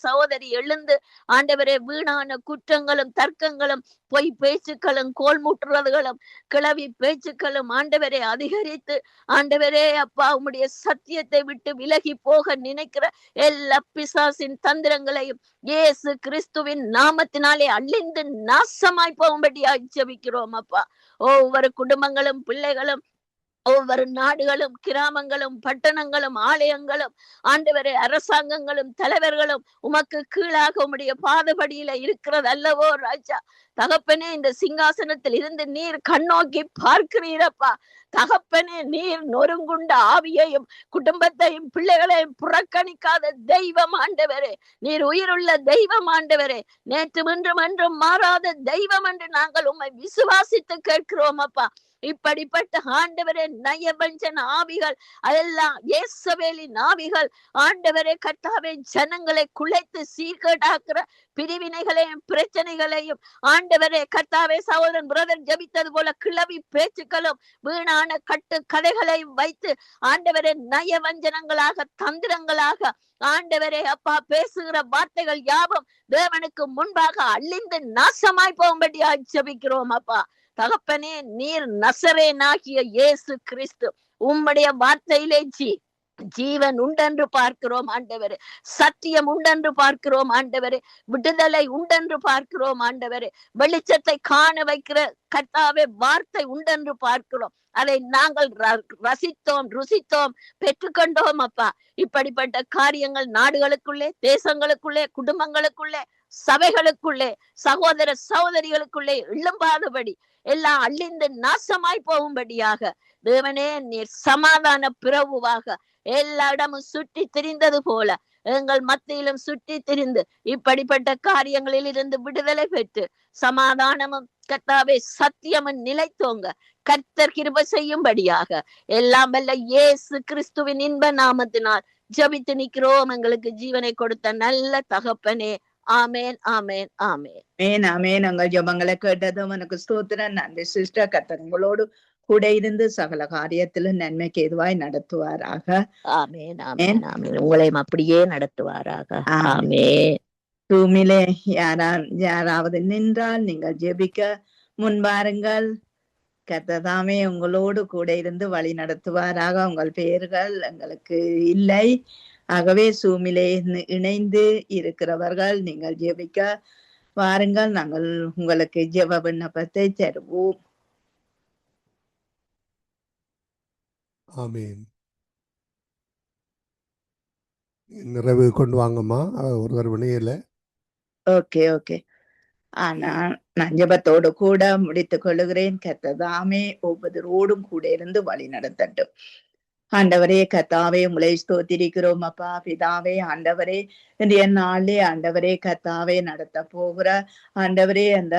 சகோதரி எழுந்து ஆண்டவரே வீணான குற்றங்களும் தர்க்கங்களும் பொய் பேச்சுக்களும் கோல்முட்டுறதுகளும் கிளவி பேச்சுக்களும் ஆண்டவரே அதிகரித்து ஆண்டவரே அப்பா உம்முடைய சத்தியத்தை விட்டு விலகி போக நினைக்கிற எல்லா பிசாசின் தந்திரங்களையும் இயேசு கிறிஸ்துவின் நாமத்தினாலே அழிந்து நாசமாய் போகும்படியாய் ஜெபிக்கிறோம் அப்பா. ஒவ்வொரு குடும்பங்களும் பிள்ளைகளும் ஒவ்வொரு நாடுகளும் கிராமங்களும் பட்டணங்களும் ஆலயங்களும் ஆண்டவரே அரசாங்கங்களும் தலைவர்களும் உமக்கு கீழாக உம்முடைய பாதபடியில இருக்கிறது அல்லவோ ராஜா. தகப்பனே இந்த சிங்காசனத்தில் இருந்து நீர் கண்ணோக்கி பார்க்கிறீரப்பா. தகப்பனே நீர் நொறுங்குண்ட ஆவியையும் குடும்பத்தையும் பிள்ளைகளையும் புறக்கணிக்காத தெய்வம் ஆண்டவரே. நீர் உயிருள்ள தெய்வம் ஆண்டவரே. நேற்று இன்றும் என்றும் மாறாத தெய்வம் என்று நாங்கள் உம்மை விசுவாசித்து கேட்கிறோம் அப்பா. இப்படிப்பட்ட ஆண்டவரே நயவஞ்சன ஆவிகள் அதெல்லாம் இயேசபேலின் ஆவிகள் ஆண்டவரே கர்த்தாவே ஜனங்களை குலைத்து சீர்கேடாக்குற பிரிவினைகளையும் பிரச்சனைகளையும் ஆண்டவரே கர்த்தாவே சகோதரன் பிரதர் ஜபித்தது போல கிளவி பேச்சுக்களும் வீணான கட்டு கதைகளையும் வைத்து ஆண்டவரே நயவஞ்சனங்களாக தந்திரங்களாக ஆண்டவரே அப்பா பேசுகிற வார்த்தைகள் யாவும் தேவனுக்கு முன்பாக அழிந்து நாசமாய் போகும்படியாய் ஜெபிக்கிறோம் அப்பா. தகப்பனே நீர் நசரேனாகிய இயேசு கிறிஸ்து உம்முடைய வார்த்தையிலே ஜீவன் உண்டென்று பார்க்கிறோம் ஆண்டவரே. சத்தியம் உண்டென்று பார்க்கிறோம் ஆண்டவரே. விடுதலை உண்டென்று பார்க்கிறோம் ஆண்டவரே. வெளிச்சத்தை காண வைக்கிற கர்த்தாவே வார்த்தை உண்டென்று பார்க்கிறோம். அதை நாங்கள் ரசித்தோம் ருசித்தோம் பெற்றுக்கொண்டோம் அப்பா. இப்படிப்பட்ட காரியங்கள் நாடுகளுக்குள்ளே தேசங்களுக்குள்ளே குடும்பங்களுக்குள்ளே சபைகளுக்குள்ளே சகோதர சகோதரிகளுக்குள்ளே எழும்பாதபடி எல்லாம் அழிந்து நாசமாய் போகும்படியாக தேவனே நீர் சமாதான பிரபுவாக எல்லா இடமும் சுற்றி திரிந்தது போல எங்கள் மத்தியிலும் சுற்றி திரிந்து இப்படிப்பட்ட காரியங்களில் இருந்து விடுதலை பெற்று சமாதானமும் கர்த்தாவே சத்தியமும் நிலைத்தோங்க கர்த்தர் கிருபை செய்யும்படியாக எல்லாம் வல்ல இயேசு கிறிஸ்துவின் இன்ப நாமத்தினால் ஜெபித்து நிற்கிறோம் எங்களுக்கு ஜீவனை கொடுத்த நல்ல தகப்பனே. ஆமேன் ஆமேன் ஆமேன் ஆமேன் ஆமேன். உங்கள் ஜெபங்களை கேட்டதும் எனக்கு ஸ்தோத்திரம். நன்றி சிஸ்டர். கர்த்தர் உங்களோடு கூட இருந்து சகல காரியத்திலும் நன்மைக்கு எதுவாய் நடத்துவாராக. ஆமேன் ஆமேன் ஆமேன். உங்களையும் அப்படியே நடத்துவாராக. ஆமேன். ரூமிலே யாராவது நின்றால் நீங்கள் ஜெபிக்க முன்பாருங்கள். கர்த்ததாமே உங்களோடு கூட இருந்து வழி நடத்துவாராக. உங்கள் பெயர்கள் எங்களுக்கு இல்லை. ஆகவே சூமிலே இணைந்து இருக்கிறவர்கள் நீங்கள் ஜெபிக்க வாருங்கள். நாங்கள் உங்களுக்கு ஜெப விண்ணப்பத்தை தருவோம். ஆமீன். நிறைவு கொண்டு வாங்கம்மா. ஒருவர் வினையில. Okay okay. ஆனா நான் ஜெபத்தோடு கூட முடித்துக் கொள்ளுகிறேன். கர்த்ததாமே ஒவ்வொருவரோடும் கூட இருந்து வழி நடத்தட்டும். ஆண்டவரே கர்த்தாவே உங்களை ஸ்தோத்திரிக்கிறோம் அப்பா. பிதாவே ஆண்டவரே இன்றைய நாளே ஆண்டவரே கர்த்தாவே நடத்த போகிற ஆண்டவரே அந்த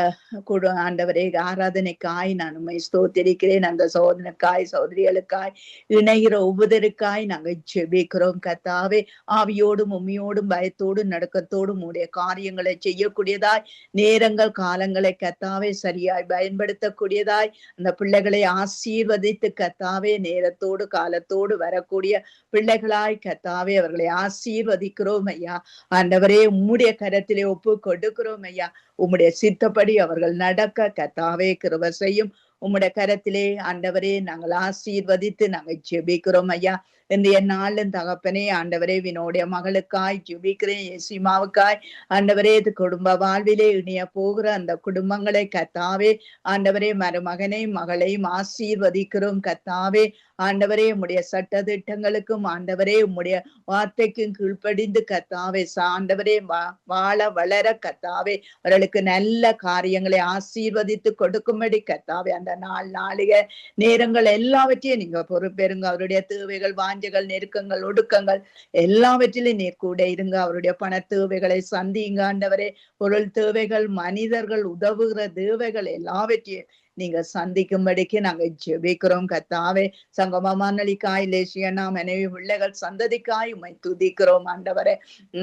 ஆண்டவரே ஆராதனைக்காய் நான் உண்மை ஸ்தோத்திரிக்கிறேன். அந்த சோதனைக்காய் சோதரிகளுக்காய் இணைகிற ஒவ்வொருவருக்காய் நாங்கள் ஜெபிக்கிறோம். கர்த்தாவே ஆவியோடும் உண்மையோடும் பயத்தோடும் நடுக்கத்தோடும் உடைய காரியங்களை செய்யக்கூடியதாய் நேரங்கள் காலங்களை கர்த்தாவே சரியாய் பயன்படுத்தக்கூடியதாய் அந்த பிள்ளைகளை ஆசீர்வதித்து கர்த்தாவே நேரத்தோடு காலத்தோடு வரக்கூடிய பிள்ளைகளாய் கர்த்தாவே அவர்களை ஆசீர்வதிக்கிறோம் ஐயா. ஆண்டவரே உம்முடைய கரத்திலே ஒப்பு கொடுக்கிறோம் ஐயா. உம்முடைய சித்தப்படி அவர்கள் நடக்க கர்த்தாவே கிருபை செய்யும். உம்முடைய கரத்திலே ஆண்டவரே நாங்கள் ஆசீர்வதித்து நாங்கள் ஜெபிக்கிறோம் ஐயா. இன்றைய நாளும் தகப்பனே ஆண்டவரே வினோடைய மகளுக்காய் ஜெபிக்கிறேன். எசிமாவுக்காய் ஆண்டவரே இது குடும்ப வாழ்விலே இணைய போகிற அந்த குடும்பங்களை கர்த்தாவே ஆண்டவரே மருமகனையும் மகளையும் ஆசீர்வதிக்கிறோம் கர்த்தாவே. ஆண்டவரே உம்முடைய சட்ட திட்டங்களுக்கும் ஆண்டவரே உம்முடைய வார்த்தைக்கும் கீழ்ப்படிந்து கர்த்தாவே ஆண்டவரே வாழ வளர கர்த்தாவே அவர்களுக்கு நல்ல காரியங்களை ஆசீர்வதித்து கொடுக்கும்படி கர்த்தாவே அந்த நாளிகை நேரங்கள் எல்லாவற்றையும் நீங்க பொறுப்பேருங்க. அவருடைய தேவைகள் வாஞ்சைகள் நெருக்கங்கள் ஒடுக்கங்கள் எல்லாவற்றிலும் நீர் கூட இருங்க. அவருடைய பண தேவைகளை சந்திங்க ஆண்டவரே. பொருள் தேவைகள் மனிதர்கள் உதவுகிற தேவைகள் எல்லாவற்றையும் நீங்க சந்திக்கும்படிக்கு நாங்க ஜெபிக்கிறோம் கர்த்தாவே. சங்கமமானலிக்காய் லேசியனா மனைவி பிள்ளைகள் சந்ததிக்காய் உம்மை துதிக்கிறோம் ஆண்டவரே.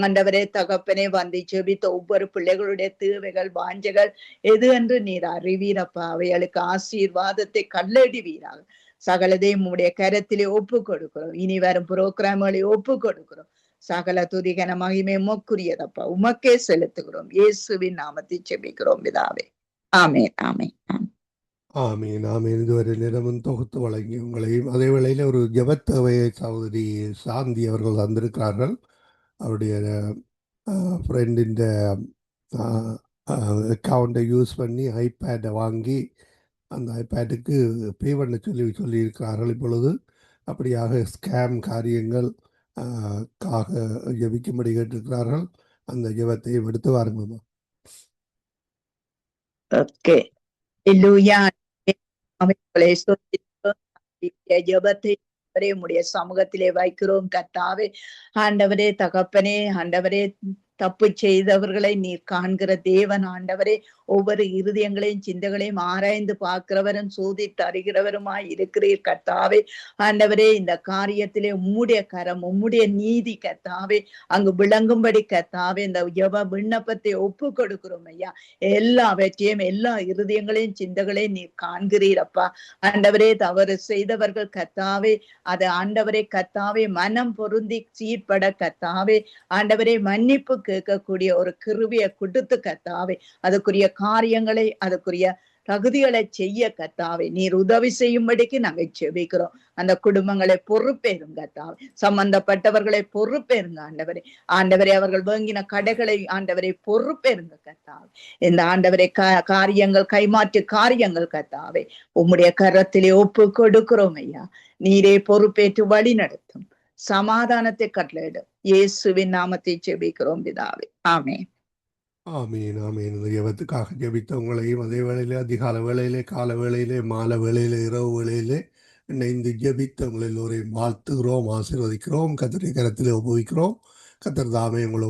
ஆண்டவரே தகப்பனே வந்து ஜெபித்த ஒவ்வொரு பிள்ளைகளுடைய தேவைகள் வாஞ்சைகள் எது என்று நீர் அறிவீரப்பா. அவைகளுக்கு ஆசீர்வாதத்தை கல்லடிவீராக. சகலதையும் உடைய கரத்திலே ஒப்பு கொடுக்கிறோம். இனி வரும் புரோகிராம்களை ஒப்பு கொடுக்கிறோம். சகல துதிகன மகிமை உமக்குரியதப்பா. உமக்கே செலுத்துகிறோம். இயேசுவின் நாமத்தில் ஜெபிக்கிறோம் பிதாவே. ஆமென், ஆமென், ஆமென். ஆமீன் ஆமீன். இதுவரை நேரமும் தொகுத்து வழங்கி உங்களையும் அதே வேளையில் ஒரு ஜெபத்தேவையை சகோதரி சாந்தி அவர்கள் தந்திருக்கிறார்கள். அவருடைய ஃப்ரெண்டின் அக்கௌண்ட்டை யூஸ் பண்ணி ஐபேடை வாங்கி அந்த ஐபேடுக்கு பே பண்ண சொல்லியிருக்கிறார்கள். இப்பொழுது அப்படியாக ஸ்கேம் காரியங்கள் காக ஜெபிக்கும்படி கேட்டிருக்கிறார்கள். அந்த ஜெபத்தை எடுத்து வாருங்கம்மா. ஓகே. அல்லேலூயா. அவர்களை ஜெபத்தை உம்முடைய சமூகத்திலே வைக்கிறோம் கர்த்தாவே. ஆண்டவரே தகப்பனே, ஆண்டவரே தப்பு செய்தவர்களை நீர் காண்கிற தேவன் ஆண்டவரே. ஒவ்வொரு இருதயங்களையும் சிந்தைகளையும் ஆராய்ந்து பார்க்கிறவரும் சோதித்து அறிகிறவருமாய் இருக்கிறீர் கர்த்தாவே. ஆண்டவரே இந்த காரியத்திலே உம்முடைய கரம் உம்முடைய நீதி கர்த்தாவே அங்கு விளங்கும்படி கர்த்தாவே இந்த ஜெப விண்ணப்பத்தை ஒப்பு கொடுக்கிறோம் ஐயா. எல்லாவற்றையும் எல்லா இருதயங்களையும் சிந்தைகளையும் நீர் காண்கிறீரப்பா. ஆண்டவரே தவறு செய்தவர்கள் கர்த்தாவே அது ஆண்டவரே கர்த்தாவே மனம் பொருந்தி சீர்பட கர்த்தாவே ஆண்டவரே மன்னிப்பு கேட்கக்கூடிய ஒரு கிருபையை கொடுத்து கர்த்தாவே அதுக்குரிய காரியங்களை அதுக்குரிய தகுதிகளை செய்ய கர்த்தாவே நீர் உதவி செய்யும்படிக்கு நாங்கள் ஜெபிக்கிறோம். அந்த குடும்பங்களை பொறுப்பேறுங்க கர்த்தாவே. சம்பந்தப்பட்டவர்களை பொறுப்பேறுங்க ஆண்டவரே. ஆண்டவரே அவர்கள் வாங்கின கடைகளை ஆண்டவரை பொறுப்பேறுங்க கர்த்தாவே. இந்த ஆண்டவரை காரியங்கள் கைமாற்று காரியங்கள் கர்த்தாவே உம்முடைய கரத்திலே ஒப்பு கொடுக்கிறோம் ஐயா. நீரே பொறுப்பேற்று வழி நடத்தும். சமாதானத்தை கட்டளையிடும். இயேசுவின் நாமத்தை ஜெபிக்கிறோம் பிதாவே. ஆமென். ஆமீன் ஆமீன். இந்த ஜெபத்துக்காக ஜெபித்தவங்களையும் அதே வேளையிலே அதிகால வேளையிலே கால வேளையிலே மாலை வேளையிலே இரவு வேளையிலே இணைந்து ஜெபித்தவங்களை எல்லோரையும் வாழ்த்துகிறோம், ஆசீர்வதிக்கிறோம், கர்த்தருடைய கரத்திலே ஒப்புவிக்கிறோம். கர்த்தர் தாமே உங்களை